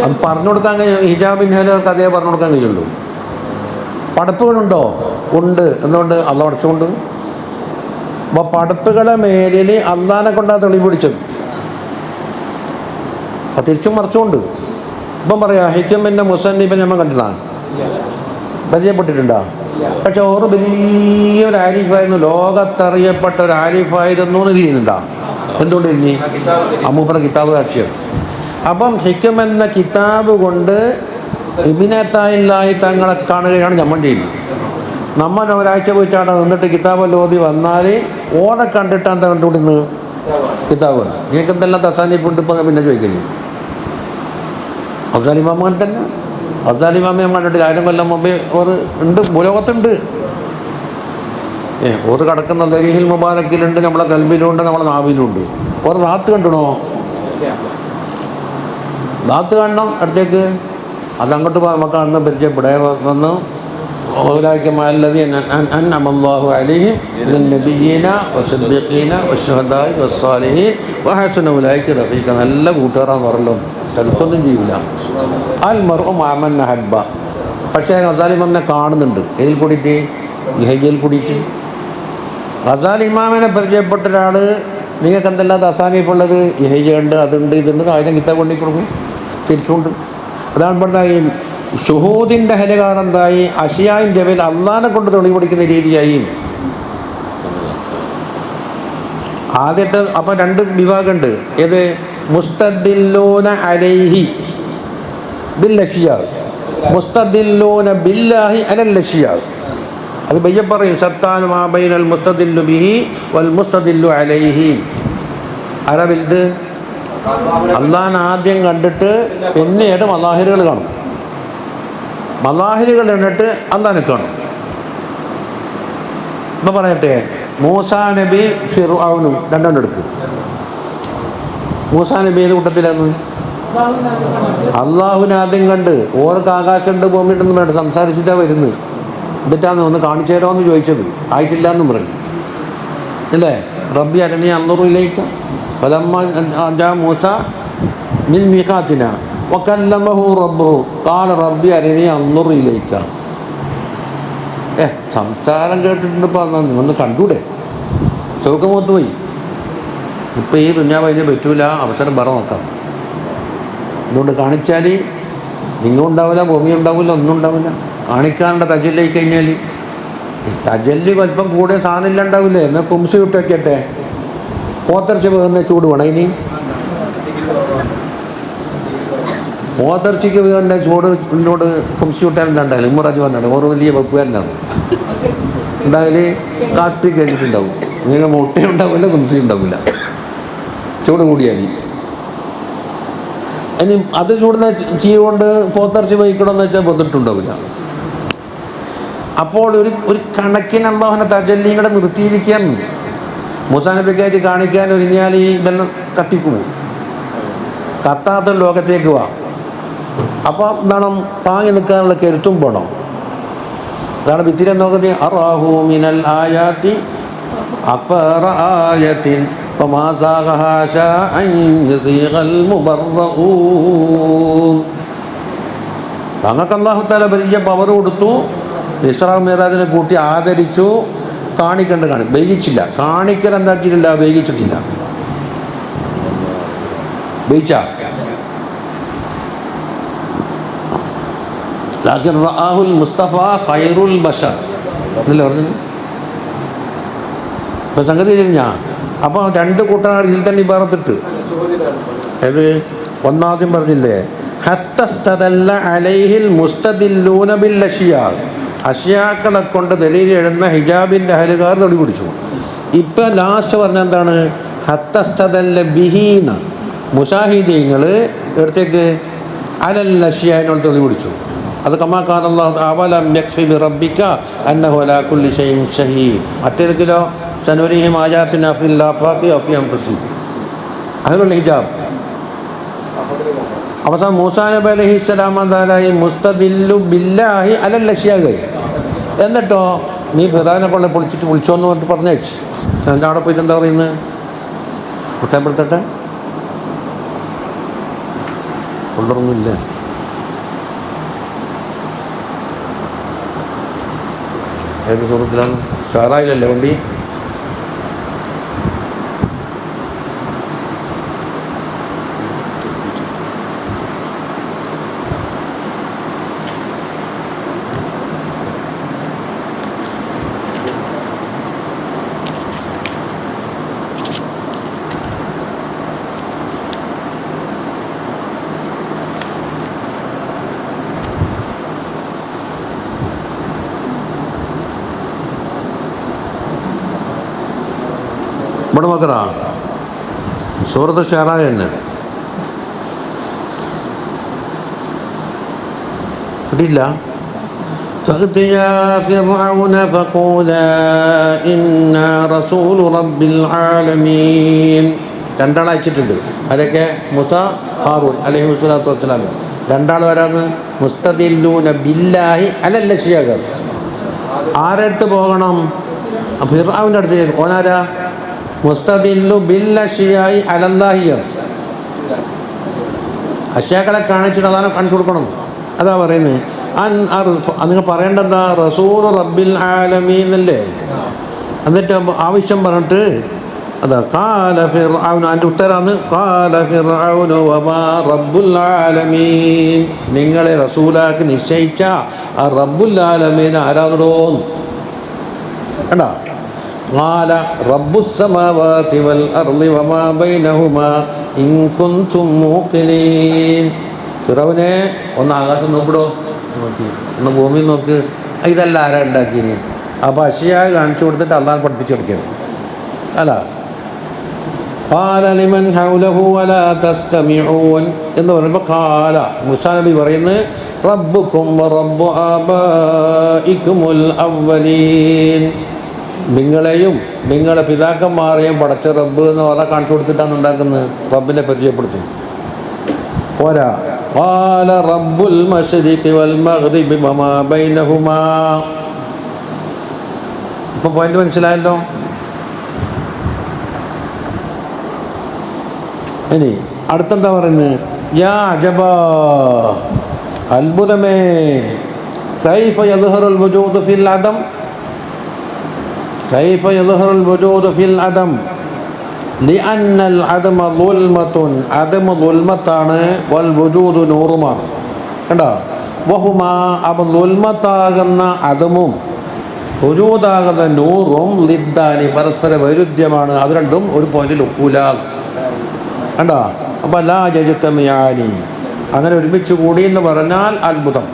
അത് പറഞ്ഞു കൊടുക്കാൻ കഴിയും. ഹിജാബിൻഹലർക്ക് അതേ പറഞ്ഞു കൊടുക്കാൻ കഴിയുള്ളൂ. പടപ്പുകളുണ്ടോ? ഉണ്ട്. എന്തുകൊണ്ട്? അള്ള പഠിച്ചുകൊണ്ട്. അപ്പോൾ പടപ്പുകളെ മേലിൽ അള്ളാനെ കൊണ്ടാണ് തെളിവ് പിടിച്ചത്. അത് തിരിച്ചും മറിച്ചുകൊണ്ട്. ഇപ്പം പറയാം ഹിക്കമിൻ്റെ മുസന്നിഫിനെ നമ്മൾ കണ്ടിട്ടാണ്, പരിചയപ്പെട്ടിട്ടുണ്ടോ? പക്ഷെ ഓറ് വലിയൊരു ആരിഫായിരുന്നു, ലോകത്തറിയപ്പെട്ട ഒരു ആരിഫായിരുന്നു എന്ന് ചെയ്യുന്നുണ്ടോ? എന്തുകൊണ്ട് ഇനി അമ്മൂപ്പറ കിതാബ് സാക്ഷിയാണ്. അപ്പം ഹിക്കം എന്ന കിതാബ് കൊണ്ട് ഇബ്നത്തായില്ലാഹി തങ്ങളെ കാണുകയാണ് നമ്മൾ ചെയ്യുന്നത്. നമ്മൾ ഒരാഴ്ച പോയിട്ടാണ് നിന്നിട്ട് കിതാബ് ലോതി വന്നാൽ ഓടെ കണ്ടിട്ട് എന്താ കണ്ടുകൊണ്ടിരുന്ന് കിതാബ്. നിങ്ങൾക്ക് എന്തെല്ലാം തസാനിപ്പുണ്ട് ഇപ്പം പിന്നെ ചോദിക്കുന്നു. അബ്ദാലിമാമ തന്നെ, അബ്ദാലിമാമ നമ്മൾ കണ്ടിട്ട് 1000 കൊല്ലം മുമ്പേ ഒരു ഉണ്ട്, ഭൂലോകത്തുണ്ട്. ഒരു കിടക്കുന്ന ദരീഹിൽ മുബാരക്കിലുണ്ട്, നമ്മളെ കൽബിലുണ്ട്, നമ്മളെ നാവിലുണ്ട്. ഒരു റാത്ത് കണ്ടണോ? റാത്ത് കാണണം അടുത്തേക്ക്. അതങ്ങോട്ട് നമുക്ക് അന്ന് പരിചയപ്പെടേ വന്ന് നല്ല കൂട്ടുകാരാന്ന് പറയല്ലോ, ചിലപ്പൊന്നും ചെയ്യില്ല. അൽ മർഉ മഅമൻ അഹബ്ബ. പക്ഷേ ഗസാലി ഇമാമിനെ കാണുന്നുണ്ട്. ഏതിൽ കൂടിയിട്ട്? ഇഹയ്യയിൽ കൂടിയിട്ട്. ഗസാലി ഇമാമിനെ പരിചയപ്പെട്ട ഒരാൾ നിങ്ങൾക്ക് എന്തെല്ലാം തസാനിപ്പുള്ളത്? ഇഹയ്യ ഉണ്ട്, അതുണ്ട്, ഇതുണ്ട്, 1000 കിതാബ് കൊണ്ടു കൊടുക്കും, തിരിച്ചുകൊണ്ട്. അതാണ് പറഞ്ഞാൽ ഷുഹൂദിൻ്റെ അഹലുകാർ എന്തായി? അഷിയായിൻ്റെ പേരിൽ അള്ളാനെ കൊണ്ട് തെളിവ് പിടിക്കുന്ന രീതിയായി. ആദ്യത്തെ അപ്പം 2 വിഭാഗമുണ്ട്. ഏത്? മുസ്തദില്ലൂന അലൈഹി ബിൽ അഷിയാ, മുസ്തദില്ലൂന ബില്ലാഹി അലൽ അഷിയാ. അത് ബയ്യ പറയും സത്താൻ മാ ബൈനൽ മുസ്തദില്ലു ബിഹി വൽ മുസ്തദില്ലു അലൈഹി. അറബിൽത് അള്ളാൻ ആദ്യം കണ്ടിട്ട് പിന്നീട് മലാഹിറുകൾ കാണും. മലാഹിറുകൾ കണ്ടിട്ട് അള്ളാനെ കാണും. ഇപ്പം പറയട്ടെ, മൂസാ നബി ഫിർഔനും രണ്ടെണ്ണം എടുക്കും. മൂസാ നബി ഏത് കൂട്ടത്തിലാന്ന്? അള്ളാഹുവിനെ ആദ്യം കണ്ട് ഓർക്ക് ആകാശമുണ്ട് ഭൂമിയുണ്ടെന്ന് പറഞ്ഞിട്ട് സംസാരിച്ചിട്ടാണ് വരുന്നത്. എന്നിട്ടാന്ന് ഒന്ന് കാണിച്ചു തരാമെന്ന് ചോദിച്ചത്. ആയിട്ടില്ല എന്നും പറഞ്ഞു അല്ലേ? റബ്ബി അരണി അന്നൂറിലേക്ക് ഫലമ്മ ജാ മൂസ മിൻ മീഖാത്തിന വകല്ലമഹു റബ്ബുഹു ഖാല റബ്ബി അരണി അന്നൂറിലേക്ക്. സംസാരം കേട്ടിട്ടുണ്ട്. ഇപ്പം ഒന്ന് കണ്ടൂടെ? ചൗക്കമോത്ത് പോയി. ഇപ്പം ഈ ദുനിയാവ് അതിന് പറ്റൂല, അവസരം പറ നോക്കാം. അതുകൊണ്ട് കാണിച്ചാൽ നിങ്ങളും ഉണ്ടാവില്ല, ഭൂമി ഉണ്ടാവില്ല, ഒന്നും ഉണ്ടാവില്ല. കാണിക്കാനുള്ള തജല്ലി കഴിഞ്ഞാൽ തജല്ലി അല്പം കൂടെ സാധനമില്ല ഉണ്ടാവില്ലേ? എന്നാൽ കുംസ് വിട്ടൊക്കെട്ടെ. പോത്തിറച്ചി വേകുന്ന ചൂട് വേണം ഇനി. പോത്തിറച്ചിക്ക് വേണ്ട ചൂടിനോട് കുംസ് വിട്ടാലുണ്ടാവില്ല. ഇമ്മറാജ് പറഞ്ഞാണ് ഓരോ വലിയ വെപ്പുകാരനാണ് ഉണ്ടായാൽ കാത്തി കഴിഞ്ഞിട്ടുണ്ടാവും. ഇങ്ങനെ മുട്ടയുണ്ടാവില്ല, കുംസി ഉണ്ടാവില്ല, ചൂട് കൂടിയാൽ. ഇനി അത് ചൂടുന്ന ചീ കൊണ്ട് പോത്തിറച്ചി വഹിക്കണമെന്ന് വെച്ചാൽ വന്നിട്ടുണ്ടാവില്ല. അപ്പോൾ ഒരു കണക്കിന് അല്ലാഹുവിനെ തജല്ലിയും കൂടെ നിർത്തിയിരിക്കാൻ മൂസാ നബിക്കായിട്ട് കാണിക്കാൻ ഒരുങ്ങിയാൽ ഈ ഇതെല്ലാം കത്തിപ്പോവും. കത്താത്ത ലോകത്തേക്ക് വാ. അപ്പോൾ എന്താണ്? താങ്ങി നിൽക്കാനുള്ള കരുത്തും വേണം. അതാണ് ഭിത്തിരെ നോക്കത്തി അറാഹു മിനൽ ആയാത്തി أكبر آية فما زاغها شاء أن يزيغ المبرؤون. തങ്ങൾക്ക് അല്ലാഹു തആല വലിയ പവർ കൊടുത്തു, ഇസ്രാ മിഅ്റാജിനെ കൂട്ടി ആദരിച്ചു, വൈകിച്ചില്ല. കാണിക്കൽ എന്താക്കിയിട്ടില്ല, വൈകിച്ചിട്ടില്ല. വൈകിച്ച ലാക്കിൻ റആഹുൽ മുസ്തഫ ഖൈറുൽ ബശർ എന്നല്ലേ പറഞ്ഞത്. ഇപ്പം സംഗതി കഴിഞ്ഞാൽ അപ്പോൾ രണ്ട് കൂട്ടർ ഇതിൽ തന്നെ ഇബാറത്തിട്ട് ഏത് ഒന്നാദ്യം പറഞ്ഞില്ലേ, ഹത്തസ്തദല്ല അലൈഹിൽ മുസ്തദില്ലൂന ബിൽ അഷിയാ, അഷിയാക്കളെ കൊണ്ട് ദലീൽ എഴുന്ന ഹിജാബിൻ്റെ അഹലുകാർ തൊടി പിടിച്ചു. ഇപ്പം ലാസ്റ്റ് പറഞ്ഞ എന്താണ്, ഹത്തസ്തദല്ല ബിഹീന, മുഷാഹിദീങ്ങൾ എടുത്തേക്ക് അലൽ അഷിയാനോട് തൊടി പിടിച്ചു. അത് കമാ ഖാല അല്ലാഹു അവലം യക്ഫി ബിറബ്ബിക അന്നഹു അലാ കുല്ലി ഷൈഇൻ ഷഹീദ്. മറ്റേതൊക്കെയോ സനുരീഹിം ആയാതിനാ ഫിൽ ആഫാഖി വഫി അൻഫുസിഹിം, അഹ്ലുൽ ഹിജാബ്. അവസാനം മൂസാ നബി അലൈഹിസ്സലാം എന്തായി, മുസ്തദില്ലു ബില്ലാഹി അലൽ അഷ്യാഹി. എന്നിട്ടോ നീ ഫിറഔനെ കൊണ്ട് വിളിച്ചോന്ന് പറഞ്ഞിട്ട് പറഞ്ഞേച്ച് എൻ്റെ അവിടെ പോയിട്ട് എന്താ പറയുന്നത്, ഉത്സാഹപ്പെടുത്തട്ടെ, ഉള്ളൊന്നുമില്ല. ഏത് സുഹൃത്തിലാണ്, ഷാറായിലല്ലേ വണ്ടി? ഇവിടെ നോക്കറ സൂറത്ത് ഷുആറ തന്നെ കിട്ടിയില്ല. فأتيا فرعون فقولا إنا رسول رب العالمين. രണ്ടാൾ അയച്ചിട്ടുണ്ട്. അവരൊക്കെ മൂസ ഹാറൂൻ അലൈഹി സ്വലാത്തു വസ്സലാം. രണ്ടാൾ വരാന്ന് മുസ്തദില്ലൂന ബില്ലാഹി അലൽ അഷ്യാ. ആരടുത്ത് പോകണം? ഫിർഔൻ്റെ അടുത്ത്. ഓനാരാ? മുസ്തദില്ലു ബിൽ അഷ്യായി അലല്ലാഹിയ. അഷ്യാക്കളെ കാണിച്ചിട്ട് അതാണ് കാണിച്ചു കൊടുക്കണം. അതാ പറയുന്നത്. നിങ്ങൾ പറയേണ്ടതാ റസൂൽ റബ്ബിൽ ആലമീൻ എന്നല്ലേ. എന്നിട്ട് ആവശ്യം പറഞ്ഞിട്ട് അതാ ഖാല ഫിർഔൻ, അതിൻ്റെ ഉത്തരാന്ന് ഖാല ഫിർഔൻ വമാ റബ്ബുൽ ആലമീൻ. നിങ്ങളെ റസൂലാക്കി നിശ്ചയിച്ച ആ റബ്ബുൽ ആലമീൻ ആരാധനോ കണ്ടാ. ഖാല റബ്ബുസ് സമാവാതി വൽ അർളി വമാ ബൈനഹുമാ ഇൻ കുൻതും മൂഖിനീൻ. ഫിർഔനെ ഒന്ന് ആകാശം നോക്കിടോ, ഒന്ന് ഭൂമി നോക്ക്, ഇതല്ല ആരാ ഉണ്ടാക്കിയിനി. അപ്പോൾ അഷ്യാ കാണിച്ചു കൊടുത്തിട്ട് അള്ളാഹ് പഠിപ്പിച്ചെടുക്കണം അല്ല. ഖാല ലിമൻ ഹൗലഹു വലാ തസ്തമിഊൻ എന്ന് പറയുമ്പോൾ ഖാല മൂസാ നബി പറയുന്നത് റബ്ബുക്കും വറബ്ബു ആബാഇക്കുമുൽ അവ്വലീൻ. നിങ്ങളെയും നിങ്ങളുടെ പിതാക്കന്മാരെയും പടച്ച റബ്ബ് എന്ന് പറഞ്ഞാൽ കാണിച്ചു കൊടുത്തിട്ടാണ് ഉണ്ടാക്കുന്നത്. റബ്ബിനെ പരിചയപ്പെടുത്തും പോരാ. ഖാല റബ്ബുൽ മശ്രിഖി വൽ മഗ്രിബി വമാ ബൈനഹുമാ. ഇപ്പം പോയിന്റ് മനസ്സിലായല്ലോ. ഇനി അടുത്തെന്താ പറയുന്നത്? യാ അജബാ, അത്ഭുതമേ. കൈഫ യദ്ഹറുൽ വുജൂദു ഫിൽ അദം, കൈഫ യദ്ഹറുൽ വുജൂദു ഫിൽ അദം ലിഅന്നൽ അദമ ദുൽമത്തുൻ. അദമ ദുൽമത്താണ്, വൽ വുജൂദു നൂറുമാണ്. കണ്ടോ? വഹുമാ, അപ്പോൾ ദുൽമത്താകുന്ന അദമും വുജൂദാകുന്ന നൂറും ലിദ്ദാനി, പരസ്പര വൈരുദ്ധ്യമാണ്. അത് രണ്ടും ഒരു പോയിന്റിൽ ഒക്കൂല. കണ്ടോ? അപ്പോൾ ലാ യജ്തമിയാനി, അങ്ങനെ ഒരുമിച്ച് കൂടി എന്ന് പറഞ്ഞാൽ അത്ഭുതം.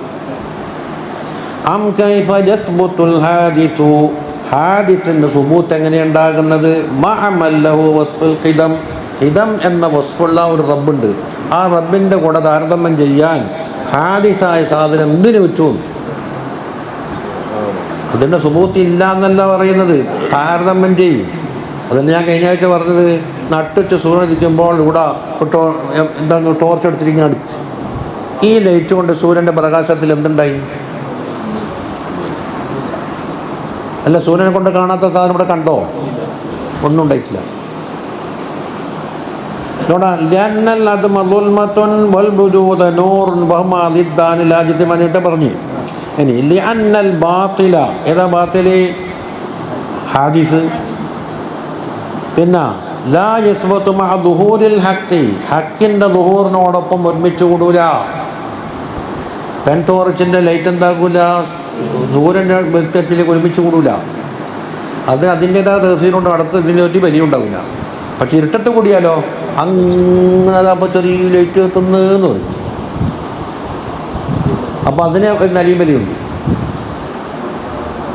അം കൈഫ യസ്ബുത്തുൽ ഹാദിതു, ഹാദിത്തിൻ്റെ സുബൂത്ത് എങ്ങനെയുണ്ടാകുന്നത്? മഅമല്ലഹു വസ്ഫുൽ ഖിദം, ഖിദം എന്ന വസ്ഫുള്ള ഒരു റബ്ബുണ്ട്. ആ റബ്ബിൻ്റെ കൂടെ താരതമ്യം ചെയ്യാൻ ഹാദിസായ സാധനം എന്തിനു പറ്റും? അതിൻ്റെ സുബൂത്ത് ഇല്ല എന്നല്ല പറയുന്നത്, താരതമ്യം ചെയ്യും. അതല്ല ഞാൻ കഴിഞ്ഞ ആഴ്ച പറഞ്ഞത്. നട്ടുച്ച് സൂര്യൻ ഇരിക്കുമ്പോൾ ഇവിടെ എന്താണ് ടോർച്ച് എടുത്തിരിക്കുന്ന അടിച്ച് ഈ ലൈറ്റ് കൊണ്ട് സൂര്യൻ്റെ പ്രകാശത്തിൽ എന്തുണ്ടായി? അല്ല, സൂര്യനെ കൊണ്ട് കാണാത്ത സാധനം ഇവിടെ കണ്ടോ? ഒന്നും ഉണ്ടായിട്ടില്ല. പറഞ്ഞു. ഇനി ലിഅന്നൽ ബാത്തില, ഏതാ ബാത്തില്? ഹാദിസ്. പിന്നെ ലാ യസ്ബതു മഅ ദുഹൂരിൽ ഹഖ്, ഹക്കിൻ്റെ ദുഹൂറിനോടൊപ്പം ഒരുമിച്ച് കൂടൂല. പെൻ ടോർച്ചിൻ്റെ ലൈറ്റ് എന്താക്കൂല, സൂര്യൻ്റെ വെളിച്ചത്തിൽ ഒരുമിച്ച് കൂടൂല. അത് അതിൻ്റെതായ തഹസീലുണ്ട്, അടുത്ത് ഇതിൻ്റെ ഒരു വലിയ ഉണ്ടാവില്ല. പക്ഷെ ഇരുട്ടത്ത് കൂടിയാലോ അങ്ങനെ അപ്പോൾ ചെറിയ ലൈറ്റ് എത്തുന്നതെന്ന് പറയും. അപ്പോൾ അതിന് ഒരു നലിയും വലിയുണ്ട്.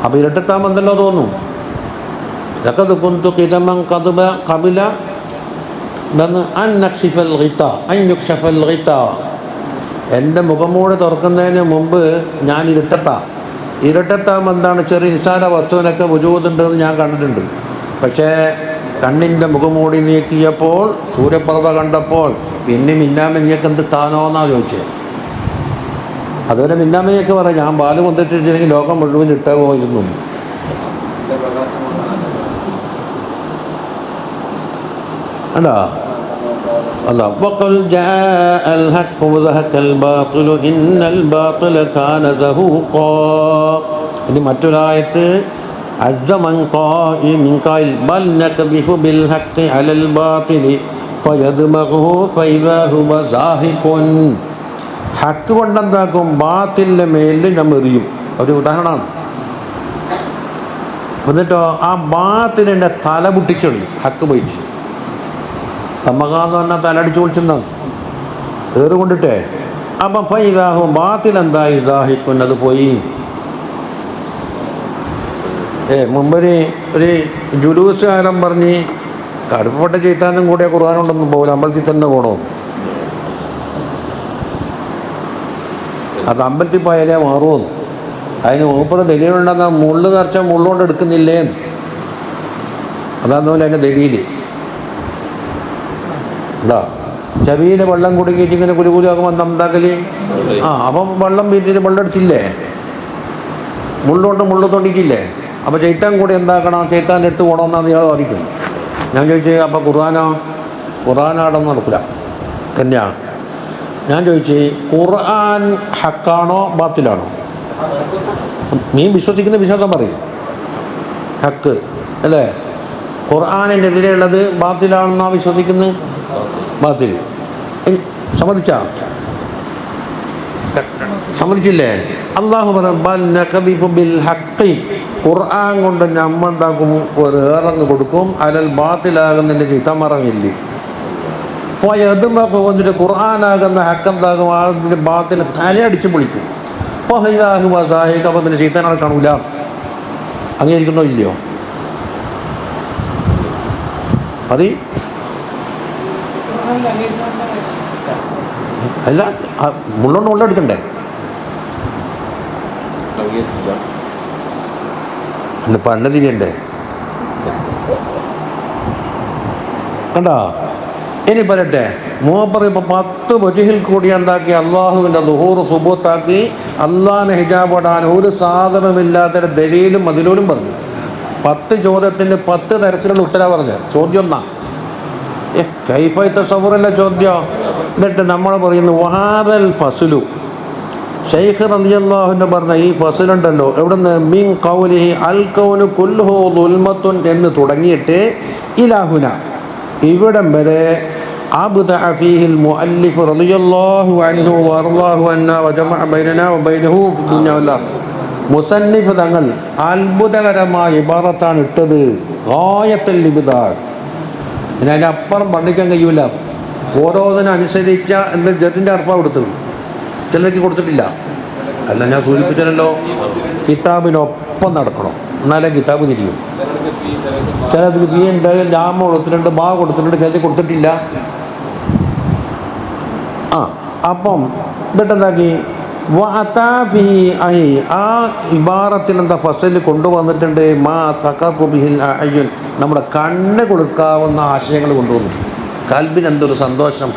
അപ്പോൾ ഇരുട്ടത്താകുമ്പോൾ എന്തല്ലോ തോന്നും. ലഖദ് കുന്തു ഖിദമൻ ഖബല അൻ നക്ഷിഫൽ ഗിതാ അൻ യുക്ഷഫൽ ഗിതാ. എൻ്റെ മുഖംമൂടി തുറക്കുന്നതിന് മുമ്പ് ഞാൻ ഇരുട്ടത്താകുമ്പോൾ എന്താണ്, ചെറിയ നിസ്സാര വസ്തുവിനൊക്കെ വജൂദുണ്ടെന്ന് ഞാൻ കണ്ടിട്ടുണ്ട്. പക്ഷേ കണ്ണിൻ്റെ മുഖംമൂടി നീക്കിയപ്പോൾ, സൂര്യപ്രഭ കണ്ടപ്പോൾ, പിന്നെ മിന്നാമിനിയൊക്കെ എന്ത് സ്ഥാനമെന്നാണ് ചോദിച്ചത്. അതുവരെ മിന്നാമിനിയൊക്കെ പറയാം, ഞാൻ പാല് കൊണ്ടിട്ടില്ലെങ്കിൽ ലോകം മുഴുവൻ ഇട്ടേ പോയിരുന്നു. അല്ലാ അല്ലാ വഖൽ ജാഅൽ ഹഖ് വസഹഖൽ ബാതിൽ ഇന്നൽ ബാതില കാന സഹൂഖാ. ഇനി മറ്റൊരായത്ത് അസ്സ മൻ ഖായിമിൻ ഖൈൽ ബൽ നഖദിഫു ബിൽ ഹഖ് അലൽ ബാതിൽ ഫയദ്മഗുഹു ഫൈദാ ഹുവ സാഹിഖുൻ. ഹക്ക് കൊണ്ടെന്താക്കും, ബാത്തിലിൻ്റെ മേലിൽ നമ്മൾ എറിയും. ഒരു ഉദാഹരണമാണ്. എന്നിട്ടോ ആ ബാത്തിലിൻ്റെ തല പൊട്ടിച്ചൊളി, ഹക്ക് പോയിട്ട്. തമ്മകാന്ന് പറഞ്ഞാൽ തലടിച്ച് പൊളിച്ചെന്നാണ് ഏറ് കൊണ്ടിട്ടേ. അപ്പം ഫൈദാഹും ബാത്തിലെന്തായി സാഹിഖുൻ, അത് പോയി. മുമ്പൊരു ജുലൂസുകാരൻ പറഞ്ഞ് കടുപ്പപ്പെട്ട ചെയ്ത്താനും കൂടെ ഖുർആനുണ്ടെന്നും പോകില്ല, അമ്പലത്തിൽ തന്നെ പോകണോ. അത് അമ്പലത്തിൽ പോയാലേ മാറുമെന്ന്. അതിന് മൂപ്പറ് ദലീലുണ്ടെന്നാൽ മുള്ളു നിറച്ചാൽ മുള്ളുകൊണ്ട് എടുക്കുന്നില്ലേ, അതാന്നപോലെ അതിൻ്റെ ദലീല്. എന്താ ചെവിയിൽ വെള്ളം കുടുങ്ങിയിട്ട് ഇങ്ങനെ കുലുകുലാക്കുമ്പോൾ എന്താക്കല്, അപ്പം വെള്ളം വീട്ടിൽ വെള്ളം എടുത്തില്ലേ, മുള്ളുകൊണ്ട് മുള്ളു തൊണ്ടിക്കില്ലേ. അപ്പോൾ ചെയ്ത്താൻ കൂടി എന്താക്കണം, ചെയ്ത്താൻ എടുത്ത് പോകണമെന്നാണ് ഇയാൾ വാദിക്കും. ഞാൻ ചോദിച്ചു, അപ്പോൾ ഖുർആനാടെന്ന് നടക്കില്ല തന്നെയാ. ഞാൻ ചോദിച്ചു, ഖുർആൻ ഹക്കാണോ ബാത്തിലാണോ? നീ വിശ്വസിക്കുന്ന വിശ്വാസം പറയും, ഹക്ക് അല്ലേ. ഖുർആനെതിരെയുള്ളത് ബാത്തിലാണെന്നാണ് വിശ്വസിക്കുന്നത്, ബാത്തിൽ. സമ്മതിച്ചില്ലേ? അള്ളാഹു പറഞ്ഞു ഖുർആൻ കൊണ്ട് നമ്മളുണ്ടാക്കും, ഒരു ഏറങ്ങ് കൊടുക്കും, അലൽ ബാത്തിലാകുന്നതിൻ്റെ ചിത്തമറങ്ങില്ലേ. അപ്പോൾ എതുമ്പോൾ വന്നിട്ട് ഖുർആനാകുന്ന ഹക്കെന്താകും, അതിൻ്റെ ബാത്തിൽ തലയടിച്ച് പൊളിക്കും. അപ്പോൾ ഹൈദാഹു വസാഹിഖ്, അപ്പോൾ പിന്നെ ചീത്തനാളെ കാണൂല. അംഗീകരിക്കുന്നോ ഇല്ലയോ? അത് അല്ല, മുള്ളോണ്ട് മുള്ളെടുക്കണ്ടേ? അല്ല പണ്ട് തിരിയണ്ടേ? കണ്ടോ? ഇനി പറയട്ടെ, മൂപ്പർ ഇപ്പോൾ 10 വജിഹിൽ കൂടി എന്താക്കി അള്ളാഹുവിൻ്റെ ദുഹൂർ സുബൂത്താക്കി, അള്ളാഹിനെ ഹിജാബിടാൻ ഒരു സാധനമില്ലാത്ത ദലീലും മദിലൂലും പറഞ്ഞു. 10 ചോദ്യത്തിന് 10 തരത്തിലുള്ള ഉത്തരവ് പറഞ്ഞു. ചോദ്യം ഒന്നാ കൈഫൈത്ത സബറല്ല ചോദ്യം. എന്നിട്ട് നമ്മൾ പറയുന്നു വഹാദൽ ഫസ്ലു, ഷെയ്ഖ് റളിയല്ലാഹു പറഞ്ഞ ഈ ഫസ്ലുണ്ടല്ലോ, എവിടുന്ന് മിൻ ഖൗലിഹി അൽ കൗനു കുല്ലുഹു ദുൽമത്തുൻ എന്ന് തുടങ്ങിയിട്ട് ഇലാഹുന ഇവിടം വരെ അബ്ദഅ ഫീഹിൽ മുഅല്ലിഫ് റളിയല്ലാഹു അൻഹു വറളാഹു അന്നാ വജമഅ ബൈനനാ വബൈനഹു ഫിദ്ദുനിയാ വൽ ആഖിറ. മുസന്നിഫ് തങ്ങൾ അത്ഭുതകരമായ ഇബാറത്താണ് ഇട്ടത്, ഗായത്തുൽ ഇബ്ദാ. പിന്നെ അതിനപ്പുറം വർണ്ണിക്കാൻ കഴിയൂല. ഓരോന്നിനനുസരിച്ച എന്ത് ജഡിൻ്റെ അർപ്പം കൊടുത്തത്, ചിലർക്ക് കൊടുത്തിട്ടില്ല. അല്ല, ഞാൻ സൂചിപ്പിച്ചല്ലോ, കിതാബിനൊപ്പം നടക്കണം, എന്നാലേ കിതാബ് തിരിയും. ചിലത് ബി ഉണ്ട്, ലാമ കൊടുത്തിട്ടുണ്ട്, ബാ കൊടുത്തിട്ടുണ്ട്, ചിലത് കൊടുത്തിട്ടില്ല. അപ്പം എന്നിട്ടെന്താക്കി ആ ഇബാറത്തിൽ എന്താ ഫസൽ കൊണ്ടുവന്നിട്ടുണ്ട്, മാ തഖറുബിഹിൽ അയ്യുൻ, നമ്മുടെ കണ്ണ് കൊടുക്കാവുന്ന ആശയങ്ങൾ കൊണ്ടുവന്നിട്ടുണ്ട്. കൽബിന് എന്തൊരു സന്തോഷം.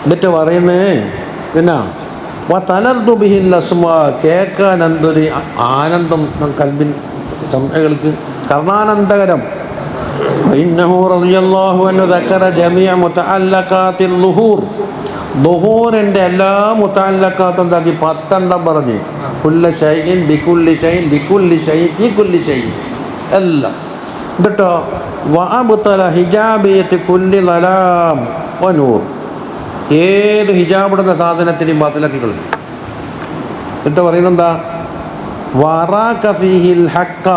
എന്നിട്ട് പറയുന്നത് പിന്നെ തലർദുബിഹിൽ അസ്മാ, കേൾക്കാൻ എന്തൊരു ആനന്ദം കൽബിൻ സംജ്ഞകൾക്ക്, കർണാനന്ദകരം. ഇന്നഹു റളിയല്ലാഹു അൻഹു ദക്കറ ജമീഅ മുതഅല്ലഖാത്തിൽ ളുഹൂർ, ളുഹൂറിൻ്റെ എല്ലാ മുതഅല്ലഖാത്തും എന്താക്കി 10 എണ്ണം പറഞ്ഞ്. കുല്ല ഷൈഇൻ ബികുല്ലി ഷൈഇൻ ലികുല്ലി ഷൈഇൻ ഫീ കുല്ലി ഷൈഇൻ എല്ലാം. എന്നിട്ടോ വഅബ്തല ഹിജാബിയത്തി കുല്ലി ളലാം വനൂർ, ഏത് ഹിജാബിടുന്ന സാധനത്തിനെയും ബാത്തിലാക്കി കളഞ്ഞു. എന്നിട്ട് പറയുന്നെന്താ, വറാക ഫീഹിൽ ഹഖ,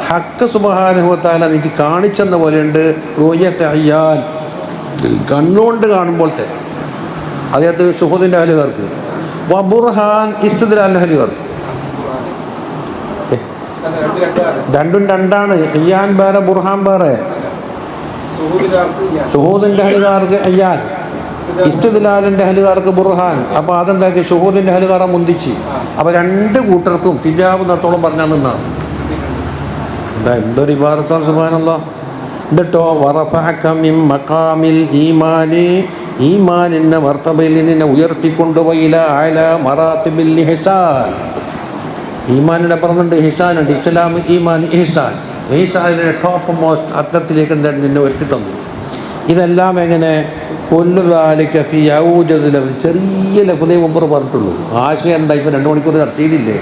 ഹഖ് സുബ്ഹാനഹു വ തആല എനിക്ക് കാണിച്ചെന്ന പോലെയുണ്ട്. റൂയത്തെ അയ്യാൻ, കണ്ണുകൊണ്ട് കാണുമ്പോഴത്തെ അതായത് സുഹൂദിൻ്റെ അഹലുകാർക്ക്. വബുർഹാൻ ഇസ്തിദ്ലാലിൻ്റെ അഹലുകാർക്ക്. രണ്ടും രണ്ടാണ്. അയ്യാൻ വേറെ ബുർഹാൻ വേറെ. സുഹൂദിൻ്റെ അഹലുകാർക്ക് അയ്യാൻ, ഇസ്തിദ്ലാലിൻ്റെ അഹലുകാർക്ക് ബുർഹാൻ. അപ്പോൾ അതെന്താക്കി, ഷുഹൂദിൻ്റെ അഹലുകാരെ മുന്തിച്ച്. അപ്പോൾ രണ്ട് കൂട്ടർക്കും തിജാബ് നടത്തോളം പറഞ്ഞാൽ നിന്നാണ്. എന്തൊരു ഇബാറത്താണ് സുബ്ഹാനല്ലാഹ്. എന്നിട്ടോ വറഫഅക മിൻ മഖാമിൽ ഈമാനി, ഈമാനിൻ്റെ മർത്തബയിൽ നിന്നെ ഉയർത്തിക്കൊണ്ടുപോയി ഇലാ അലാ മറാത്തിബിൽ ഇഹ്സാൻ. ഈമാനിൻ്റെ പറഞ്ഞിട്ടുണ്ട്, ഇഹ്സാനുണ്ട്. ഇസ്ലാം, ഈമാൻ, ഇഹ്സാൻ. ഇഹ്സാനിൻ്റെ ടോപ്പ് മോസ്റ്റ് അർത്ഥത്തിലേക്ക് എന്താണ് നിന്നെ ഉയർത്തി തന്നു. ഇതെല്ലാം എങ്ങനെ, കൊല്ലുകാലിക്ക ഫി ഔജദ് ലഫ്ദ്, ചെറിയ ലഫ്ദേ മുമ്പ് പറഞ്ഞിട്ടുള്ളൂ. ആശയം എന്താ ഇപ്പം 2 മണിക്കൂർ നടത്തിയില്ലേ.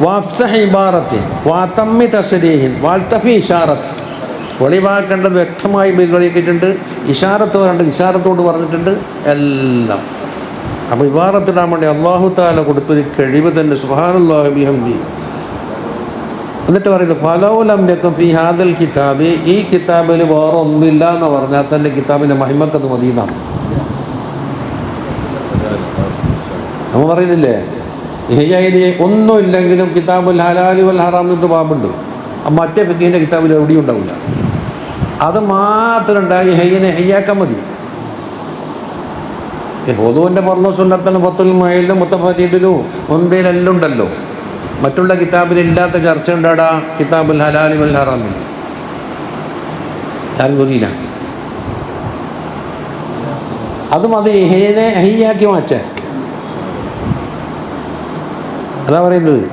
വാഫ്സഹ് ഇബാറത്തിൻ വാതമ്മി തസ്രീഹിൻ വാൽതഫി ഇഷാറത്ത്, വെളിവാക്കേണ്ടത് വ്യക്തമായി വെളിവാക്കിയിട്ടുണ്ട്. ഇഷാറത്ത് പറയേണ്ടത് ഇഷാറത്തോട് പറഞ്ഞിട്ടുണ്ട് എല്ലാം. അപ്പോൾ ഇബാറത്തിടാൻ വേണ്ടി അല്ലാഹു തആല കൊടുത്തൊരു കഴിവ് തന്നെ. സുബ്ഹാനല്ലാഹി ബിഹംദി. എന്നിട്ട് പറയുന്നത് ഫലൗലം യകുൻ ഫീ ഹാദൽ കിതാബ്, ഈ കിതാബിൽ വേറെ ഒന്നുമില്ല എന്ന് പറഞ്ഞാൽ തന്നെ കിതാബിൻ്റെ മഹിമക്കത് മദീനാണ്. നമ്മൾ പറയുന്നില്ലേ, ഇഹ്യായില് ഒന്നുമില്ലെങ്കിലും കിതാബുൽ ഹലാലി വൽ ഹറാം എന്നിട്ട് ബാബുണ്ട്. മറ്റേ ഫിഖിൻ്റെ കിതാബിൽ എവിടെയും ഉണ്ടാവില്ല. അത് മാത്രം ഉണ്ടായി ഹയ്യനെ ഹയ്യാക്കാൻ മതി. പൊതുവിൻ്റെ പറഞ്ഞു സുന്നത്തലും പത്തുൽ മുഅയിലും മുത്തഫരീദിലും ഒന്നേലെല്ലാം ഉണ്ടല്ലോ. മറ്റുള്ള കിതാബിലില്ലാത്ത ചർച്ച ഉണ്ടാടാ കിതാബുൽ ഹലാലി വൽ ഹറാമിൽ. അറിയില്ല. അതും അത് ഹേനെ ഹയ്യാക്കി മാറ്റാൻ. അതാ പറയുന്നത്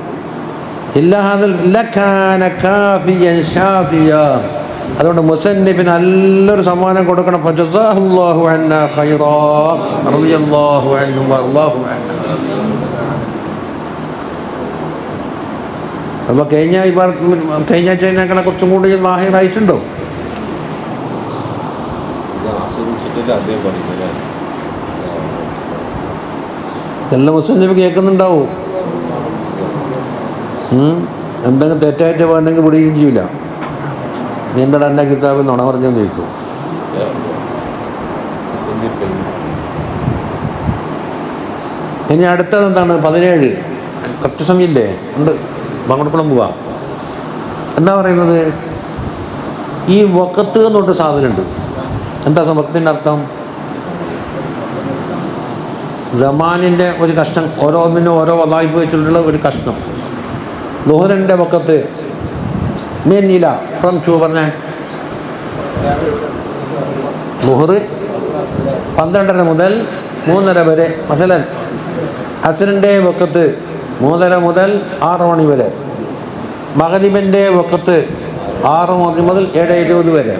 അതുകൊണ്ട് മുസന്നിഫിന് നല്ലൊരു സമ്മാനം കൊടുക്കണം. ഫജസാഹുല്ലാഹു അന്നാ ഖൈറാ റളിയല്ലാഹു അൻഹു വറളാഹു അൻഹു. അപ്പോൾ കഴിഞ്ഞ ചൈനകളെ കുറച്ചും കൂടി ലാഹിറായിട്ടുണ്ടോ? ഇതെല്ലാം മുസ്ലിം കേൾക്കുന്നുണ്ടാവും. എന്തെങ്കിലും തെറ്റായിട്ട് പോകണമെങ്കിൽ പിടിയും ചെയ്യില്ല. നീ എന്താ എൻ്റെ കിതാബ് നുണ പറഞ്ഞെന്ന് ചോദിക്കും. ഇനി അടുത്തത് എന്താണ്? 17 കുറച്ച് സമയമില്ലേ? ഉണ്ട്, അങ്ങോട്ടും പോവാം. എന്താ പറയുന്നത്, ഈ വഖത്ത് എന്ന് പറഞ്ഞ സാധനമുണ്ട്. എന്താ വഖത്തിൻ്റെ അർത്ഥം? സമാനിൻ്റെ ഒരു കഷ്ണം, ഓരോന്നിനും ഓരോ വദായിഫ് വെച്ചിട്ടുള്ള ഒരു കഷ്ണം. ളുഹറിൻ്റെ വഖത്ത് മേനില ഫ്രം ചൂ പറഞ്ഞ ളുഹർ 12:30 മുതൽ 3:30 വരെ. മസലൻ അസ്റിൻ്റെ വഖത്ത് 3:30 മുതൽ 6 മണി വരെ. മഗ്രിബിൻ്റെ വഖത്ത് 6 മുതൽ 7:20 വരെ.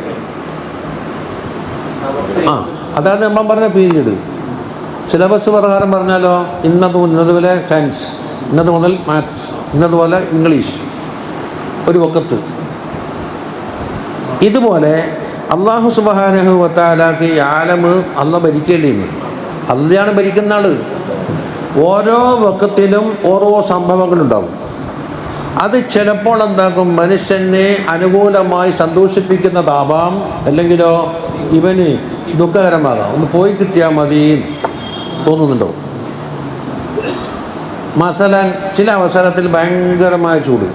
അതായത് നമ്മൾ പറഞ്ഞ പീരീഡ്. സിലബസ് പ്രകാരം പറഞ്ഞാലോ ഇന്നതുപോലെ സയൻസ്, ഇന്നത് മുതൽ മാത്സ്, ഇന്നതുപോലെ ഇംഗ്ലീഷ്, ഒരു വഖത്ത്. ഇതുപോലെ അല്ലാഹു സുബ്ഹാനഹു വ തആലക്ക് ഈ ആലമ് അല്ലാഹ് ഭരിക്കല്ലേ. അള്ളയാണ് ഭരിക്കുന്ന ആള്. ഓരോ വഖത്തിലും ഓരോ സംഭവങ്ങളുണ്ടാകും. അത് ചിലപ്പോൾ എന്താക്കും, മനുഷ്യനെ അനുകൂലമായി സന്തോഷിപ്പിക്കുന്നതാവാം, അല്ലെങ്കിലോ ഇവന് ദുഃഖകരമാകാം. ഒന്ന് പോയി കിട്ടിയാൽ മതി തോന്നുന്നുണ്ടോ? മസലൻ ചില അവസരത്തിൽ ഭയങ്കരമായ ചൂട്,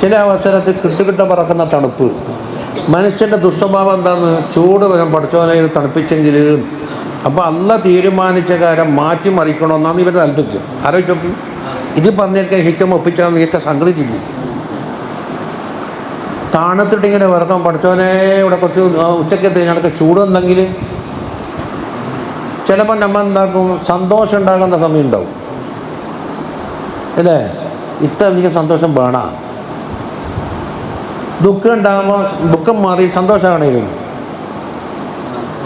ചില അവസരത്തിൽ കിട്ടുകിട്ട പറക്കുന്ന തണുപ്പ്. മനുഷ്യൻ്റെ ദുസ്വഭാവം എന്താണെന്ന്, ചൂട് വരും പഠിച്ചവനെ ഇത് തണുപ്പിച്ചെങ്കിൽ. അപ്പോൾ അല്ല തീരുമാനിച്ച കാര്യം മാറ്റി മറിക്കണമെന്നാണ് ഇവർ താല്പര്യം. ആലോചിച്ച് നോക്കി. ഇത് പറഞ്ഞേൽക്കാൻ ഹിക്കം ഒപ്പിച്ചാൽ നീക്ക സംഗതി ചെയ്യും. തണുത്തിട്ടിങ്ങനെ വിറക്കാൻ പഠിച്ചവനെ ഇവിടെ കുറച്ച് ഉച്ചക്കത്തെ ഞങ്ങൾക്ക് ചൂടെന്നെങ്കിൽ ചിലപ്പോൾ നമ്മൾ എന്താക്കും, സന്തോഷം ഉണ്ടാകുന്ന സമയം ഉണ്ടാവും അല്ലേ. ഇത്ര എനിക്ക് സന്തോഷം വേണം. ദുഃഖം ഉണ്ടാകുമ്പോൾ ദുഃഖം മാറി സന്തോഷമാണെങ്കിലും,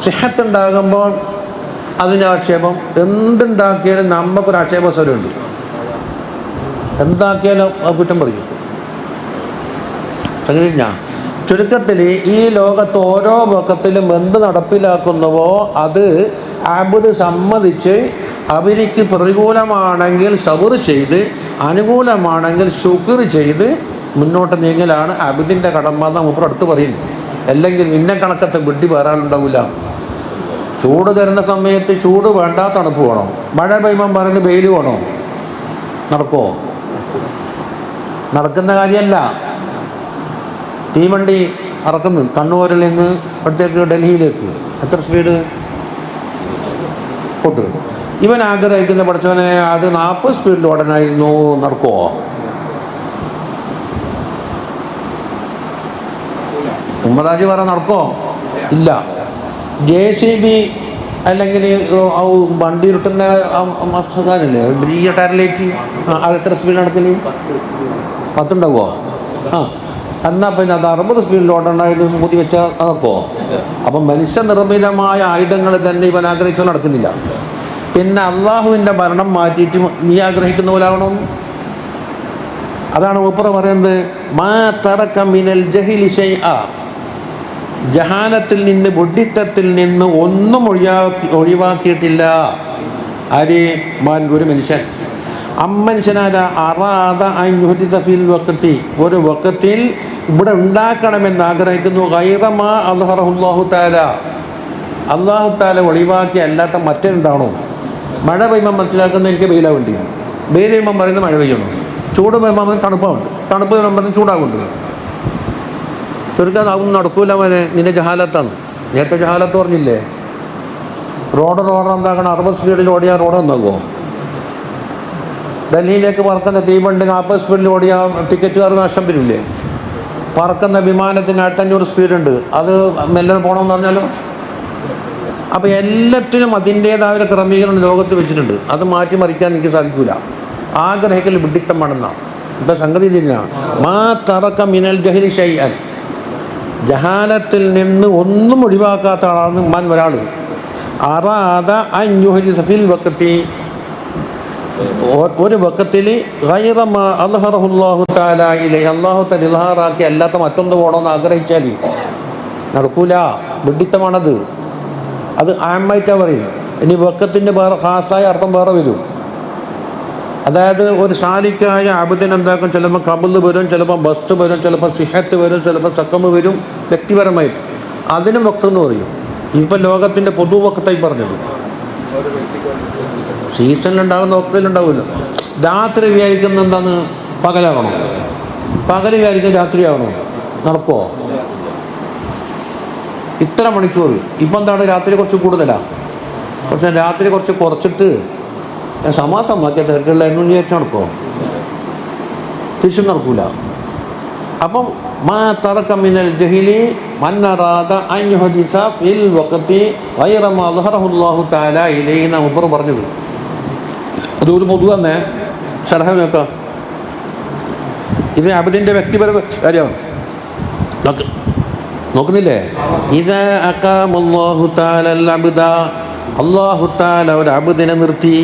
സിഹത്ത് ഉണ്ടാകുമ്പോൾ അതിൻ്റെ ആക്ഷേപം. എന്തുണ്ടാക്കിയാലും നമുക്കൊരു ആക്ഷേപ സ്വരമുണ്ട്. എന്താക്കിയാലും അത് കുറ്റം പറയും. ഞാൻ ചുരുക്കത്തിൽ ഈ ലോകത്ത് ഓരോ വക്കത്തിലും എന്ത് നടപ്പിലാക്കുന്നുവോ അത് അബ്ദ് സമ്മതിച്ച് അവർക്ക് പ്രതികൂലമാണെങ്കിൽ സബർ ചെയ്ത് അനുകൂലമാണെങ്കിൽ ശുക്ർ ചെയ്ത് മുന്നോട്ട് നീങ്ങലാണ് അബ്ദിൻ്റെ കടമ എന്ന് മൂപ്പർ അടുത്ത് പറയുന്നു. അല്ലെങ്കിൽ നിന്നെ കണക്കത്തെ വിഡ്ഢി വേറെ ആളുണ്ടാവില്ല. ചൂട് തരുന്ന സമയത്ത് ചൂട് വേണ്ട, തണുപ്പ് വേണം. മഴ പെയ്യുമ്പം പറയുന്നത് വെയിൽ വേണോ? നടക്കുമോ? നടക്കുന്ന കാര്യമല്ല. തീവണ്ടി ഇറക്കുന്നു കണ്ണൂരിൽ നിന്ന് ഇവിടത്തേക്ക് ഡൽഹിയിലേക്ക്. എത്ര സ്പീഡ് പൊട്ട്. ഇവൻ ആഗ്രഹിക്കുന്ന പഠിച്ചവനെ അത് 40 സ്പീഡിൽ ഓടാനായിരുന്നു. നടക്കുമോ? ഉമ്മറാജ് പറ നടക്കുമോ? ഇല്ല. JCB അല്ലെങ്കിൽ വണ്ടി ഉരുട്ടുന്ന മസ്താനല്ലേ വലിയ ടാരലൈറ്റ്, അത് എത്ര സ്പീഡ് നടക്കല്? 10 ഉണ്ടാവുമോ? എന്നാൽ പിന്നെ അത് 60 സ്പീഡിൽ ഓടണ്ടായിരുന്നു മുതി വെച്ചാൽ നടക്കുമോ? അപ്പം മനുഷ്യനിർമ്മിതമായ ആയുധങ്ങൾ തന്നെ ഇവൻ ആഗ്രഹിച്ചാൽ നടക്കുന്നില്ല. പിന്നെ അള്ളാഹുവിൻ്റെ ഭരണം മാറ്റിയിട്ട് നീ ആഗ്രഹിക്കുന്ന പോലെ ആവണം. അതാണ് മൂപ്പർ പറയുന്നത്, മാ തറക മിനൽ ജഹ്ലി ശൈഅ, ജഹാനത്തിൽ നിന്ന് ബുദ്ധിത്തത്തിൽ നിന്ന് ഒന്നും ഒഴിവാക്കിയിട്ടില്ല. ആര്? ഒരു മനുഷ്യൻ. അമ്മനുഷ്യനാര അറാദ അൻഹുദിത ഫിൽ വഖതി, ഒരു വഖത്തിൽ ഇവിടെ ഉണ്ടാക്കണമെന്ന് ആഗ്രഹിക്കുന്നു. ഗൈറമാ അൽഹറഹുല്ലാഹു തആല, അല്ലാഹു തആല ഒഴിവാക്കി അല്ലാത്ത മറ്റുണ്ടാണോ? മഴ പെയ്യുമ്പോൾ മനസ്സിലാക്കുന്ന എനിക്ക് വെയിലാ വേണ്ടി, വെയിൽ പെയ്യുമ്പം പറയുന്നത് മഴ പെയ്യണം, ചൂട് പെയ്യുമ്പോൾ തണുപ്പാവുണ്ട്, തണുപ്പ് പെയ്യുമ്പോൾ പറയുന്നത് ചൂടാവുണ്ട്. ചുരുക്കാൻ അതൊന്നും നടക്കൂല മോനെ, നിന്റെ ജഹാലത്താണ്. നേരത്തെ ജഹാലത്ത് പറഞ്ഞില്ലേ, റോഡ് എന്താക്കണം, 60 സ്പീഡിൽ ഓടിയാൽ റോഡ് നന്നാകുമോ? ഡൽഹിയിലേക്ക് പറക്കുന്ന തീവണ്ടി 40 സ്പീഡിൽ ഓടിയാൽ ടിക്കറ്റുകാർക്ക് നഷ്ടം വരില്ലേ? പറക്കുന്ന വിമാനത്തിന് 800 സ്പീഡുണ്ട്, അത് മെല്ലെ പോകണമെന്ന് പറഞ്ഞാലോ? അപ്പോൾ എല്ലാറ്റിനും അതിൻ്റേതായ ഒരു ക്രമീകരണം ലോകത്ത് വെച്ചിട്ടുണ്ട്. അത് മാറ്റിമറിക്കാൻ എനിക്ക് സാധിക്കില്ല. ആഗ്രഹിക്കൽ വിഡിത്തമാണെന്നാണ് ഇപ്പം സംഗതി. തന്നെയാണ് മാ തറക മിനൽ ജഹ്ലി ശൈഅൻ, ജഹാലത്തിൽ നിന്ന് ഒന്നും ഒഴിവാക്കാത്ത ആളാണ് മൻ ഒരാൾ. അറാദ അൻ യുഹ്ദിസ ഫിൽ വഖതി, ഒരു വക്കത്തിൽ ഗൈറമ അൽഹറഹുല്ലാഹു തആല ഇലൈഹി, അല്ലാഹു തആല ഇൽഹാറാക്കി അല്ലാത്ത മറ്റൊന്ന് പോകണമെന്ന് ആഗ്രഹിച്ചാൽ നടക്കൂല. വിഡിത്തമാണത്. അത് ആമായിട്ടാണ് പറയുന്നത്. ഇനി വക്കത്തിൻ്റെ വേറെ ഖാസായ അർത്ഥം വേറെ വരും. അതായത് ഒരു സാലിക്കായ അബ്ദിന് എന്താക്കും, ചിലപ്പോൾ കബുൽ വരും, ചിലപ്പോൾ ബസ് വരും, ചിലപ്പോൾ സിഹത്ത് വരും, ചിലപ്പോൾ സക്കമ് വരും വ്യക്തിപരമായിട്ട്. അതിനും വക്തെന്ന് പറയും. ഇപ്പം ലോകത്തിൻ്റെ പൊതു വക്കത്തായി പറഞ്ഞത്. സീസണിലുണ്ടാകുന്ന വക്തിലുണ്ടാവില്ല. രാത്രി വിചാരിക്കുന്ന എന്താണ്, പകലാകണോ? പകൽ വിചാരിക്കുന്ന രാത്രിയാകണോ? നടക്കുമോ? ഇത്ര മണിക്കൂർ. ഇപ്പം എന്താണ്, രാത്രി കുറച്ച് കൂടുതലാണ്. പക്ഷെ രാത്രി കുറച്ച് കുറച്ചിട്ട് സമാസമാക്കിയ തിരക്കുള്ള എന്നും വിചാരിച്ചാൽ നടക്കുമോ? തിരിച്ചും നടക്കൂല. അപ്പം മാ തറക മിനൽ ജഹ്ലി മൻ അറാദ അൻ യുഹ്ദിസ ഫിൽ വഖതി ഗൈറ മാ അൽഹറഹുല്ലാഹു തആല ഇലൈഹി എന്നാണ് മുമ്പ് പറഞ്ഞത്. അത് ഒരു പൊതു തന്നെ ശർഹ നോക്കാം. ഇത് അബ്ദിൻ്റെ വ്യക്തിപര കാര്യമാണ്. നോക്കുന്നില്ലേ? ഇദാ അഖാമല്ലാഹു തആല അൽ അബ്ദ, അല്ലാഹു തആല ഒരു അബ്ദിനെ നിർത്തി,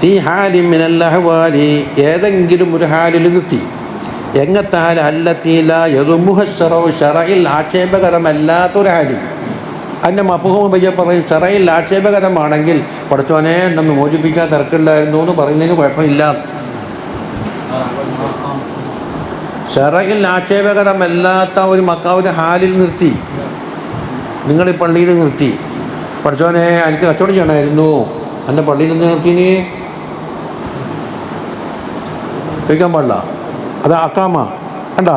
ഫീ ഹാലിൻ മിനൽ അഹ്വാലി, ഏതെങ്കിലും ഒരു ഹാലിൽ നിർത്തി. എങ്ങനത്തെ ഹാൽ? അല്ലത്തി ലാ യദുമുഹ ശറഉ, ശറഇൽ ആക്ഷേപകരമല്ലാത്തൊരു ഹാലിൽ. അതിൻ്റെ മഫ്ഹൂം ബയ്യ പറയും, ശറഇൽ ആക്ഷേപകരമാണെങ്കിൽ പഠിച്ചവനെ നമ്മെ മോചിപ്പിക്കാൻ തിരക്കില്ലായിരുന്നു എന്ന് പറയുന്നതിന് കുഴപ്പമില്ല. ശറഇൽ ആക്ഷേപകരമല്ലാത്ത ഒരു ഹാലിൽ നിർത്തി, നിങ്ങൾ ഈ പള്ളിയിൽ നിർത്തി, പഠിച്ചവനെ എനിക്ക് കച്ചവടം ചെയ്യണമായിരുന്നു, എൻ്റെ പള്ളിയിൽ നിന്ന് നിർത്തിനി ചോദിക്കാൻ പാടില്ല. അത് അക്കാമ കണ്ട.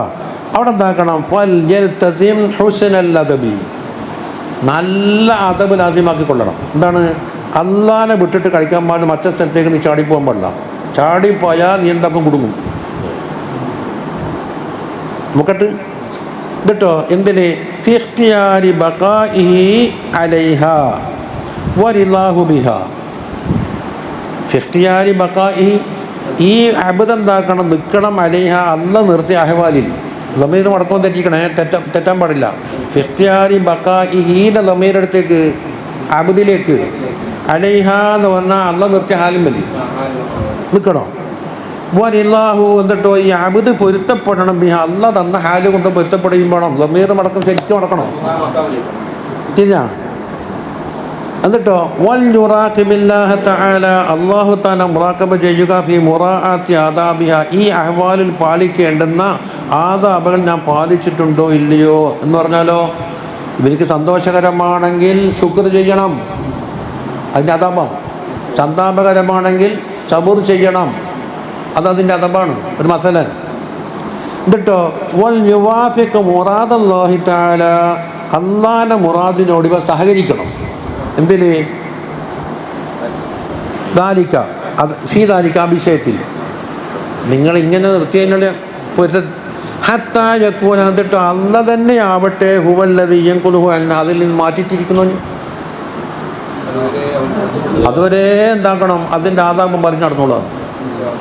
അവിടെ എന്താക്കണം? ഫൽയൽതസിം ഹുസ്നൽ അദബി, നല്ല അദബ് ലാസിമാക്കിക്കൊള്ളണം. എന്താണ്? അള്ളാനെ വിട്ടിട്ട് കഴിക്കാൻ പാടില്ല, മറ്റേ സ്ഥലത്തേക്ക് നീ ചാടിപ്പോകാൻ പാടില്ല. ചാടിപ്പോയാൽ നീ എന്താക്കും? കുടുങ്ങും. മുക്കട്ട് കേട്ടോ. എന്തിന്? ഫി ഇഖ്തിയാരി ബഖാഇഹി അലൈഹാ വറിളാഹു ബിഹാ. ഫി ഇഖ്തിയാരി ബഖാഇഹി, ഈ അബ്ദ് എന്താക്കണം? നിൽക്കണം. അലൈഹ, അല്ല നിർത്തിയ അഹ്വാലിൽ, ലമീർ മടക്കം തെറ്റിക്കണേ, തെറ്റാൻ പാടില്ല. ഫിഖ്തിയാരി ബക്കാ ഈ ഹീന ലമീരടുത്തേക്ക് അബുദിലേക്ക് അലൈഹ എന്ന് പറഞ്ഞാൽ അള്ള നിർത്തിയ ഹാലും മതി നിൽക്കണോ. വലില്ലാഹു എന്നിട്ടോ ഈ അബുദ് പൊരുത്തപ്പെടണം, ബിഹ അള്ള തന്ന ഹാല് കൊണ്ട് പൊരുത്തപ്പെടുകയും വേണം. ലമീർ മടക്കം ശരിക്കും മടക്കണം ശരിയാ. എന്നിട്ടോ വൽ യുറാഖിബില്ലാഹ തആല അല്ലാഹു തആല മുറാഖബ ചെയ്യുക ഫി മുറാഅത്തി ആദാബിഹ ഈ അഹ്വാലിൽ പാലിക്കേണ്ടുന്ന ആദാബുകൾ ഞാൻ പാലിച്ചിട്ടുണ്ടോ ഇല്ലയോ എന്ന് പറഞ്ഞാലോ, ഇവർക്ക് സന്തോഷകരമാണെങ്കിൽ ശുക്ർ ചെയ്യണം, അതിൻ്റെ അദബാണ്. സന്താപകരമാണെങ്കിൽ സബൂർ ചെയ്യണം, അതതിൻ്റെ അദബാണ്, ഒരു മസലൻ. എന്നിട്ടോ വൽ യുവാഫിഖ് മുറാദല്ലാഹി തആല അല്ലാഹുവിൻ്റെ മുറാദിനോട് ഇവർ സഹകരിക്കണം. എന്തിന്? ദാലിക അത് ഫീദാലിക വിഷയത്തിൽ നിങ്ങൾ ഇങ്ങനെ നിർത്തിയതിനുള്ള ഹത്താ യകൂന എന്നിട്ട് അല്ല തന്നെ ആവട്ടെ ഹുവല്ലദീ യൻഖുലുഹു അന്ന അതിൽ നിന്ന് മാറ്റിത്തിരിക്കുന്നു. അതുവരെ എന്താക്കണം, അതിൻ്റെ ആദാബം പറഞ്ഞു നടന്നോളാം.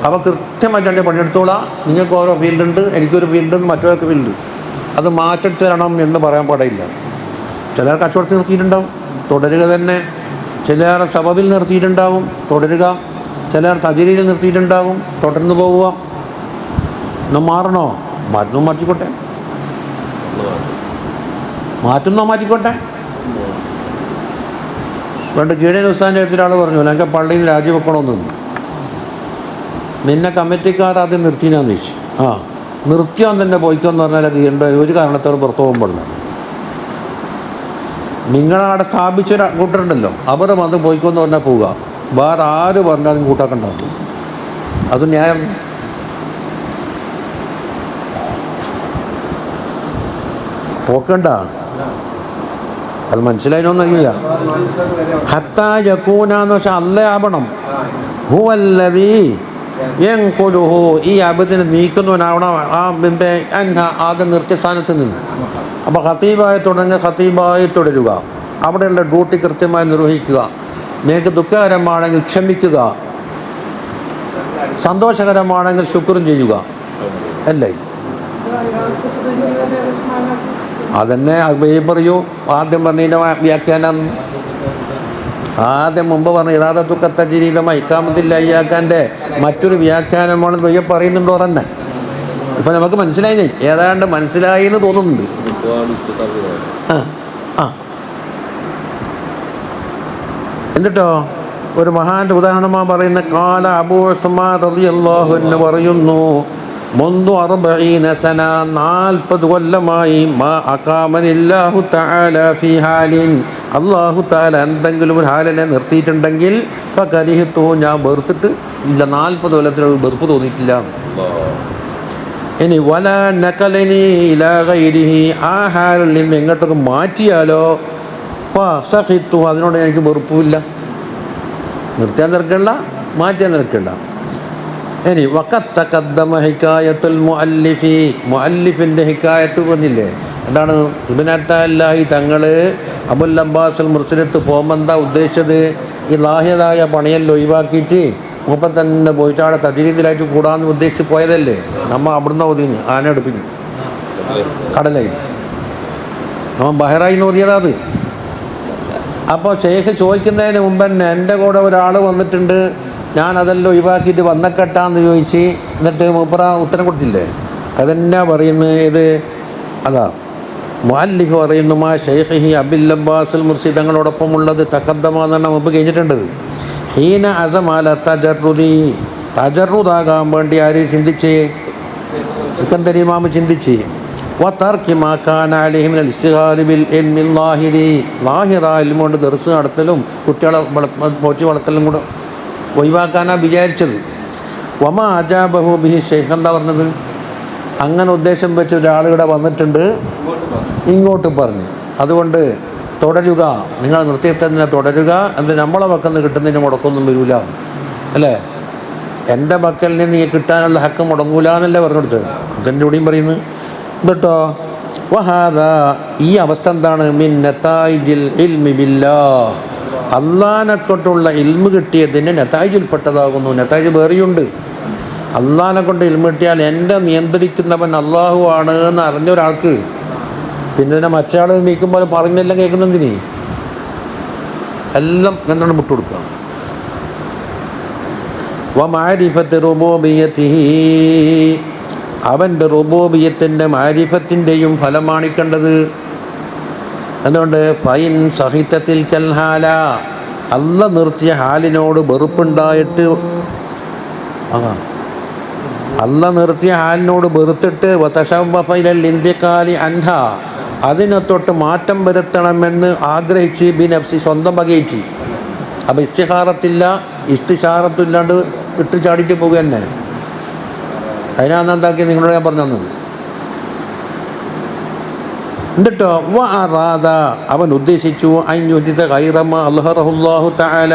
അവ കൃത്യമായിട്ട് പണിയെടുത്തോളാം. നിങ്ങൾക്ക് ഓരോ ഫീൽഡുണ്ട്, എനിക്കൊരു ഫീൽഡ്, മറ്റൊരാൾക്ക് ഫീൽഡ്. അത് മാറ്റിട്ട് തരണം എന്ന് പറയാൻ പാടില്ല. ചിലർ കച്ചവടത്തിൽ നിർത്തിയിട്ടുണ്ടാവും, തുടരുക തന്നെ. ചിലർ സബബിൽ നിർത്തിയിട്ടുണ്ടാവും, തുടരുക. ചിലർ തജരീൽ നിർത്തിയിട്ടുണ്ടാവും, തുടർന്ന് പോവുക. എന്നാൽ മാറണോ? മാറ്റുന്നോ മാറ്റിക്കോട്ടെ, മാറ്റുന്നോ മാറ്റിക്കോട്ടെ. പണ്ട് കീഴൻ ഉസ്താദിൻ്റെ അടുത്ത് ഒരാൾ പറഞ്ഞു, ഞങ്ങൾക്ക് പള്ളിയിൽ നിന്ന് രാജിവെക്കണമെന്ന്. നിന്നെ കമ്മിറ്റിക്കാർ ആദ്യം നിർത്തിനാന്ന് ചോദിച്ചു. ആ നിർത്തിയോ തന്നെ പോയിക്കോന്ന് പറഞ്ഞാൽ അത് ചെയ്യേണ്ട ഒരു കാരണത്തോട് പുറത്തു പോകാൻ പാടില്ല. നിങ്ങളവിടെ സ്ഥാപിച്ച കൂട്ടരുണ്ടല്ലോ, അവർ വന്ന് പോയിക്കോന്ന് പറഞ്ഞാൽ പോവുക. വേറെ ആര് പറഞ്ഞാലും കൂട്ടാക്കണ്ടാവും. അത് ന്യായം. പോക്കണ്ട, അത് മനസ്സിലായിനോന്ന് അറിയില്ല. ഹത്താ യകൂനാന്ന് വെച്ചാൽ അല്ലേ ആവണം. ഹുവല്ലദീ യൻഖുലുഹു ഈ അബദിനെ നീക്കുന്നവനാവണം ആ ബിംബെ അൻഹ ആദ്യം നിർത്തിയ സ്ഥാനത്ത് നിന്ന്. അപ്പോൾ ഖതീബായി തുടങ്ങി ഖതീബായി തുടരുക, അവിടെയുള്ള ഡ്യൂട്ടി കൃത്യമായി നിർവഹിക്കുക. നിങ്ങൾക്ക് ദുഃഖകരമാണെങ്കിൽ ക്ഷമിക്കുക, സന്തോഷകരമാണെങ്കിൽ ശുക്രും ചെയ്യുക. അല്ലേ? അതന്നെ പറയൂ. ആദ്യം പറഞ്ഞതിൻ്റെ വ്യാഖ്യാനം ആദ്യം മുമ്പ് പറഞ്ഞ ഇറാദത്തു തജ്രീദമായി ഇഖാമത്തിൽ അയ്യാക്കാൻ്റെ മറ്റൊരു വ്യാഖ്യാനമാണ് വയ്യ പറയുന്നുണ്ടോ തന്നെ. ഇപ്പം നമുക്ക് മനസ്സിലായി, ഏതാണ്ട് മനസ്സിലായി എന്ന് തോന്നുന്നുണ്ട്. എന്നിട്ടോ ഒരു മഹാന്റെ ഉദാഹരണമാണ് പറയുന്ന കാല അബൂ ഉസ്മാൻ റളിയല്ലാഹു അൻഹു പറയുന്നു, മുൻദു 40 സന 40 കൊല്ലമായി മാ അഖാമനില്ലാഹു തആല ഫീ ഹാലിൻ അല്ലാഹു തആല എന്തെങ്കിലും ഒരു ഹാലിനെ നിർത്തിയിട്ടുണ്ടെങ്കിൽ ഫകരിഹ്തു ഞാൻ വെറുത്തിട്ട് ഇല്ല. 40 കൊല്ലത്തിൽ വെറുപ്പ് തോന്നിയിട്ടില്ല. ഇനി വല നഖലനി ഇലാ ഗൈരിഹി ആ ഹാലിൽ നിന്ന് എങ്ങോട്ടൊക്കെ മാറ്റിയാലോ ഫസഖിത്തു അതിനോട് എനിക്ക് വെറുപ്പില്ല. നിർത്തിയാൽ നിൽക്കില്ല, മാറ്റിയാൽ നിൽക്കില്ല. ഇനി വഖത്ത് തഖദ്ദമ ഹികായത്തുൽ മുഅല്ലിഫി മുഅല്ലിഫിൻ്റെ ഹിക്കായത്ത് വന്നില്ലേ? എന്താണ്? ഇബ്നു അത്താഇല്ലാഹി തങ്ങൾ അബുൽ അബ്ബാസ് മുർസിലത്ത് പോകുമ്പോൾ എന്താ ഉദ്ദേശിച്ചത്? ഈ ലാഹിയതായ പണിയെല്ലാം ഒഴിവാക്കിയിട്ട് മൂപ്പം തന്നെ പോയിട്ട് അവിടെ തജ്രീദിലായിട്ട് കൂടാമെന്ന് ഉദ്ദേശിച്ച് പോയതല്ലേ. നമ്മൾ അവിടുന്ന് ഓതിന് ആന എടുപ്പിന് കടലായി നമ്മൾ ബഹറായി ഓതിയതാ അത്. അപ്പോൾ ഷെയ്ഖ് ചോദിക്കുന്നതിന് മുമ്പ് തന്നെ എൻ്റെ കൂടെ ഒരാൾ വന്നിട്ടുണ്ട്, ഞാൻ അതെല്ലാം ഒഴിവാക്കിയിട്ട് വന്നക്കെട്ടാന്ന് ചോദിച്ച്, എന്നിട്ട് മൂപ്പറ ഉത്തരം കൊടുത്തില്ലേ? അതെന്നാ പറയുന്നത്? ഏത് അതാ മുഅല്ലിഫ് പറയുന്നു മാ ഷെയ്ഖി അബുൽ അബ്ബാസ് മുർസിദ് തങ്ങളോടൊപ്പമുള്ളത് തഖദ്ദമാന്നാണ് മുമ്പ് കഴിഞ്ഞിട്ടുണ്ടത്. ഹീന അസമാല തജറുദി തജറുദാകാൻ വേണ്ടി ആര് ചിന്തിച്ച്? സിക്കന്ദരി ഇമാം ചിന്തിച്ച്. വതർക്കി മാ കാന അലൈഹി മിനൽ ഇസ്തിഗാലി ബിൽ ഇൽമിൽ ലാഹിരി ലാഹിറ ഇൽമ കൊണ്ട് ദർസ് നടത്തലും കുട്ടികളെ പോറ്റി വളർത്തലും കൂടെ ഒഴിവാക്കാനാണ് വിചാരിച്ചത്. വമ അജാബഹു ബിഹി ഷെയ്ഖ് എന്താ പറഞ്ഞത്? അങ്ങനെ ഉദ്ദേശം വെച്ച് ഒരാളിവിടെ വന്നിട്ടുണ്ട്, ഇങ്ങോട്ട് പറഞ്ഞു. അതുകൊണ്ട് തുടരുക, നിങ്ങൾ നിർത്തിയത്തന്നെ തുടരുക. എന്ത് നമ്മളെ പക്കൽ കിട്ടുന്നതിന് മുടക്കൊന്നും വരില്ല അല്ലേ? എൻ്റെ പക്കൽ നിന്ന് നീ കിട്ടാനുള്ള ഹക്ക് മുടങ്ങൂല എന്നല്ലേ പറഞ്ഞെടുത്ത്. അതിൻ്റെ കൂടെയും പറയുന്നു കേട്ടോ. വഹാദ ഈ അവസ്ഥ എന്താണ്? മിൻ നതായിജിൽ ഇൽമി ബില്ലാഹ് അള്ളാഹിനെ തൊട്ടുള്ള ഇൽമ് കിട്ടിയതിൻ്റെ നതായിജിൽപ്പെട്ടതാകുന്നു. നതായിജ് വേറെയുണ്ട്. അള്ളാഹിനെ കൊണ്ട് ഇൽമ കിട്ടിയാൽ എൻ്റെ നിയന്ത്രിക്കുന്നവൻ അള്ളാഹു ആണ് എന്ന് അറിഞ്ഞ ഒരാൾക്ക് പിന്നെ ഇതിനെ മറ്റൊരാൾ നീക്കുമ്പോൾ പറഞ്ഞെല്ലാം കേൾക്കുന്നതിന് എല്ലാം എന്താണ് വിട്ടുകൊടുക്കുക. വമാരിഫത്ത് റുബൂബിയ്യത്തിഹി, അവൻ്റെ റുബൂബിയ്യത്തിൻ്റെ മാരിഫത്തിൻ്റെയും ഫലമാണ് കണ്ടത്. അതുകൊണ്ട് ഫൈൻ സഹിത്തത്തിൽ കൽഹാല, അല്ല നിർത്തിയ ഹാലിനോട് വെറുപ്പുണ്ടായിട്ട്, അല്ല നിർത്തിയ ഹാലിനോട് വെറുത്തിട്ട് വതശവ്വഫഇലൽ ഇന്തിഖാലി അൻഹ, അതിനെ തൊട്ട് മാറ്റം വരുത്തണമെന്ന് ആഗ്രഹിച്ച് ബിനഫ്സി, സ്വന്തം വകയിച്ച്. അപ്പോൾ ഇസ്തിഖാറത്തില്ല ഇസ്തിശാറത്തില്ലാണ്ട് ഇട്ട് ചാടിയിട്ട് പോകുക തന്നെ. അതിനാണ് എന്താക്കി നിങ്ങളോട് ഞാൻ പറഞ്ഞു തന്നത്. എന്നിട്ടോ വ അറാദ, അവൻ ഉദ്ദേശിച്ചു അൻയുദിത ഗൈറമ അൽഹറഹുല്ലാഹു തആല,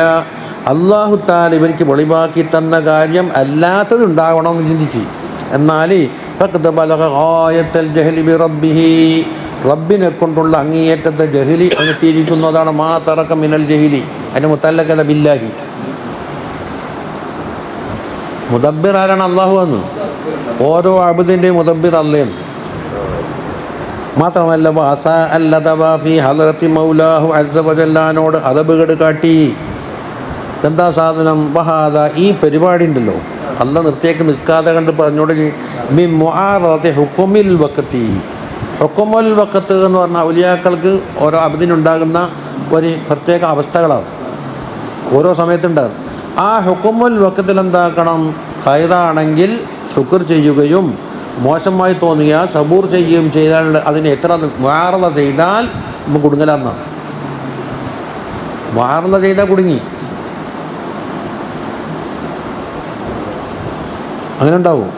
അല്ലാഹു തആല ഇവർക്ക് വെളിവാക്കി തന്ന കാര്യം അല്ലാത്തത് ഉണ്ടാവണമെന്ന് ചിന്തിച്ച്. എന്നാൽ ഫഖദ് ബലഗ ഗായത്തൽ ജഹ്ലി ബിറബ്ബിഹി, റബ്ബിനെ കൊണ്ടുള്ള അങ്ങേയറ്റത്തെ ജഹ്ലി എത്തിയിരിക്കുന്നു. അതാണ് മാ തറക മിനൽ ജഹ്ലി, അതിന് മുതല്ലഖത ബില്ലാഹി. മുദബ്ബിർ ആരാണ്? അള്ളാഹു എന്ന്. ഓരോ അബ്ദിൻ്റെയും മുദബ്ബിർ അല്ലേന്ന്. മാത്രമല്ല മൗലാഹു അസ്സ വജല്ലാനോട് അതബുകേട് കാട്ടി. എന്താ സാധനം? വഹാദ, ഈ പരിപാടി ഉണ്ടല്ലോ, അല്ല നിർത്തിയേക്ക് നിൽക്കാതെ കണ്ട് പറഞ്ഞോട് മിൻ മുആറദതി ഹുക്മിൽ വഖതി. ഹുക്മുൽ വഖത്ത് എന്ന് പറഞ്ഞാൽ ഔലിയാക്കൾക്ക് ഓരോ അബ്ദിനുണ്ടാകുന്ന ഒരു പ്രത്യേക അവസ്ഥകളാണ് ഓരോ സമയത്തുണ്ടാകും. ആ ഹുക്മുൽ വഖത്തിൽ എന്താക്കണം? ഖൈറാണെങ്കിൽ ശുക്ർ ചെയ്യുകയും മോശമായി തോന്നിയാൽ സബൂർ ചെയ്യുകയും ചെയ്താൽ അതിന് എത്ര മുആറള ചെയ്താൽ നമുക്ക് കുടുങ്ങലാന്നാണ്. മുആറള ചെയ്താൽ കുടുങ്ങി. അങ്ങനെ ഉണ്ടാവും.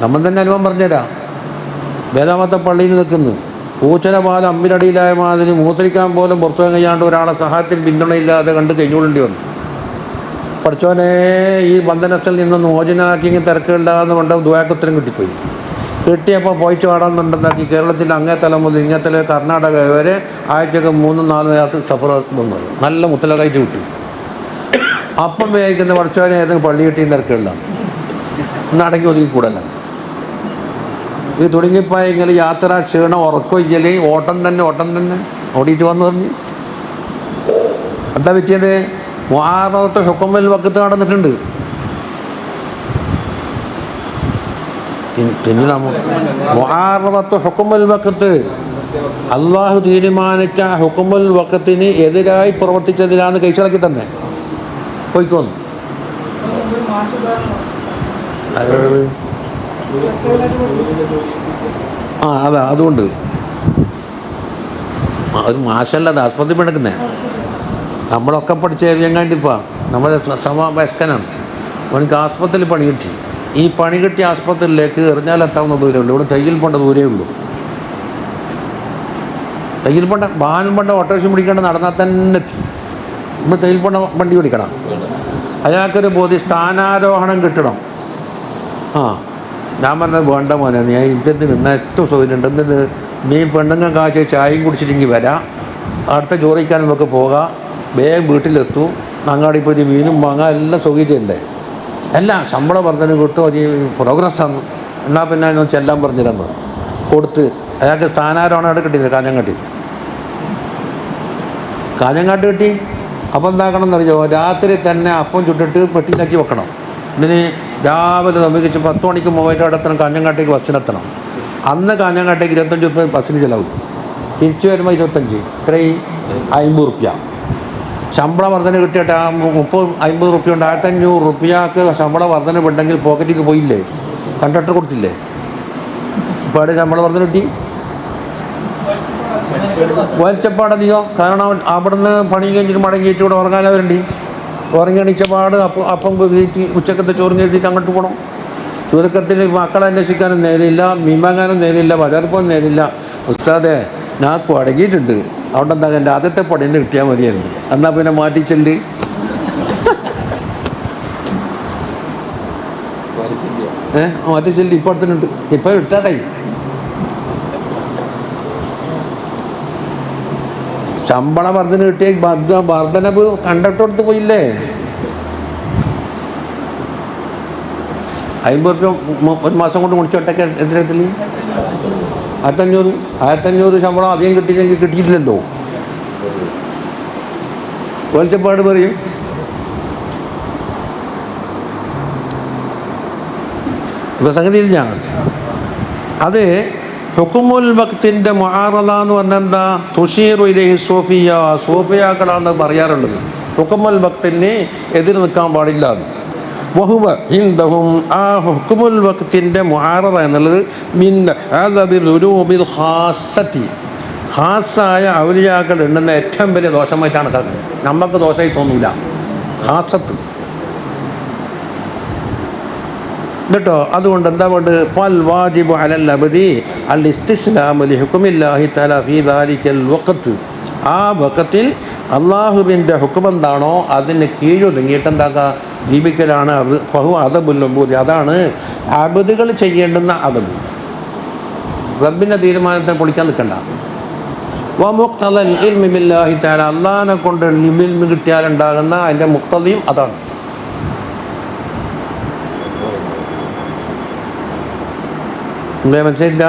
നമ്മൾ തന്നെ അനുഭവം പറഞ്ഞുതരാം. വേദാമത്തെ പള്ളിയിൽ നിൽക്കുന്നു, പൂച്ചന പാലം അമ്മിനടിയിലായ മാതിരി മൂത്രിക്കാൻ പോലും പുറത്തു കഴിയാണ്ട് ഒരാളെ സഹായത്തിന് പിന്തുണയില്ലാതെ കണ്ട് കഴിഞ്ഞുകൊള്ളേണ്ടി വന്നു. പഠിച്ചോനെ ഈ ബന്ധനത്തിൽ നിന്ന് മോചനാക്കി തിരക്കുകളില്ലാന്ന് കൊണ്ട് ദുആക്കുത്തരം കിട്ടിപ്പോയി. കിട്ടിയപ്പോൾ പോയിട്ട് പാടാന്നുണ്ടെന്നാക്കി കേരളത്തിൻ്റെ അങ്ങേ തല മുതൽ ഇങ്ങേ തല കർണാടക വരെ ആഴ്ചക്ക് 3-4 യാത്ര സഫർ വന്നു. നല്ല മുത്തലകായിട്ട് കിട്ടി. അപ്പം വിചാരിക്കുന്ന പഠിച്ചോനെ ഏതെങ്കിലും പള്ളി കിട്ടിയും തിരക്കുകളില്ല, ഇന്നടങ്ങി ഒതുങ്ങിക്കൂടല്ല. ഇത് തുടങ്ങിപ്പോയ ഇങ്ങനെ യാത്ര ക്ഷീണം ഉറക്കം ഇല്ലേ, ഓട്ടം തന്നെ ഓടിയിട്ട് വന്നു പറഞ്ഞു. എന്താ പറ്റിയത്? മുആറദത്ത് ഹുക്മുൽ വഖത്ത് നടന്നിട്ടുണ്ട്. മുആറദത്ത് ഹുക്മുൽ വഖത്ത്, അള്ളാഹു തീരുമാനിച്ച ഹുക്മുൽ വഖത്തിന് എതിരായി പ്രവർത്തിച്ചതിലാണ് കഴിച്ചിളക്കി തന്നെ പോയിക്കോന്നു. അതാ അതുകൊണ്ട് ഒരു മാഷല്ലത് ആസ്പത്രി പണിക്കുന്നേ. നമ്മളൊക്കെ പഠിച്ച എങ്ങാണ്ടിപ്പോൾ നമ്മുടെ സമവയസ്കനാണ്. അവനക്ക് ആസ്പത്രിയിൽ പണി കിട്ടി. ഈ പണി കിട്ടിയ ആസ്പത്രിയിലേക്ക് എറിഞ്ഞാലെത്താവുന്ന ദൂരമേ ഉള്ളൂ. ഇവിടെ തയ്യൽ പോണ്ട ദൂരമേ ഉള്ളൂ. തയ്യൽ പോണ്ട വാഹനം പോണ്ട ഓട്ടോറിക്ഷ പിടിക്കേണ്ട നടന്നാൽ തന്നെ എത്തി. നമ്മൾ തയ്യൽ പോണ്ട വണ്ടി പിടിക്കണം. അയാൾക്കൊരു ബോധി സ്ഥാനാരോഹണം കിട്ടണം. ഞാൻ പറഞ്ഞത് വേണ്ട മോനെ, നീ ഇൻ്റെതിന് ഇന്ന് ഏറ്റവും സൗകര്യം ഉണ്ട്. എന്നിട്ട് നീ പെണ്ണുങ്ങൾ കാഴ്ച ചായയും കുടിച്ചിട്ടെങ്കിൽ വരാം, അടുത്ത ചോറിക്കാനും നമുക്ക് പോകാം, വേഗം വീട്ടിലെത്തും, അങ്ങാടി പോയി മീനും വാങ്ങാം, എല്ലാം സൗകര്യമുണ്ട്. എല്ലാം ശമ്പള വർധന കിട്ടും, ഒരു പ്രോഗ്രസ്സാണ്. എന്നാൽ പിന്നെ ഞാൻ ചെല്ലാൻ പറഞ്ഞിരുന്നു കൊടുത്ത് അയാൾക്ക് സ്ഥാനാരോഹണം കിട്ടിയില്ല. കാഞ്ഞങ്ങാട്ട് കിട്ടി. അപ്പം എന്താക്കണം എന്നറിയോ? രാത്രി തന്നെ അപ്പം ചുട്ടിട്ട് പെട്ടിയിലാക്കി വെക്കണം. ഇതിന് രാവിലെ നമുക്ക് 10 മണിക്ക് മൂവായിട്ട് എത്തണം, കാഞ്ഞങ്ങാട്ടേക്ക് ബസ്സിനെത്തണം. അന്ന് കാഞ്ഞങ്ങാട്ടേക്ക് 25 രൂപ ബസ്സിന് ചിലവ്, തിരിച്ചു വരുമ്പോൾ 25, ഇത്രയും 50 റുപ്യ ശമ്പള വർധന കിട്ടിയിട്ട്. ആ 30-50 റുപ്യ ഉണ്ട്. 1500 റുപ്യക്ക് ശമ്പള വർധന ഉണ്ടെങ്കിൽ പോക്കറ്റിലേക്ക് പോയില്ലേ, കണ്ടക്ടർ കൊടുത്തില്ലേ? ഇപ്പോൾ ശമ്പള വർധന കിട്ടി. വലിച്ചപ്പാടധികം. കാരണം അവിടുന്ന് പണി കഴിഞ്ഞിട്ട് മടങ്ങിയിട്ട് ഇവിടെ ഉറങ്ങാനവരുണ്ട്. ഉറങ്ങി എണീച്ചപാട് അപ്പം കയറ്റി ഉച്ചക്കത്തെ ചോറും കയറ്റിയിട്ട് അങ്ങോട്ട് പോകണം. ചുരുക്കത്തിൽ മക്കളെ അന്വേഷിക്കാനും നേരില്ല, മീമാങ്ങാനും നേരില്ല, ബജാർപ്പോഴും നേരില്ല. ഉസ്താദേ ഞാൻ അടങ്ങിയിട്ടുണ്ട്, അവിടെ എന്താ എൻ്റെ ആദ്യത്തെ പടീനെ കിട്ടിയാൽ മതിയായിരുന്നു, എന്നാൽ പിന്നെ മാറ്റിച്ചെല്ല്. മാറ്റിച്ചെല്ല് ഇപ്പോൾ അടുത്തുണ്ട്. ഇപ്പോൾ ഇട്ടാടേ ശമ്പള വർധന കിട്ടിയ വർധനവ് കണ്ടക്ടർ എടുത്ത് പോയില്ലേ? 50 രൂപ ഒരു മാസം കൊണ്ട് മുടിച്ചോട്ടൊക്കെ എത്രത്തിൽ 1500 ശമ്പളം അധികം കിട്ടിയില്ലെങ്കിൽ കിട്ടിയിട്ടില്ലല്ലോ. വെളിച്ചപ്പാട് പറയും. ഇപ്പം സംഗതിയില്ല. അത് ഹുക്കുമുൽ വക്തിൻ്റെ മുആറദ എന്ന് പറഞ്ഞാൽ എന്താ? തുഷീറു ഇലൈഹി സൂഫിയാക്കളാണ് പറയാറുള്ളത്. ഹുക്കുമുൽ വക്തിന് എതിര് നിൽക്കാൻ പാടില്ല. വഹുവ ഹിന്ദഹും ആ ഹുക്കുമുൽ വക്തിൻ്റെ മുആറദ എന്നുള്ളത് മിൻ അദബിൽ ഉലൂബിൽ ഖാസ്സതി ഖാസായ ഔലിയാക്കൾ ഉണ്ടെന്ന ഏറ്റവും വലിയ ദോഷമായിട്ടാണ് കാണുന്നത്. നമുക്ക് ദോഷമായി തോന്നൂല. ഖാസത്ത് കേട്ടോ. അതുകൊണ്ട് എന്താ വേണ്ടത്? ഫൽ വാജിബു അലൽ അബ്ദി അൽ ഇസ്തിസ്ലാമു ലിഹുക്മില്ലാഹി തആല ഫീ ദാലിക്കൽ വഖത്ത്. ആ വഖത്തിൽ അള്ളാഹുവിൻ്റെ ഹുക്കം എന്താണോ അതിന് കീഴൊതുങ്ങിയിട്ട് എന്താക്കുക? ജീവിക്കലാണ്. അത് ഫഹു അദബുൽ ഉബൂദി. അതാണ് അബ്ദുകൾ ചെയ്യേണ്ടുന്ന അദബ്. റബ്ബിൻ്റെ തീരുമാനത്തെ പൊളിക്കാൻ നിൽക്കണ്ട. വമുഖ്തദൽ ഇൽമി ബില്ലാഹി തആല അള്ളാഹിനെ കൊണ്ട് ഇൽമ് കിട്ടിയാലുണ്ടാകുന്ന അതിൻ്റെ മുഖ്തദിയും അതാണ്. എന്താ മനസ്സിലില്ല?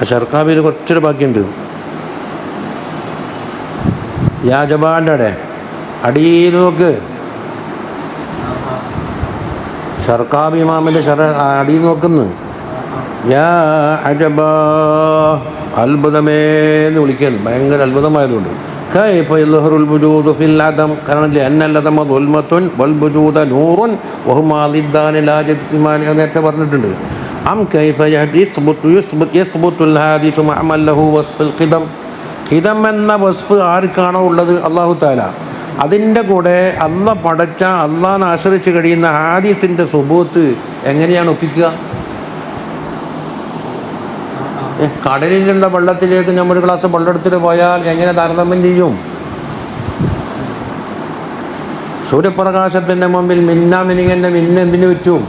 ഷർക്കാബിൽ കുറച്ചൊരു ബാക്കിയുണ്ട്. യാജബാൻ്റെ അവിടെ അടിയിൽ നോക്ക്. ഷർക്കാബി ഇമാമിൻ്റെ അടിയിൽ നോക്കുന്നു. യാ അജബാ അത്ഭുതമേന്ന് വിളിക്കൽ ഭയങ്കര അത്ഭുതമായതുകൊണ്ട്. كيف يظهر الوجود في العدم കാരണം لأن العدم ظلمة والوجود نور وهما ضدان لا يجتمعان നേരത്തെ പറഞ്ഞിട്ടുണ്ട്. أم كيف يثبت الحادث مع من له وصف القدم. ഖിദം എന്ന വസ്ഫ് ആർക്കാണോ ഉള്ളത്? അല്ലാഹു തആല. അതിൻ്റെ കൂടെ അള്ളാഹ് പടച്ച അള്ളാഹിനെ ആശ്രയിച്ച് കഴിയുന്ന ഹാദിസിൻ്റെ സുബൂത്ത് എങ്ങനെയാണ് ഒപ്പിക്കുക? കടലിലുള്ള വെള്ളത്തിലേക്ക് നമ്മൾ ഒരു ഗ്ലാസ് വെള്ളം എടുത്തിട്ട് പോയാൽ എങ്ങനെ താരതമ്യം ചെയ്യും? സൂര്യപ്രകാശത്തിൻ്റെ മുമ്പിൽ മിന്നിങ്ങനെ എന്തിനു പറ്റും?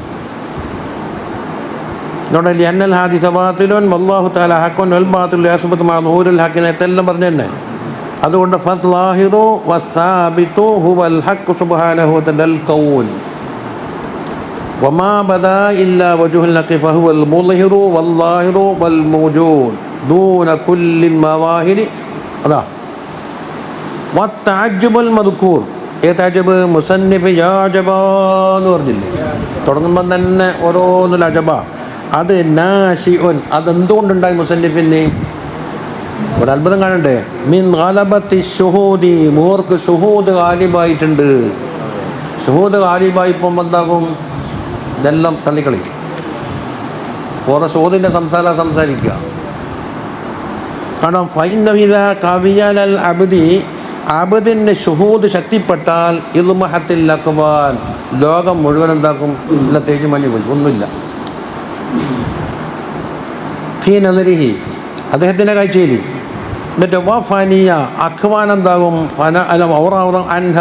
അതുകൊണ്ട് അന്നൽ ഹാദിസ ബാതിലുൻ വല്ലാഹു തആല ഹഖുൻ വൽ ബാതിലു യസ്ബുതു മഅ ളുഹൂരിൽ ഹഖ് എന്നെല്ലാം പറഞ്ഞു തന്നെ. അതുകൊണ്ട് ഫദ്ലാഹിറു വസാബിതു ഹുവൽ ഹഖ് സുബ്ഹാനഹു വതആലൽ കൗൻ وما بدا إلا وجه الحق فهو المظهر والظاهر والموجود دون كل المظاهر. അതാ والتعجب المذكور. തഅജ്ജബ് മുസന്നിഫ് യാജബ എന്ന് പറഞ്ഞില്ലേ? തുടങ്ങുമ്പോൾ തന്നെ ഓരോന്നിൽ അജബ. അത് നാശിഉൻ. അതെന്തുകൊണ്ടുണ്ടായി മുസന്നിഫിന്? ഒരു അത്ഭുതം കാണണ്ടേ? മിൻ ഗലബത്തി ഷുഹൂദി. മൂർക്ക് ഷുഹൂദ് ഗാലിബായിട്ടുണ്ട്. ഷുഹൂദ് ഗാലിബായി പോകുമ്പോൾ എന്താകും? ഇതെല്ലാം തള്ളിക്കളി. ഓരോ ഷോദിൻ്റെ സംസാരിക്കുക. കാരണം ഫൈനവിത കവിയൽ അബ്ദി അബ്ദിൻ്റെ ഷുഹൂദ് ശക്തിപ്പെട്ടാൽ ഇൽമഹത്തിൽ അക്ബാൽ ലോകം മുഴുവൻ എന്താക്കും? ഇല്ല, തേജ് മഞ്ഞ് പോയി, ഒന്നുമില്ല. ഫീ നദരിഹി അദ്ദേഹത്തിൻ്റെ കാഴ്ചയിൽ. എന്നിട്ട് ഫനിയ അഖ്വാൻ എന്താകും? ഫന അല്ല ഔറാവുന്ന അൻഹ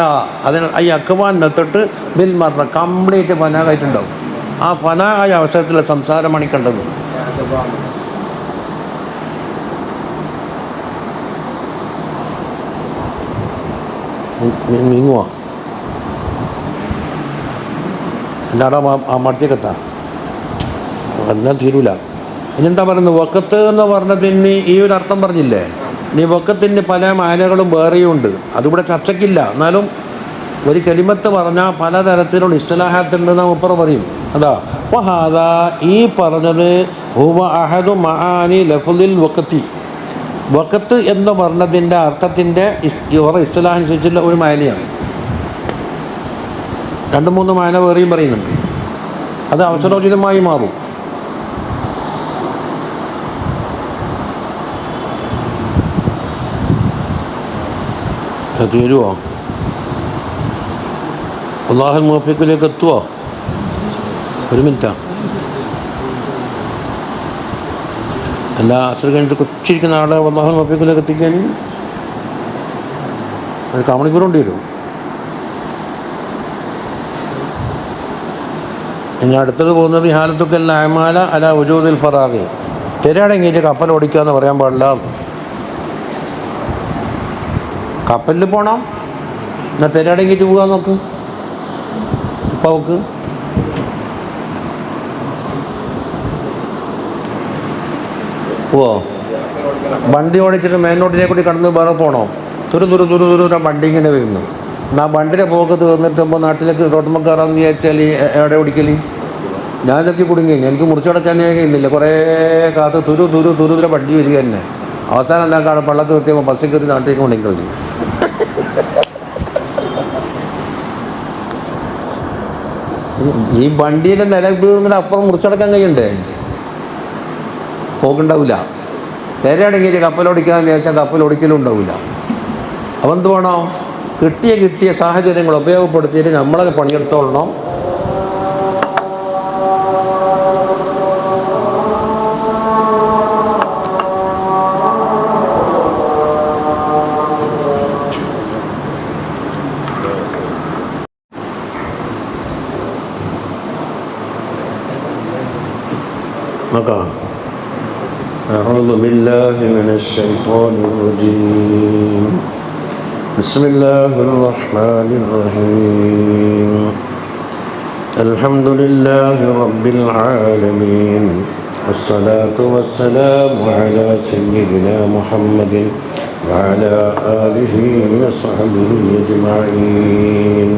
അതിന് ഈ അഖ്വാൻ തൊട്ട് ബിൽ മറ കംപ്ലീറ്റ് ഫനാകായിട്ടുണ്ടാവും. ആ ഫനായ അവസരത്തിലെ സംസാരമാണ് കണ്ടത്. നീങ്ങുവാ എന്നാടാ ആ മടത്തേക്കെത്താ എന്നാൽ തീരൂല. ഇനിയെന്താ പറയുന്നത്? വക്കത്ത് എന്ന് പറഞ്ഞതിന് ഈ ഒരു അർത്ഥം പറഞ്ഞില്ലേ? ഇനി വക്കത്തിന് പല മാനകളും വേറെയുണ്ട്. അതിവിടെ ചർച്ചയ്ക്കില്ല. എന്നാലും ഒരു കലിമത്ത് പറഞ്ഞാൽ പലതരത്തിലുള്ള ഇസ്തിലാഹാത്തുണ്ടെന്ന് മുപ്പറ പറയും. അതാ വഹാദ ഈ പറഞ്ഞത് ഹുവ അഹദു മആനി ലഫ്ളിൽ വഖത്തി. വഖത്ത് എന്ന് പറഞ്ഞതിൻ്റെ അർത്ഥത്തിൻ്റെ ഇസ്തിലാഹ് അനുസരിച്ചുള്ള ഒരു മാനയാണ്. 2-3 മാന വേറെയും പറയുന്നുണ്ട്. അത് അവസരോചിതമായി മാറും. തീരുവോ? അല്ലാഹുൽ മുവഫ്ഫിഖിലേക്ക് എത്തുവോ? ഒരു മിനിറ്റാ. എല്ലാ അസ്ർ കഴിഞ്ഞിട്ട് കൊച്ചിരിക്കുന്ന ആളെ അല്ലാഹുൽ മുവഫ്ഫിഖിലേക്ക് എത്തിക്കാൻ ഒരു കാമണിക്കൂറുണ്ട് വരും. ഇനി അടുത്തത് പോകുന്നത് ഹാലത്തുക്കൽ അഅമാല അല വജൂദിൽ ഫറാഗി. തിരയടങ്ങിയിട്ട് കപ്പൽ ഓടിക്കുക എന്ന് പറയാൻ പാടില്ല. കപ്പലിൽ പോകണം. എന്നാൽ തിരടങ്ങിയിട്ട് പോകാൻ നോക്ക്. ഇപ്പം അവക്ക് പോവോ? വണ്ടി ഓടിച്ചിട്ട് മേലോട്ടിനെ കൂടി കടന്ന് വേറെ പോകണോ? ദൂരം വണ്ടി ഇങ്ങനെ വരുന്നു. എന്നാൽ വണ്ടിയുടെ പോക്ക് തീർന്നിട്ടുമ്പോൾ നാട്ടിലേക്ക് റോട്ടുമ്പോൾ കയറാമെന്ന് വിചാരിച്ചാൽ എവിടെ ഓടിക്കല്? ഞാനിതൊക്കെ കുടുങ്ങി. എനിക്ക് മുറിച്ചടക്കാനേ കഴിയുന്നില്ല. കുറേ കാത്ത് തുരു വണ്ടി വരിക തന്നെ. അവസാനം എന്താ കാണും, പള്ളക്ക് കൃത്യമ്പോൾ ബസ്സിൽ കയറി നാട്ടിലേക്ക് കൊണ്ടുപോയി. ഈ വണ്ടീൻ്റെ നില തീർന്നിട്ട് അപ്പുറം മുറിച്ചടക്കാൻ കഴിയണ്ടേ? പോക്കുണ്ടാവില്ല. തിരയടങ്ങിയിട്ട് കപ്പലോടിക്കാന്ന് ചോദിച്ചാൽ കപ്പലോടിക്കലും ഉണ്ടാവില്ല. അപ്പം എന്ത് വേണം? കിട്ടിയ സാഹചര്യങ്ങൾ ഉപയോഗപ്പെടുത്തിയിട്ട് നമ്മളത് പണിയെടുത്തോളണം. നോക്കാം. أعوذ بالله من الشيطان الرجيم. بسم الله الرحمن الرحيم. الحمد لله رب العالمين والصلاة والسلام على سيدنا محمد وعلى آله وصحبه أجمعين.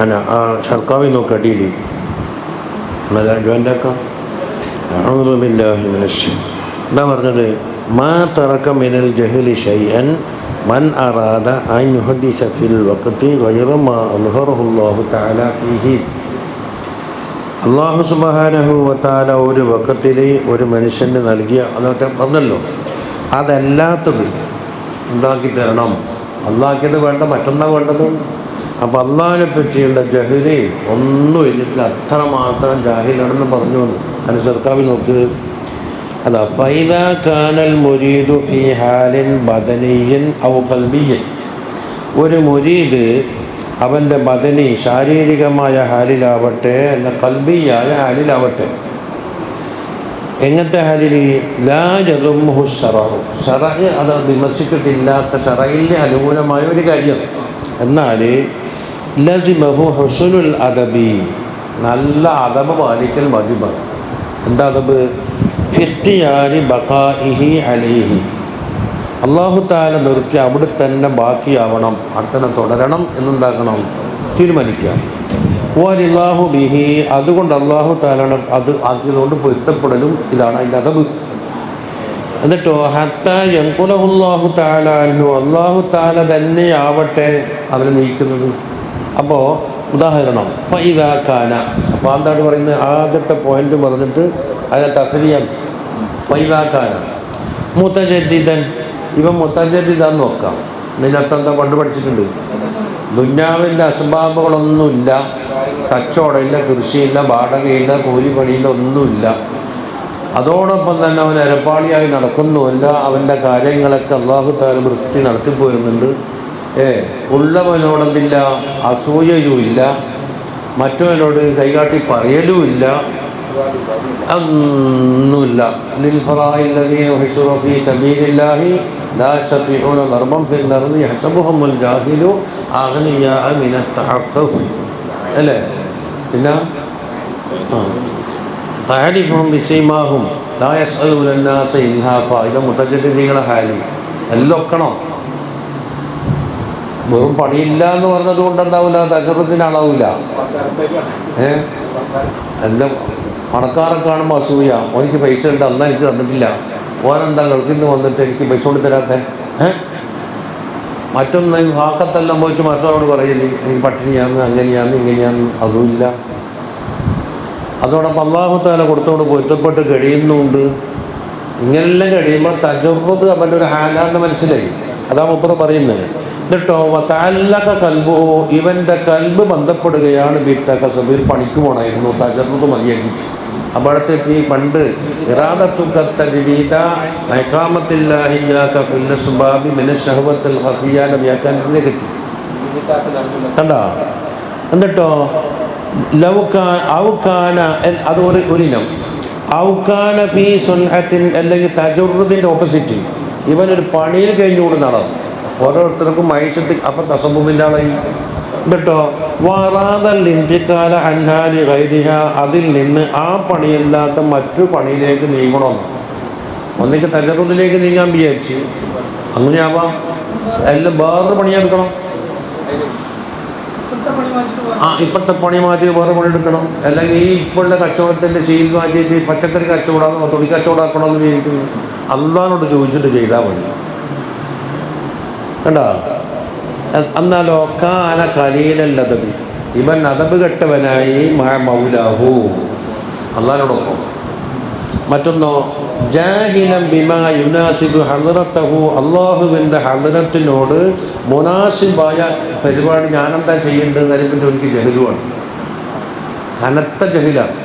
أنا شرقاوي نوكاديلي ماذا جواندك؟ أعوذ بالله من الشيطان. ما പറഞ്ഞത്? ما ترك من الجهل شيئا من أراد أن يحدث في الوقت غير ما أظهره الله تعالى فيه. അള്ളാഹു സുബ്ഹാനഹു വ തആല ഒരു വഖത്തിൽ ഒരു മനുഷ്യന് നൽകിയ അതൊക്കെ പറഞ്ഞല്ലോ, അതല്ലാത്തത് ഉണ്ടാക്കി തരണം. അള്ളാഹ്ക്കത് വേണ്ട, മറ്റൊന്നാ വേണ്ടത്. അപ്പം അള്ളാഹിനെ പറ്റിയുള്ള ജഹല് ഒന്നും ഇല്ല, അത്രമാത്രം ജാഹിലാണെന്ന് പറഞ്ഞു വന്നു. അനുസർക്കാവി നോക്ക്. അതാ ഫൈദാ കാനൽ മുരീദു ഫി ഹാലിൻ ബദനിയ്യൻ ഔ ഖൽബിയ്യൻ. ഒരു മുരീദ് അവൻ്റെ ബദനി ശാരീരികമായ ഹാലിലാവട്ടെ അല്ല ഖൽബിയായ ഹാലിലാവട്ടെ. എങ്ങനത്തെ ഹാലിൽ? ലാ യദുമ്മുഹു ശറഉ. ശറഅ് അത് വിമർശിച്ചിട്ടില്ലാത്ത, ശറഇന് അനുകൂലമായ ഒരു കാര്യം. എന്നാൽ ലസിമഹു ഹുസ്നുൽ അദബി, നല്ല അദബ് പാലിക്കൽ വാജിബാണ്. എന്താ അദബ്? ഫിഖ്തിയാരി ബഖാഇഹി അലൈഹി. അല്ലാഹു തആല നിർത്തി അവിടെ തന്നെ ബാക്കിയാവണം, അവിടെ തന്നെ തുടരണം എന്നെന്താക്കണം? തീരുമാനിക്കുക. വലില്ലാഹു ബിഹി, അതുകൊണ്ട് അല്ലാഹു തആല അത് ആക്കിയതുകൊണ്ട് പൊരുത്തപ്പെടലും ഇതാണ് അതിൻ്റെ അദബ്. എന്നിട്ടോ ഹത്താ യൻഖുലഹുല്ലാഹു തആല അൻഹു, അല്ലാഹു തആല തന്നെ ആവട്ടെ അവനെ നയിക്കുന്നത്. അപ്പോൾ ഉദാഹരണം ഫഇദാ കാന, അപ്പോൾ എന്താണ് പറയുന്നത്? ആദ്യത്തെ പോയിന്റ് പറഞ്ഞിട്ട് അതിനെ തഫ്രീം. ഫഇദാ കാന മുതജദ്ദിദൻ, ഇവൻ മുതജദ്ദിദാന്ന് നോക്കാം. ഇതിനർത്ഥം എന്താ? പണ്ട് പഠിച്ചിട്ടുണ്ട്. ദുന്യാവിൻ്റെ അസ്ബാബുകളൊന്നുമില്ല, കച്ചവടമില്ല, കൃഷിയില്ല, വാടകയില്ല, കൂലിപ്പണിയില്ല, ഒന്നുമില്ല. അതോടൊപ്പം തന്നെ അവൻ എരപ്പാളിയായി നടക്കുന്നുമില്ല. അവൻ്റെ കാര്യങ്ങളൊക്കെ അല്ലാഹു തആല വൃത്തി നടത്തിപ്പോരുന്നുണ്ട്. ഉള്ളവനോടെന്തില്ല? അസൂയയുമില്ല, മറ്റവനോട് കൈകാട്ടി പറയലുമില്ല, ഒന്നുമില്ല. ലിൽ ഫറാഇല്ലദീന ഉഹ്ശിറു ഫീ സബീലില്ലാഹി ലാ യസ്തതിഊന ദർബൻ ഫിൽ അർദി യഹ്സബുഹുൽ ജാഹിലു അഗ്നിയാഅ മിനത് തഅഫ്ഫുഫ്. അല്ലേ? പിന്നെ തഅരിഫുഹും ബിസീമാഹും ലാ യസ്അലൂന അന്നാസ ഇൽഹാഫാ. ഇത് മുതജദ്ദിദീങ്ങളുടെ ഹാലി. എല്ലാം ഒക്കണം. വെറും പണിയില്ല എന്ന് പറഞ്ഞത് കൊണ്ട് എന്താവില്ല? തജറുദ്ദീൻ ആളാവില്ല. എല്ലാം പണക്കാരെ കാണുമ്പോൾ അസൂയ. എനിക്ക് പൈസ ഉണ്ട്, അന്ന് എനിക്ക് തന്നിട്ടില്ല. ഓനെന്താ ഗൾഫിൽ നിന്ന് വന്നിട്ട് എനിക്ക് പൈസ കൊണ്ട് തരാത്ത? മറ്റൊന്ന് വാക്കത്തെല്ലാം പോയിട്ട് മറ്റൊരാളോട് പറയില്ലേ എനിക്ക് പട്ടിണിയാന്ന്, അങ്ങനെയാന്ന്, ഇങ്ങനെയാന്ന്. അതുമില്ല. അതോടൊപ്പം അല്ലാഹു തആല കൊടുത്തോണ്ട് പൊരുത്തപ്പെട്ട് കഴിയുന്നുണ്ട്. ഇങ്ങനെല്ലാം കഴിയുമ്പോൾ തജറുദ് അവൻ്റെ ഒരു ഹാലാന്ന് മനസ്സിലായി. അതാ മുപ്പത് പറയുന്നത്. എന്നിട്ടോ തഅല്ലഖ ഖൽബുഹു, ഇവൻ്റെ കൽബ് ബന്ധപ്പെടുകയാണ് ബിത്തകസബിൽ, പണിക്ക് പോകണമായിരുന്നു, തജറുദ് മതിയാക്കിയിട്ട്. അപ്പോൾ അടുത്തെത്തി. പണ്ട് ഇറാദത്തുക്കത്തരീത ഇഖാമത്തില്ലാഹി ഇയ്യാക ഫിൽ അസ്ബാബി മിനശ് ശഹവത്തിൽ ഖഫിയ്യ വ്യാഖ്യാനത്തിലേക്ക് എത്തി. കണ്ടോ? എന്നിട്ടോ ഔകാന, അത് ഒരിനം. ഔകാന ഫീ സുൻഅത്തിൻ, അല്ലെങ്കിൽ തജറുദിൻ്റെ ഓപ്പോസിറ്റ് ഇവനൊരു പണിയിൽ കഴിഞ്ഞുകൊണ്ട് നടന്നു. ഓരോരുത്തർക്കും മൈഷത്ത് അപ്പം തസബുവിൻ്റെ ആളായി കേട്ടോ. വറാദൽ ഇന്ത്യക്കാല അൻഹാലി ഗൈരിഹ, അതിൽ നിന്ന് ആ പണിയല്ലാത്ത മറ്റു പണിയിലേക്ക് നീങ്ങണമെന്ന്. ഒന്നിക്ക് തജറുദിലേക്ക് നീങ്ങാൻ വിചാരിച്ച് അങ്ങനെയാവാം. എല്ലാം വേറൊരു പണിയെടുക്കണം. ഇപ്പോഴത്തെ പണി മാറ്റി വേറെ പണി എടുക്കണം. അല്ലെങ്കിൽ ഈ ഇപ്പോഴുള്ള കച്ചവടത്തിൻ്റെ ശീൽ മാറ്റിയിട്ട് പച്ചക്കറി കച്ചവടമാണോ തുണി കച്ചവടമാക്കണമെന്ന് വിചാരിക്കുന്നു. അള്ളാഹിനോട് ചോദിച്ചിട്ട് ചെയ്താൽ മതി. കണ്ടോ? എന്നാലോ കാന കലീലല്ലതബി, ഇവൻ അതബ് കെട്ടവനായി മൗലാഹു, അള്ളാഹിനോടൊപ്പം. മറ്റൊന്നോ ജാഹിലം ബിമാ യുനാസിബു ഹദ്റത്തഹു, അള്ളാഹുവിൻ്റെ ഹദ്റത്തിനോട് മുനാസിബായ പരിപാടി ഞാനെന്താ ചെയ്യേണ്ടതെന്ന് അതിനെപ്പറ്റി എനിക്ക് ജഹലുമാണ്, കനത്ത ജഹിലാണ്.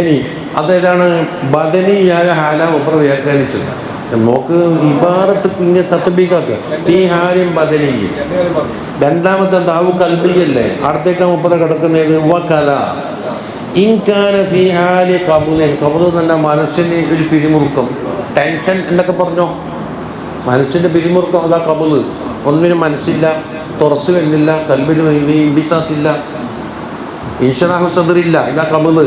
ഇനി അതേതാണ് ബദനിയായ ഹാല ഉപ്ര വ്യാഖ്യാനിച്ചത്. നോക്ക് ഇബാറത്ത് ഇങ്ങനെ തത്ബീഖാക്കുക. ഈ ഹാലും ബദനിയും. രണ്ടാമത്തെ ദാവു കൽബിയല്ലേ, അടുത്തേക്കാ ഉപ്ര കിടക്കുന്നത്. വകല ഇൻകാന ഫീ ഹാലി ഖബൂലൻ, ഖബൂൽ തന്നെ മനസ്സിന് ഒരു പിരിമുറുക്കം, ടെൻഷൻ എന്നൊക്കെ പറഞ്ഞോ, മനസ്സിൻ്റെ പിരിമുറുക്കം. അതാ ഖബൂൽ. ഒന്നിനും മനസ്സില്ല, തുറസ് വരുന്നില്ല, കൽബിന് ഇംബിസാത്തില്ല, ഇൻഷറാഹു സദറില്ല, ഇതാ ഖബൂൽ.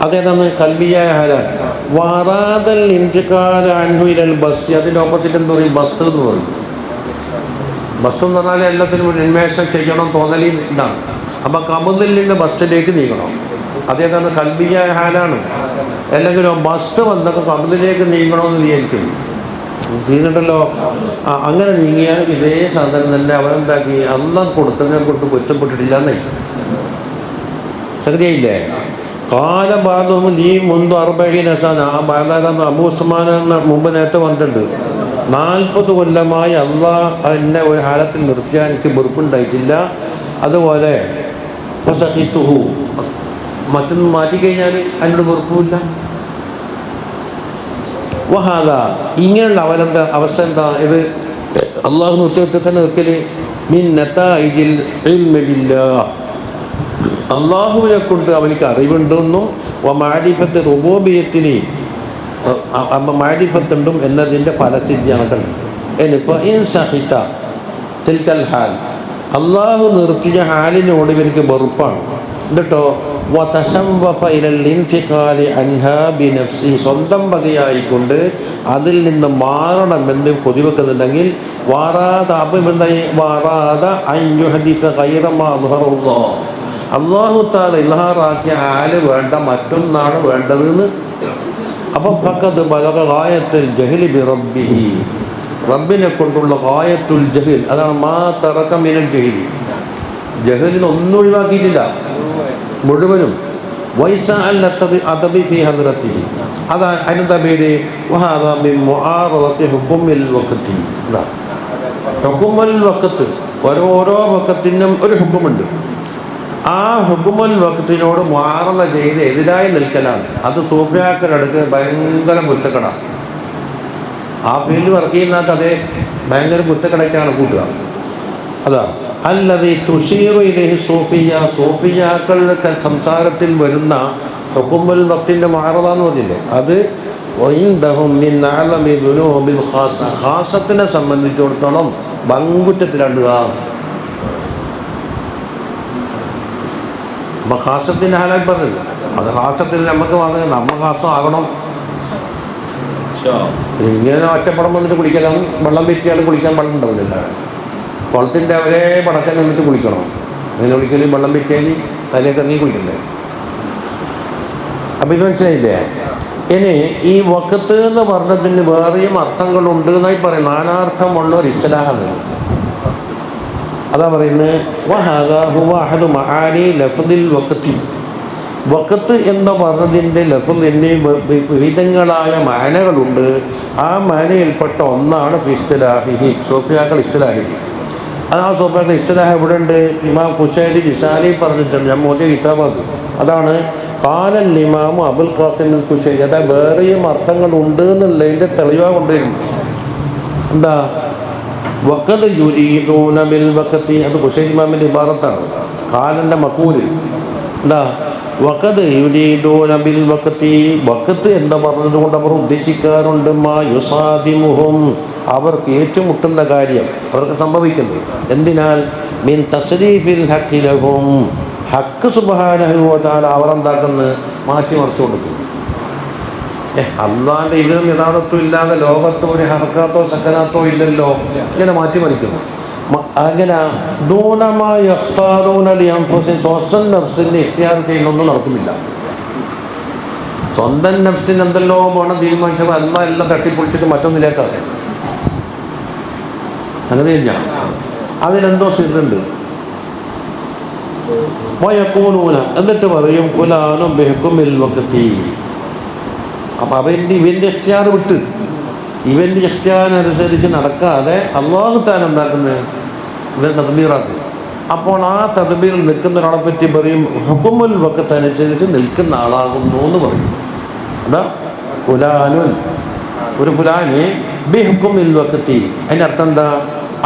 അതേതാണ് കൽബിയായ ഹാലാണ്. വറാദൽ ഇന്തിഖാല അൻഹു ഇലൽ ബസ്, അതിൻ്റെ ഓപ്പോസിറ്റ് എന്താ പറയും? ബസ് എന്ന് പറയും. ബസ് എന്ന് പറഞ്ഞാൽ എല്ലാത്തിനും ഉന്മേഷം ചെയ്യണം തോന്നലി ഇതാണ്. അപ്പം ഖബൂലിൽ നിന്ന് ബസ്സിലേക്ക് നീങ്ങണം. അതേതാണ് കൽബിയായ ഹാലാണ്. അല്ലെങ്കിലോ ബസ് വന്നൊക്കെ ഖബൂലിലേക്ക് നീങ്ങണമെന്ന് വിചാരിക്കുന്നു. നീങ്ങണ്ടല്ലോ. അങ്ങനെ നീങ്ങിയാൽ ഇതേ സാധനം തന്നെ അവനെന്താക്കി അള്ളാഹ് കൊടുത്തതിനെ കൊണ്ട് പൊരുത്തപ്പെട്ടിട്ടില്ല എന്നായി. ശരിയായില്ലേ? കാല ബാധവും നീ മുൻപ് 40 ആ ബാധാരാന്ന് അബൂ ഉസ്മാൻ മുമ്പ് നേരത്തെ വന്നിട്ടുണ്ട്. 40 കൊല്ലമായി അള്ളാഹ് എന്നെ ഒരു ഹാലത്തിൽ നിർത്തിയാൽ എനിക്ക് വെറുപ്പുണ്ടായിട്ടില്ല. അതുപോലെ മറ്റൊന്ന് മാറ്റിക്കഴിഞ്ഞാൽ അതിനോട് വെറുപ്പുമില്ല. വഹാദ, ഇങ്ങനെയുള്ള അവസ്ഥ എന്താ? ഇത് അള്ളാഹു നിർത്തി തന്നെ നിർക്കല്. മിൻ നതായിജിൽ ഇൽമി ബില്ലാഹ്, അള്ളാഹുവിനെ കൊണ്ട് അവനിക്ക് അറിവുണ്ടെന്നും മാരിഫത്ത് റുബൂബിയത്തിന് മാരിഫത്തുണ്ടും എന്നതിൻ്റെ ഫലസിദ്ധിയാണ് കണ്ടത്. തിൽക്കൽ ഹാൽ, അള്ളാഹു നിർത്തിയ ഹാലിനോട് ഇവനിക്ക് വെറുപ്പാണ്. എന്നിട്ടോ സ്വന്തം വകയായിക്കൊണ്ട് അതിൽ നിന്ന് മാറണമെന്ന് കൊതിവെക്കുന്നുണ്ടെങ്കിൽ അള്ളാഹു താല ഇൽഹാറാക്കിയ ഹാല് വേണ്ട, മറ്റൊന്നാണ് വേണ്ടതെന്ന്. അപ്പം ഫഖദ് ബലഗ ഗായത്തുൽ ജഹ്ലി ബിറബ്ബിഹി, റബ്ബിനെ കൊണ്ടുള്ള ഗായത്തുൽ ജഹ്ൽ. അതാണ് മാ തറക മിനൽ ജഹ്ലി, ജഹലിനെ ഒന്നും ഒഴിവാക്കിയിട്ടില്ല മുഴുവനും. വൈസ അല്ലത്തത് അദബി ഫി ഹദ്റത്തിഹി, അതാ അതിനെന്താ പേര്? വഹാദാ മിൻ മുആറദത്തി ഹുക്മിൽ വഖത്തി. അതാ ഹുക്മുൽ വഖത്ത്, ഓരോ വഖത്തിനും ഒരു ഹുക്മുണ്ട്. ആ ഹുക്മുൽ വഖത്തിനോട് മുആറദ ചെയ്ത് എതിരായി നിൽക്കലാണ്. അത് സൂഫിയാക്കളടുക്ക് ഭയങ്കര കുറ്റക്കടാണ്. ആ ഫീൽഡ് വർക്ക് ചെയ്യുന്നതൊക്കെ അതേ ഭയങ്കര കുറ്റക്കടയ്ക്കാണ് കൂട്ടുക. അതാ അല്ലതി തുഷീറു ഇലൈഹി സൂഫിയ, സൂഫിയാക്കളുടെ സംസാരത്തിൽ വരുന്ന ഹുക്മുൽ വഖത്തിൻ്റെ മുആറദ എന്ന് പറഞ്ഞില്ലേ, അത് ഖാസത്തിനെ സംബന്ധിച്ചിടത്തോളം ബങ്കുറ്റത്തിലാണ്ടുക. അപ്പം ഖാസത്തിൻ്റെ ഹാലായി പറഞ്ഞത് അത് ഖാസത്തിൽ നമുക്ക് വന്നത് നമ്മൾ ഖാസം ആകണം. ഇങ്ങനെ ഒറ്റപ്പടം വന്നിട്ട് കുളിക്കണം, വെള്ളം വെറ്റിയാൽ കുളിക്കാൻ വെള്ളം ഉണ്ടാവില്ല. കുളത്തിൻ്റെ അവരെ പടക്കൻ നിന്നിട്ട് കുളിക്കണം. അങ്ങനെ കുളിക്കൽ വെള്ളം വെറ്റിയാൽ തലയൊക്കെ ഇറങ്ങി കുളിക്കണ്ടേ? അപ്പം ഇത് മനസ്സിലായില്ലേ? ഇനി ഈ വഖത്ത് എന്ന് പറഞ്ഞതിന് വേറെയും അർത്ഥങ്ങളുണ്ട് എന്നായി പറയും. നാനാർത്ഥമുള്ള ഒരു ഇസ്ലാഹാണ്. അതാ പറയുന്നത് വഹാദാ ഹുവ അഹദു മആനി ലഫ്ദിൽ വഖത്തി. വഖത്ത് എന്ന് പറഞ്ഞതിൻ്റെ ലഫ്ദിന് വിവിധങ്ങളായ മാനകളുണ്ട്. ആ മാനയിൽപ്പെട്ട ഒന്നാണ് ഇസ്തിലാഹിഹി, സൂഫിയാക്കൾ ഇസ്തിലാഹിഹി. അത് ആ സൂഫിയാക്കൾ ഇസ്തിലാഹ് ഇവിടെ ഉണ്ട്. ഇമാം ഖുശൈരി റിസാലി പറഞ്ഞിട്ടുണ്ട്, ഞാൻ മോദിയ കിതാബ് അത്. അതാണ് ഖാലൽ ഇമാമു അബുൽ ഖാസിം അൽ ഖുശൈരി. അതാ വേറെയും അർത്ഥങ്ങളുണ്ട് എന്നുള്ളതിൻ്റെ തെളിവാ കൊണ്ടുവരുന്നു. എന്താ വഖദ് യുരീദൂന ബിൽ വഖതി, അത് ഖുശൈരി ഇമാമിൻ്റെ ഇബാറത്താണ്. ഖാലൻ്റെ മഖൂല് എന്താ വഖദ് യുരീദൂന ബിൽ വഖതി, വഖത്ത് എന്ന് പറഞ്ഞതുകൊണ്ട് അവർ ഉദ്ദേശിക്കാറുണ്ട് മാ യുസാദിമുഹും, അവർക്ക് ഏറ്റുമുട്ടുന്ന കാര്യം അവർക്ക് സംഭവിക്കുന്നത്. എന്തിനാൽ മിൻ തസ്രീഫിൽ ഹഖി ലഹും, ഹഖ് സുബ്ഹാനഹു വ തആല അവർ എന്താക്കുന്നത് മാറ്റി മറിച്ചു കൊടുക്കുന്നു. അള്ളാന്റെ ഇതിനും യഥാർത്ഥത്വം ഇല്ലാതെ ലോകത്ത് ഒരു ഹർക്കാത്തോ സക്കനാത്തോ ഇല്ലല്ലോ, ഇങ്ങനെ മാറ്റിമറിക്കുന്നു. അങ്ങനെ ദൂനമായ സ്വന്തം നഫ്സിന്റെ ഇഖ്തിയാർ ചെയ്യുന്നൊന്നും നടക്കുന്നില്ല. സ്വന്തം നഫ്സിന് എന്തെല്ലോ പോണം തീരുമാനിച്ചപ്പോൾ അല്ലാഹ് എല്ലാം തട്ടിപ്പൊളിച്ചിട്ട് മറ്റൊന്നിലേക്കാണ്. അങ്ങനെ കഴിഞ്ഞാൽ അതിലെന്തോ സിറുണ്ട്. എന്നിട്ട് പറയും ഫുലാനും ബിഹുക്കുമിൽ വഖതി. അപ്പം ഇവൻ്റെ ഇഖ്തിയാർ വിട്ട് ഇവൻ്റെ ഇഖ്തിയാറിനനുസരിച്ച് നടക്കാതെ അല്ലാഹു തആല എന്താക്കുന്നത് ഇവൻ തദ്ബീറാക്കും. അപ്പോൾ ആ തദ്ബീറിൽ നിൽക്കുന്ന ഒരാളെ പറ്റി പറയും ഹുക്കുമുൽ വഖത്ത് അനുസരിച്ച് നിൽക്കുന്ന ആളാകുന്നു എന്ന് പറയും. അതാ ഫുലാനുൻ, ഒരു ഫുലാന് ബിഹുക്കുമിൽ വഖതി, അതിൻ്റെ അർത്ഥം എന്താ?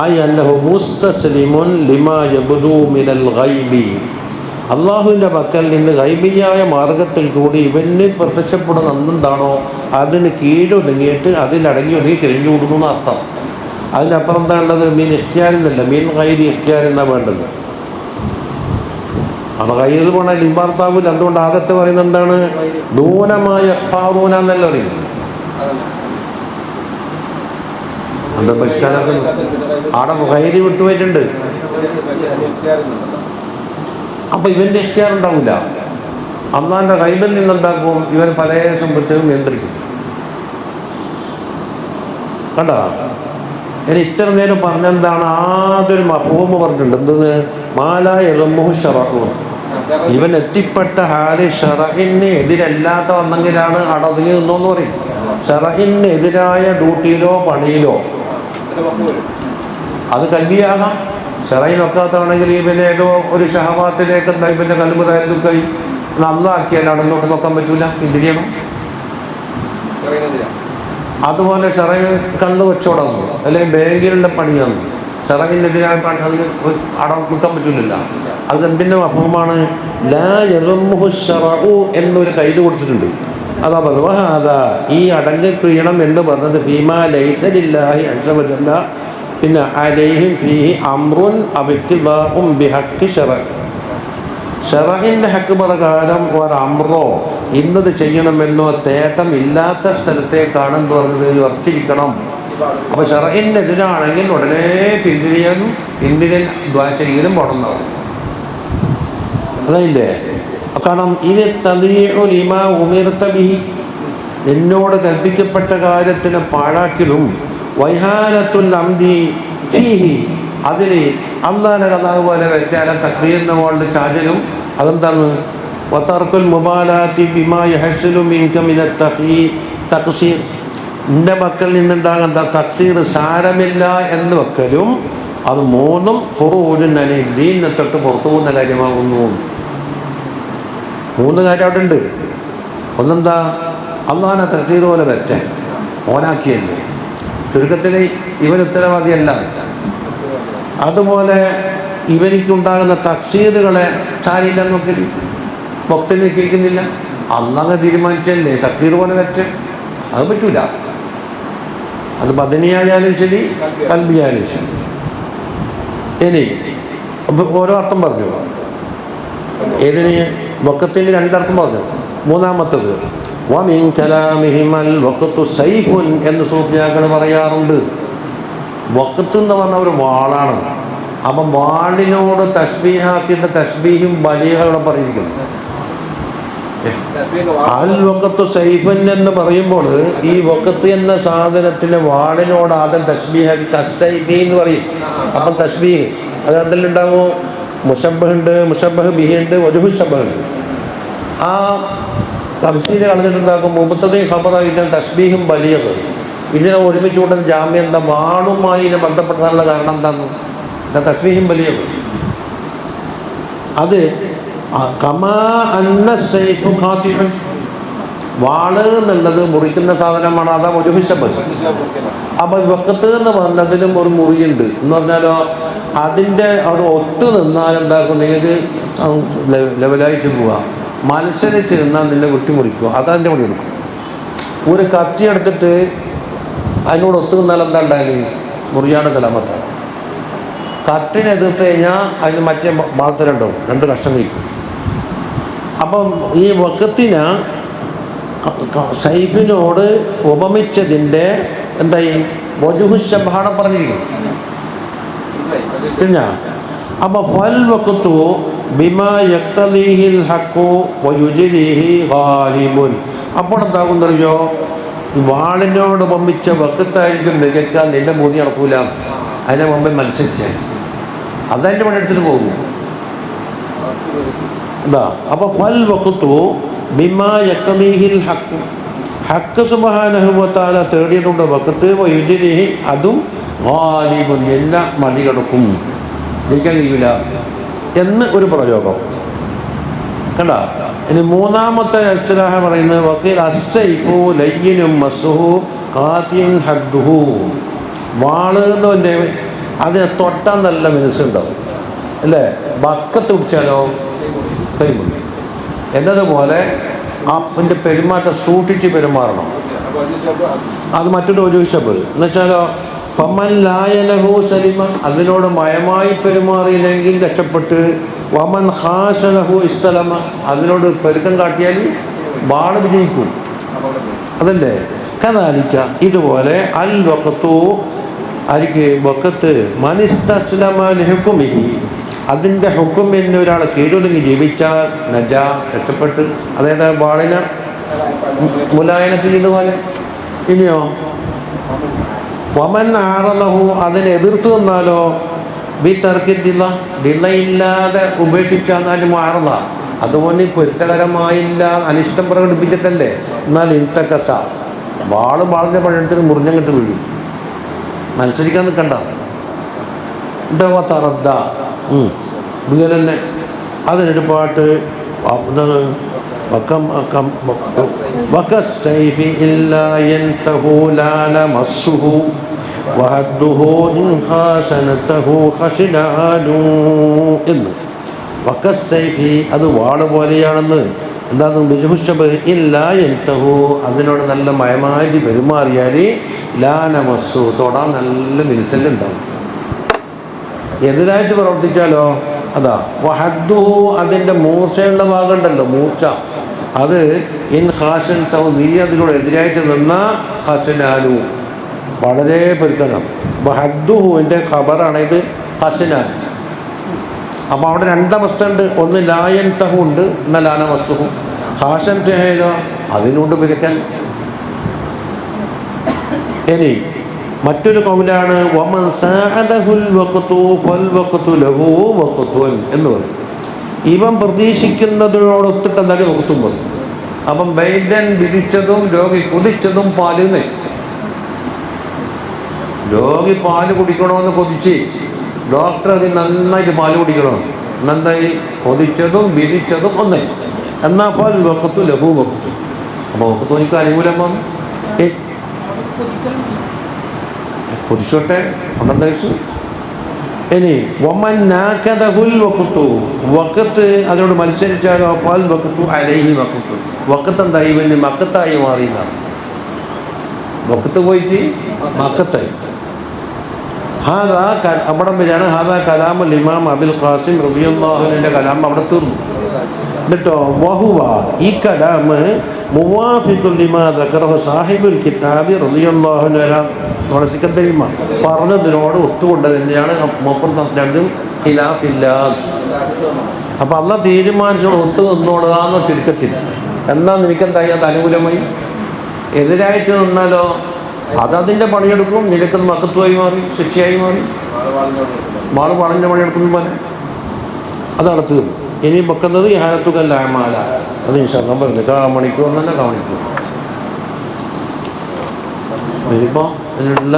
ഐ അന്നഹു മുസ്തസ്ലിമുൻ ലിമാ യബ്ദു മിനൽ ഗൈബി, അള്ളാഹുവിൻ്റെ പക്കൽ നിന്ന് ഗൈബിയായ മാർഗത്തിൽ കൂടി ഇവന് പ്രത്യക്ഷപ്പെടുന്ന എന്തെന്താണോ അതിന് കീഴൊതുങ്ങിയിട്ട് അതിലടങ്ങി ഒതുങ്ങി കഴിഞ്ഞു കൊടുക്കുന്നു എന്ന് അർത്ഥം. അതിനപ്പുറം എന്താ ഉള്ളത്? മീൻ ഇഖ്തിയാരെന്നല്ല, മീൻ ഗൈരി ഇഖ്തിയാർ എന്നാണ് വേണ്ടത്. അപ്പോൾ ഗൈറ് പോണാൽ ലിംബാർത്താവില്ല. അതുകൊണ്ട് ആദ്യത്തെ പറയുന്നത് എന്താണ്? ദൂനമായ യഖ്താറൂന എന്നല്ല പറയുന്നത്. അത് പരിഷ്കാരത്തിൽ ആടെ ഗൈരി വിട്ടുപോയിട്ടുണ്ട്. അപ്പം ഇവൻ്റെ ഇഖ്തിയാർ ഉണ്ടാവില്ല. അള്ളാൻ്റെ ഗൈബിൽ നിന്നുണ്ടാക്കും ഇവൻ പല സമ്പത്തിനും നിയന്ത്രിക്കും. കണ്ടോ? ഇനി ഇത്ര നേരം പറഞ്ഞെന്താണ്? ആദ്യൊരു മഹ്റൂമ് പറഞ്ഞിട്ടുണ്ട്. എന്തെന്ന്? മാലാ യഗമ്മുഹു ശറഉ, ഇവൻ എത്തിപ്പെട്ട ഹാല് ഷറഇന് എതിരല്ലാത്ത വന്നെങ്കിലാണ് അടങ്ങി നിന്നോന്ന് പറയും. ഷറഇന് എതിരായ ഡ്യൂട്ടിയിലോ പണിയിലോ അത് കൽബിയാകാം. ഷറയിനൊക്കാത്തതാണെങ്കിൽ ഇവനെ ഏതോ ഒരു ഷഹവാത്തിലേക്ക് എന്താ ഇവൻ്റെ കൽബ് തയ്യാറായി നന്നാക്കിയാൽ അടങ്ങോട്ട് നോക്കാൻ പറ്റൂല, എന്തിരിയണം. അതുപോലെ ഷറയിൽ കണ്ണു വെച്ചോടാന്നു, അല്ലെങ്കിൽ ബാങ്കിലുള്ള പണിയാന്നു, ഷറയിനെതിരായ പണി അതിന് അടം നിൽക്കാൻ പറ്റില്ല. അത് എന്തിൻ്റെ മഫ്ഹൂമാണ്? ലാ യഗമ്മുഹു ശറഉ എന്നൊരു കൈത് കൊടുത്തിട്ടുണ്ട്. അതാ പറഞ്ഞു അതാ ഈ അടങ്ങി ക്രിയണം എന്ന് പറഞ്ഞത് ഫീമാ ലൈസ ലില്ലാഹി അസ്സ വജല്ല, പിന്നെ അലൈഹിം ഫീഹി അംറുൻ അബിത്തിബാഉം ബിഹഖി ശറഅ, ഷറഇൻ്റെ ഹക്ക് പ്രകാരം ഒരമ്രോ ഇന്നത് ചെയ്യണമെന്നോ തേട്ടം ഇല്ലാത്ത സ്ഥലത്തേക്കാണ് എന്ന് പറഞ്ഞത് വർത്തിരിക്കണം. അപ്പോൾ ഷറഇനെതിരാണെങ്കിൽ ഉടനെ പിന്തിരിയൻ ദ്വാശരീരം പോടുന്നതാണ്. അതല്ലേ? കാരണം ഇത് തദീഉ ലിമാ ഉമിർത ബിഹി, എന്നോട് കൽപ്പിക്കപ്പെട്ട കാര്യത്തിന് പാഴാക്കലും വൈഹാനത്തുൽ അംദി ഫീഹി, അതിൽ അള്ളാഹുവിൻ്റെ കഥാവ് പോലെ വെച്ചാലും തക്ദീറിൻ്റെ മുകളിൽ ചാചലും അതെന്താണ്? വതർക്കുൽ മുബാലാത്തി ബിമാ യഹ്സുലു മിൻക മിന തഖ്സീർ, എൻ്റെ മക്കളിൽ നിന്നുണ്ടാകുന്ന തഖ്സീർ സാരമില്ല എന്ന് വെക്കലും, അത് മൂന്നും ഖുറൂജുൻ അനിൽ ദീനിനെ തൊട്ട് പുറത്തു പോകുന്ന കാര്യമാകുന്നു. മൂന്ന് കാര്യം അവിടെ ഉണ്ട്. ഒന്നെന്താ? അള്ളാഹിനെ തഖ്സീർ പോലെ വെച്ചാൽ ഓനാക്കിയല്ലേ, ചുരുക്കത്തിൽ ഇവൻ ഉത്തരവാദിയല്ല. അതുപോലെ ഇവനിക്കുണ്ടാകുന്ന തക്സീറുകളെ സാരില്ലെന്ന് നോക്കി ഭക്തന് കേൾക്കുന്നില്ല. അള്ളാഹ് തീരുമാനിച്ചല്ലേ തക്സീർ പോലെ വെച്ച്, അത് പറ്റൂല. അത് ബദനിയായാലും ശരി കൽബിയായാലും ശരി. ഇനി ഓരോ അർത്ഥം പറഞ്ഞു. ഏതിന്? വഖത്തിന് രണ്ടർത്ഥം പറഞ്ഞു. മൂന്നാമത്തത് വമിൻ കലാമിഹിമൽ വഖത്തു സൈഫുൻ എന്ന് സൂഫിയാക്കൾ പറയാറുണ്ട്. വഖത്ത് എന്ന് പറഞ്ഞ ഒരു വാളാണ്. അപ്പം വാളിനോട് തസ്ബീഹാക്കിയിട്ട് തസ്ബീഹും ബലീഹുകളും പറഞ്ഞിരിക്കുന്നു. അൽ വഖത്തു സൈഫുൻ എന്ന് പറയുമ്പോൾ ഈ വഖത്ത് എന്ന സാധനത്തിലെ വാളിനോട് ആദ്യം തസ്ബീഹാക്കി തസ്സൈബി എന്ന് പറയും. അപ്പം തസ്ബീഹ് അത് എന്തെല്ലാം ഉണ്ടാകുമോ? മുഷബ്ബഹുണ്ട്, മുഷബ്ബഹ് ബിഹിയുണ്ട്, വജുഹു ശബ്ബഹുണ്ട്. ആ തഫ്സീര് കളഞ്ഞിട്ടുണ്ടാക്കും മുബത്തദയും ഖബറായിട്ട് തസ്ബീഹും ബലീഗ് ഇതിനെ ഒരുമിച്ച് കൊണ്ടുവന്ന ജാമ്യം എന്താ? വാളുമായി ഇതിനെ ബന്ധപ്പെടാനുള്ള കാരണം എന്താണെന്ന് തസ്ബീഹും ബലീഗ്. അത് കമാ അന്ന സൈഫു ഖാതിഉൻ, വാള് എന്നുള്ളത് മുറിക്കുന്ന സാധനമാണ്. അതാ വജുഹു ശബ്ബഹ്. അപ്പോൾ വഖത്ത് എന്ന് പറഞ്ഞതിലും ഒരു മുറിയുണ്ട് എന്ന് പറഞ്ഞാലോ അതിൻ്റെ അവിടെ ഒത്തു നിന്നാൽ എന്താക്കും? നിങ്ങൾക്ക് ലെവലായിട്ട് പോവാം. മത്സരിച്ച് നിന്നാൽ നിന്നെ വെട്ടിമുറിക്കും, അതതിൻ്റെ പണി എടുക്കും. ഒരു കത്തി എടുത്തിട്ട് അതിനോട് ഒത്തു നിന്നാൽ എന്താ ഉണ്ടായാലും മുറിയാട് സലാമത്താണ്. കത്തിനെ എതിർത്ത് കഴിഞ്ഞാൽ അതിന് മറ്റേ ഭാഗത്തിലുണ്ടാവും, രണ്ട് കഷ്ണം കഴിക്കും. അപ്പം ഈ വക്കത്തിനെ സൈഫിനോട് ഉപമിച്ചതിൻ്റെ എന്തായി വജുഹുശബാഹം പറഞ്ഞിരിക്കും. പിന്നെ അപ്പം ഫൽ വഖ്തു ബിമാ യഖ്തദീഹിൽ ഹഖു വയുജ്ദിഹി ഗാലിബുൻ. അപ്പോൾ എന്താകുന്നറിയോ, ഈ വാളിനോട് ഉപമിച്ച വക്കത്തായിരിക്കും നികക്കാൻ, നിന്റെ മൂതി നടക്കൂല, അതിനെ മുമ്പേ മത്സരിച്ച് അതതിൻ്റെ പണിയെടുത്തിട്ട് പോകും. എന്താ അപ്പോൾ ഫൽ വഖ്തു ബിമാ യഖ്തദീഹിൽ ഹഖ്, ഹഖ് സുബ്ഹാനഹു വ തആല തേടിയതുകൊണ്ട് വഖത്ത് വയുജ്ദിഹി അതും ഗാലിബുൻ എല്ലാം മറികടക്കും, ജയിക്കാൻ കഴിയില്ല എന്ന് ഒരു പ്രയോഗം കണ്ട. ഇനി മൂന്നാമത്തെ ഇസ്തിലാഹ പറയുന്നത് വഖീൽ അസ്സൈഫു ലയ്യിനും മസ്ഹു ഖാതിൻ ഹദ്ദുഹു. വാള് എന്നതിൻ്റെ അതിനെ തൊട്ടാൽ നല്ല മനസ്സുണ്ടാവും അല്ലേ, ബക്കത്ത് പിടിച്ചാലോ കൈമുണ്ട് എന്നതുപോലെ അതിൻ്റെ പെരുമാറ്റം സൂക്ഷിച്ച് പെരുമാറണം. അത് മറ്റൊരു ഒരു ശബ് എന്ന് വെച്ചാലോ ഫമൻ ലായലഹു സലിമ, അതിനോട് മയമായി പെരുമാറിയില്ലെങ്കിൽ രക്ഷപ്പെട്ട്, വമൻ ഖാശലഹു ഇസ്തലമ, അതിനോട് പെരുക്കം കാട്ടിയാൽ വാള് വിജയിക്കും. അതല്ലേ കദാലിക ഇതുപോലെ അൽ വഖത്തു ആർക്ക് വഖത്ത് മനിസ്തസ്ലമ ലിഹുക്മിഹി, അതിൻ്റെ ഹുക്കുമിന് ഒരാൾ കീഴൊതുങ്ങി ജീവിച്ചാൽ നജാ രക്ഷപ്പെട്ട്, അതായത് വാളിനെ മുലായനത്ത് ചെയ്തപോലെ. ഇനിയോ വമൻ ആറലഹു, അതിനെ എതിർത്ത് നിന്നാലോ ബി തർക്കില്ല, ഡിലയില്ലാതെ ഉപേക്ഷിച്ചാൽ മാറല, അതുകൊണ്ട് പൊരുത്തകരമായില്ല, അനിഷ്ടം പ്രകടിപ്പിച്ചിട്ടല്ലേ, എന്നാൽ ഇൻതക്കസ വാളിൻ്റെ പഴയത്തിന് മുറിഞ്ഞങ്ങിട്ട് വീഴും, മത്സരിക്കാൻ നിൽക്കണ്ട. തറദ്ദ ഇങ്ങനെ തന്നെ അതിനൊരു പാട്ട് വകസ്സൈഫി ഇല്ലാ യൻതഹു ലാല മസ്സുഹു വഹദ്ദുഹു ഇൻ ഖാസനതഹു ഖശിലാനു എന്ന്. വകസ്സൈഫി അത് വാള് പോലെയാണെന്ന്. എന്താണെന്ന് ബിജുഹുശബ് ഇല്ലാ യൻതഹു, അതിനോട് നല്ല മയമായി പെരുമാറിയാൽ ലാന മസ്സു തൊടാൻ നല്ല മിനുസലുണ്ടാവും. എതിരായിട്ട് പ്രവർത്തിച്ചാലോ അതാ വഹദ്ദുഹു, അതിൻ്റെ മൂർച്ചയുള്ള ഭാഗമുണ്ടല്ലോ, മൂർച്ച, അത് ഇൻ ഖാസൻ തൗ, നീ അതിലൂടെ എതിരായിട്ട് നിന്ന ഖശനാനു വളരെ പെരുക്കണം. വഹദ്ദുഹുവിൻ്റെ ഖബറാണ് ഇത് ഖശനാൻ. അപ്പോൾ അവിടെ രണ്ടവസ്ഥ ഉണ്ട്, ഒന്ന് ലായൻ തഹു ഉണ്ട്, എന്നാൽ ലാന വസ്തുഹു. ഖാസൻ തഹേലോ അതിനോട് പെരുക്കൻ. ഇനി മറ്റൊരു കൗലാണ് വമൻ സഅദഹുൽ വഖ്തു ഫൽ വഖ്തു ലഹു വഖ്തുൻ എന്ന് പറയും. ഇവൻ പ്രതീക്ഷിക്കുന്നതിനോടൊത്തിട്ട് എന്തായാലും വഖ്തും പറയും. അപ്പം വൈദ്യൻ വിധിച്ചതും രോഗി കുതിച്ചതും പാല്. രോഗി പാല് കുടിക്കണമെന്ന് കൊതിച്ച് ഡോക്ടർ അതിന് നന്നായിട്ട് പാല് കുടിക്കണം, നന്നായി കൊതിച്ചതും വിധിച്ചതും ഒന്നായി, എന്നാൽ ഫൽ വഖ്തു ലഹു വഖ്തു. അപ്പോൾ വഖ്തു എനിക്ക് അനുകൂലമാണ്, കൊതിച്ചോട്ടെ പന്ത്രണ്ട് വയസ്സ്. ഇനി വമൻ നാകദഹുൽ വഖ്തു, വഖത്ത് അതിനോട് മത്സരിച്ചാലോ ഫൽ വഖ്തു അലൈഹി വഖ്തു, വഖത്ത് എന്തായി ഇവന് മക്കത്തായി മാറിയെന്നാണ്. വഖത്ത് പോയിട്ട് മക്കത്തായി. അവിടം വരെയാണ് ഹാദാ കലാമുൽ ഇമാം അബുൽ ഖാസിം റളിയല്ലാഹു അൻഹുവിൻ്റെ കലാം അവിടെ തീർന്നു. എന്നിട്ടോ വഹുവ, ഈ കലാം മുവാഫിഖുൽ ലിമാ ദക്കറഹു സാഹിബുൽ കിതാബി റളിയല്ലാഹു അൻഹു, നമ്മുടെ സിക്കന്തരിമ പറഞ്ഞതിനോട് ഒത്തുകൊണ്ട് തന്നെയാണ്. രണ്ടും ഖിലാഫില്ല. അപ്പം അള്ളാഹ് തീരുമാനിച്ചോട് ഒത്തു നിന്നോടുക എന്ന ചുരുക്കത്തിൽ. എന്നാൽ നിനക്കെന്തായി അത് അനുകൂലമായി? എതിരായിട്ട് നിന്നാലോ അതതിൻ്റെ പണിയെടുക്കും, നിനക്കത് മക്കത്തുമായി മാറി, ശിക്ഷയായി മാറി, വാള് വാളിൻ്റെ പണിയെടുക്കുന്ന പോലെ അതാണ് തീർന്നു. ഇനി വെക്കുന്നത് ഹാനത്തുകല്ല അമാല, അത് ഇൻഷാല്ലാഹ് പറഞ്ഞില്ല, കാമണിക്കൂർ തന്നെ കാണിക്കും. ഇനിയിപ്പോൾ അതിനുള്ള